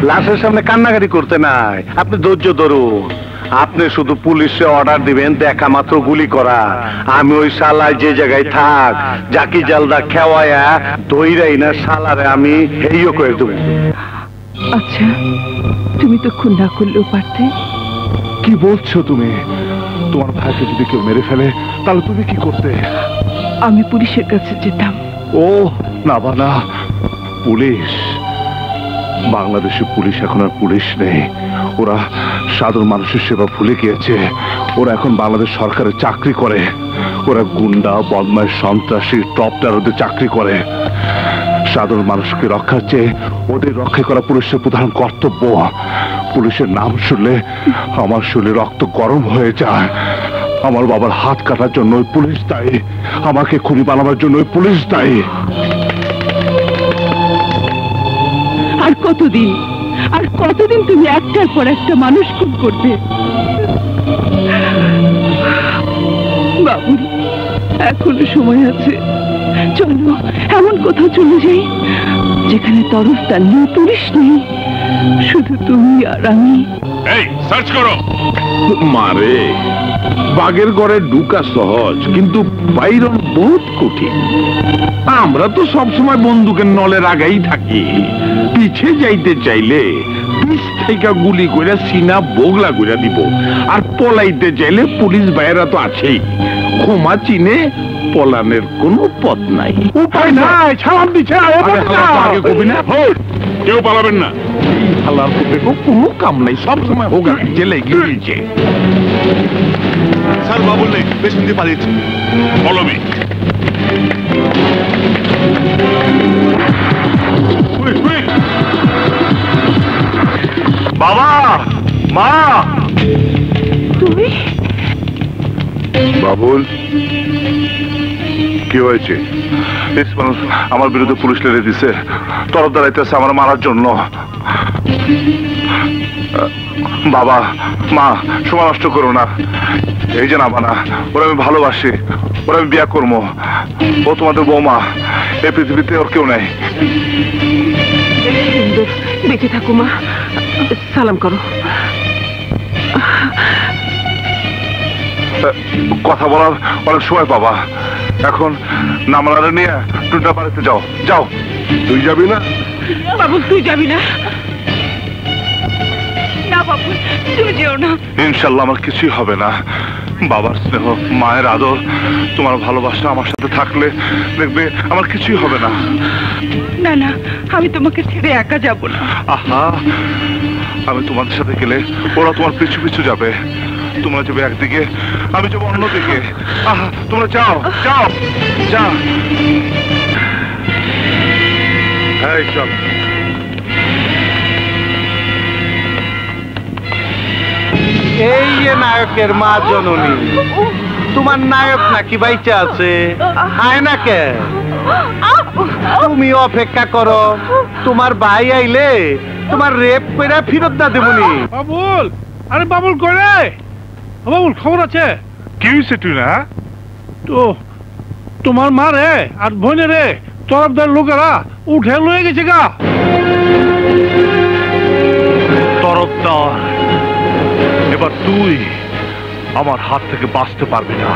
লাশের সামনে কান্নাকাটি করতে নাই, আপনি ধৈর্য ধরুন। আপনি শুধু পুলিশে অর্ডার দিবেন দেখা মাত্র গুলি করা। আমি ওই শালায় যে জায়গায় থাক, জাকি জালদা খেওয়ায়া দইরাই না শালারে আমি হেইও করে দেব। আচ্ছা, তুমি তো খুন না করলেও পারতে। কি বলছো তুমি? তোমার ভাইকে যদি কেউ মেরে ফেলে তাহলে তুমি কি করতে? আমি পুলিশের কাছে যেতাম। ও না বানা, পুলিশ, বাংলাদেশের পুলিশ এখন আর পুলিশ নেই। ওরা সাধারণ মানুষের সেবা ভুলে গিয়েছে। ওরা এখন বাংলাদেশ সরকারের চাকরি করে। ওরা গুন্ডা, বদমাশ, সন্ত্রাসী, টপ টেররদের চাকরি করে। সাধারণ মানুষকে রক্ষার চেয়ে ওদের রক্ষা করা পুলিশের প্রধান কর্তব্য। পুলিশের নাম শুনলে আমার শরীরে রক্ত গরম হয়ে যায়। আমার বাবার হাত কাটার জন্য ওই পুলিশ দায়ী, আমাকে খুনি বানাবার জন্য ওই পুলিশ দায়ী। আর কতদিন তুমি একটার পর একটা মানুষ খুন করবে? বাবুল, এখনো সময় আছে। চলো এমন কোথাও চলে যাই যেখানে তরফদার নেই, পুলিশ নেই, শুধু তুমি আর আমি। এই সার্চ করো। মারে, বাঘের ঘরে ঢুকা সহজ, কিন্তু বাইরন বহুত কঠিন। আমরা তো সবসময় বন্দুকের নলের আগাই থাকি। পিছে যাইতে চাইলে পিস থেকে গুলি করে সিনা বোগলা করে দিব। আর পলাইতে চাইলে পুলিশ ভাইয়েরা তো আছেই, ক্ষমা চিনে পলানের কোনো পথ নাই, উপায় নাই। সালাম দিচ্ছে আগে কবি না, কেউ পালাবেন না। হালার দেখো কোনো কাম নাই, সব সময় হোক জেলে গিয়েছে। স্যার বাবুল নেই, পেছন দিয়ে পালিয়েছে। Follow me. বাবা, মা, তুমি বাবুল কি হয়েছে? আমার বিরুদ্ধে পুলিশ লেগে দিছে, তরফদার আইতেছে আমার মারার জন্য। বাবা, মা, সময় নষ্ট করো না। এই যে নামা না, ওরা আমি ভালোবাসি, ওরা আমি বিয়ে করবো। ও তোমাদের বৌমা, এই পৃথিবীতে ওর কেউ নেই। সুন্দর, বেঁচে থাকো মা, সালাম করো। কথা বলার অনেক সময় পাবা। এখন নামলারে নিয়ে টুটা বাড়িতে যাও। যাও। তুই যাবি না? বাবু তুই যাবি না? না বাবু তুমি যেও না। ইনশাল্লাহ আমার কিছুই হবে না। বাবার স্নেহ, মায়ের আদর, তোমার ভালোবাসা আমার সাথে থাকলে দেখবে আমার কিছুই হবে না। না না, আমি তোমাকে ছেড়ে একা যাব না। আহা, আমি তোমাদের সাথে গেলে ওরা তোমার পিছু পিছু যাবে। তোমরা যাবে একদিকে, আমি যাবো অন্যদিকে। আহা, তোমরা যাও যাও যাও। এই চল। এই যে নায়কের মা জননী, তোমার নায়ক নাকি বাইচা আছে? আয় না কে? তুমি অপেক্ষা করো, তোমার ভাই আইলে তোমার রেপ করে ফিরত না দেবনি। বাবুল, আরে বাবুল করে বাবুল, খবর আছে? কি হয়েছে তুই না? তো তোমার মা রে আর বোনে রে তরফদার লোকেরা উঠে লয়ে গেছে গা। তরফদার, এবার তুই আমার হাত থেকে বাঁচতে পারবি না।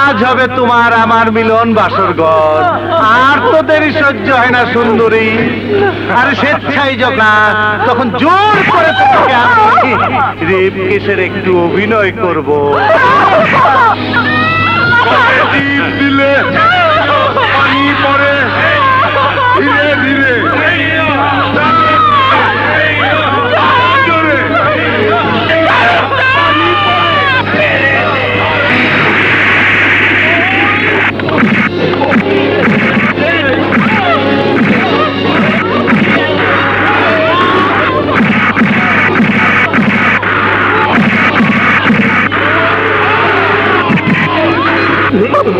আজ হবে তোমার আমার মিলন বাসর ঘর, আর তো দেরি সহ্য হয় না সুন্দরী। আর স্বেচ্ছাই যখন তখন জোর করে তোমাকে আমি রেপ কেসের একটু অভিনয় করব। দিলে পানি পড়ে ধীরে ধীরে।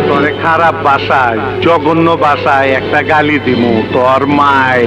তোরে খারাপ ভাষায়, জঘন্য ভাষায় একটা গালি দিমু তোর মায়।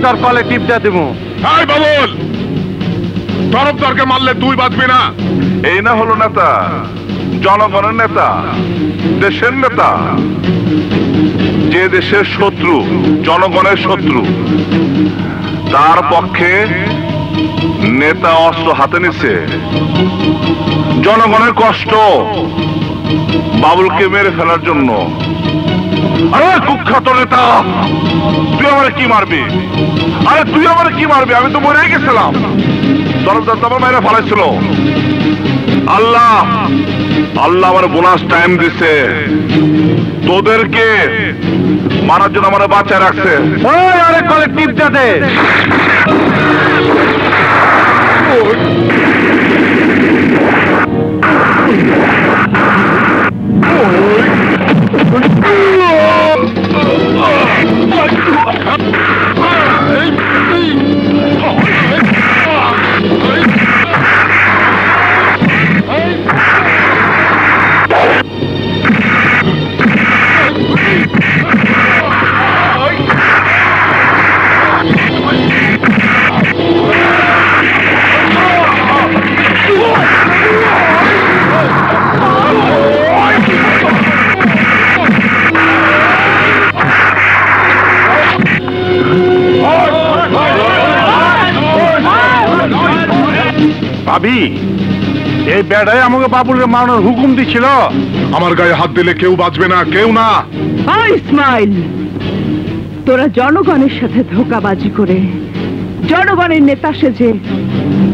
তোর কলে টিপটা দেবো। হাই বাবুল, তরফদারকে মারলে তুই বাঁচবি না। এই না হলো নেতা, জনগণের নেতা, দেশের নেতা। যে দেশের শত্রু জনগণের শত্রু, তার পক্ষে নেতা অস্ত্র হাতে নিছে। জনগণের কষ্ট বাবুলকে মেরে ফেলার জন্য। আরে কুখ্যাত নেতা, তুই আমার কি মারবি? আরে তুই আমার কি মারবি? আমি তো মরে গেছিলাম। তরফদার তো আমার মায়েরা ফালাইছিল। আল্লাহ আল্লাহ আমার বোনাস টাইম দিছে, তোদেরকে মারার জন্য আমার বাঁচায় রাখছে। আরে কলে টিপটা দে। ভাবি এই বেড়ায় আমাকে বাবুলের মারানোর হুকুম দিছিল। আমার গায়ে হাত দিলে কেউ বাঁচবে না, কেউ না। ইসমাইল, তোরা জনগণের সাথে ধোঁকাবাজি করে জনগণের নেতা সেজে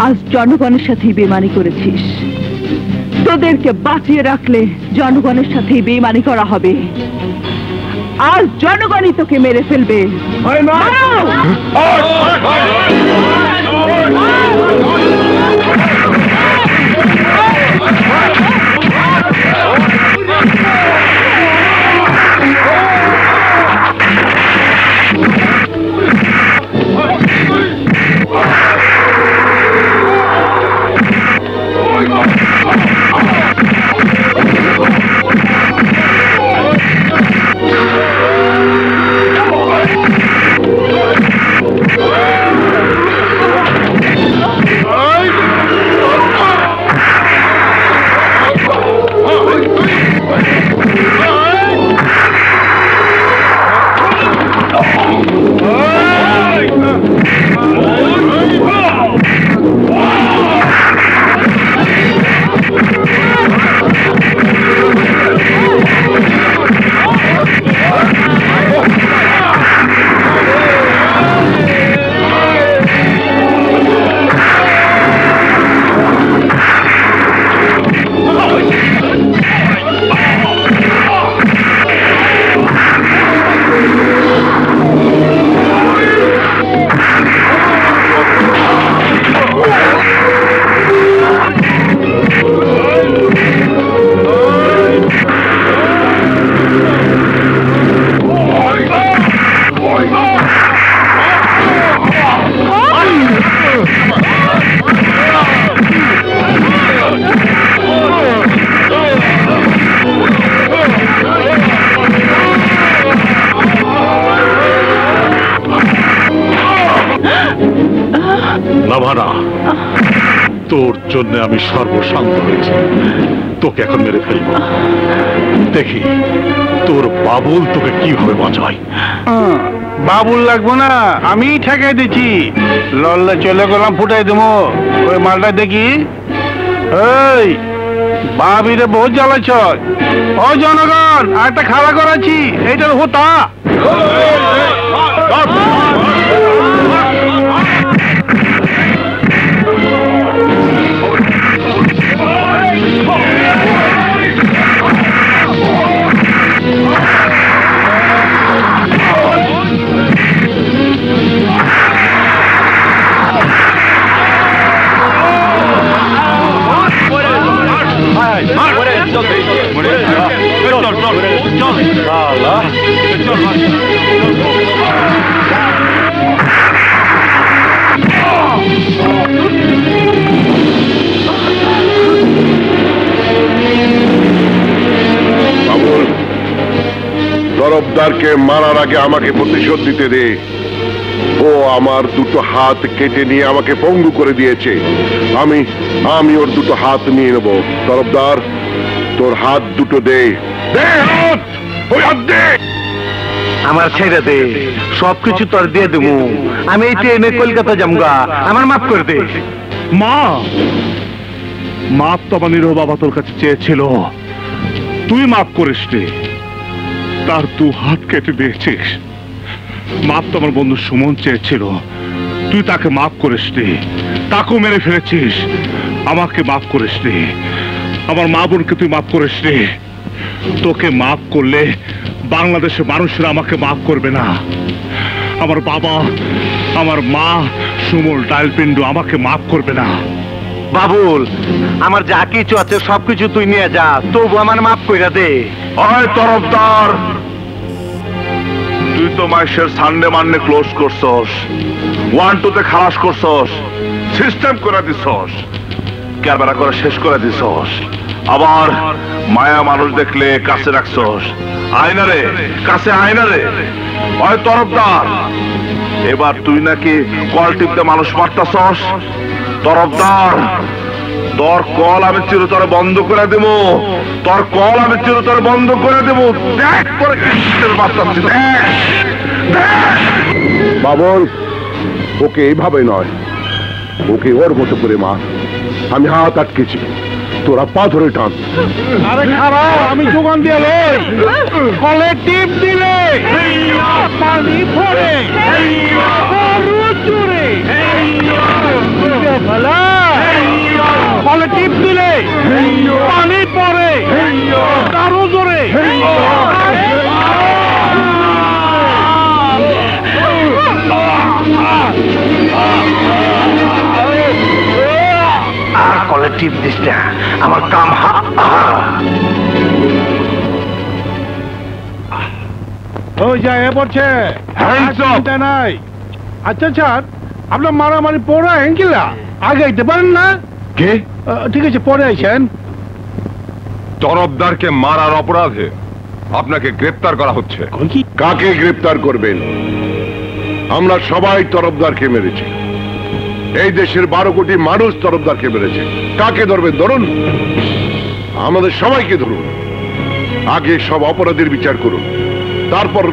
আজ জনগণের সাথেই বেইমানি করেছিস। তোদেরকে বাঁচিয়ে রাখলে জনগণের সাথেই বেইমানি করা হবে। আজ জনগণই তোকে মেরে ফেলবে। তোর জন্য আমি সর্বশান্ত হয়েছি, তোকে এখন মেরে ফেলবো। দেখি তোর বাবুল তোকে কিভাবে বাঁচায়। বাবুল লাগবো না, আমি ঠেকাই দিচ্ছি। লল্লা চলে গেলাম, ফুটাই দেবো ওই মালটা। দেখি এই বাবিরে বহুত জ্বালাছ। ও জনগণ, একটা খাড়া করাচ্ছি, এইটার হোতা। তরফদারকে মারার আগে আমাকে প্রতিশোধ দিতে দে। ও আমার দুটো হাত কেটে নিয়ে আমাকে পঙ্গু করে দিয়েছে। আমি ওর দুটো হাত নিয়ে নেব। তরফদার, তোর হাত দুটো দে। ওই হাত দে। আমার ছেড়ে দে, সবকিছু তোর দিয়ে দেবো। আমি এই ট্রেনে কলকাতা যামগা, আমার মাফ করে দে। মা, মাপ তো আমার নিরহ বাবা তোর কাছে চেয়েছিল, তুই মাফ করিস নি, তার দু হাত কেটে দিয়েছিস। মাপ তো আমার বন্ধু সুমন চেয়েছিল, তুই তাকে মাফ করিস নি, তাকেও মেরে ফেলেছিস। আমাকে মাফ করিস নি, আমার মা বোনকে তুই মাফ করিস নি। তোকে মাফ করলে বাংলাদেশের মানুষরা আমাকে মাফ করবে না। আমার বাবা, আমার মা, সুমন ডালপিন্ডু আমাকে মাফ করবে না। বাবুল, আমার যা কিছু আছে সবকিছু তুই নিয়ে যা, তবু আমার মাফ কইরা দে। ওই তরফদার, তুই তো মাসের সানডে মানডে ক্লোজ করছস, 1-2 খালাস করছস, সিস্টেম করে দিছস, ক্যামেরা করে শেষ করে দিছস। আবার মায়া মানুষ দেখলে কাছে রাখছস। আয়নারে কাছে, আয়নারে। ওই তরফদার, এবার তুই নাকি কল টিপতে মানুষ মারতাছস। তরফদার, তোর কল আমি চিরতরে বন্ধ করে দেব, তোর কল আমি চিরতরে বন্ধ করে দেব। দেখ তোর কৃষ্ণের বাচ্চাচ্ছি, দেখ। বাবুল, ওকে এইভাবে নয়, ওকে ওর মতো করে মা। আমি হাত আটকেছি, তোরা পা ধরে টান। আরে খারাপ, আমি যোগান দিয়ে লই। কলে টিপ দিলে পানি পড়ে, জোরে ভালা কলে টিপ দিলে পানি পড়ে, আরো জোরে। কলে টিপ দিস না, আমার কাম ওই যায় পড়ছে নাই। আচ্ছা স্যার, আপনার মারামারি পড়া এঙ্কিলা আগে আইতে পারেন না? কে? ঠিক আছে, পরে আইসেন। তরফদারকে মারার অপরাধে আপনাকে গ্রেপ্তার করা হচ্ছে। কাকে গ্রেপ্তার করবেন? আমরা সবাই তরফদারকে মেরেছি। এই দেশের 12 কোটি মানুষ তরফদারকে মেরেছে। কাকে ধরবেন? ধরুন, আমাদের সবাইকে ধরুন। আগে সব অপরাধীর বিচার করুন, তারপর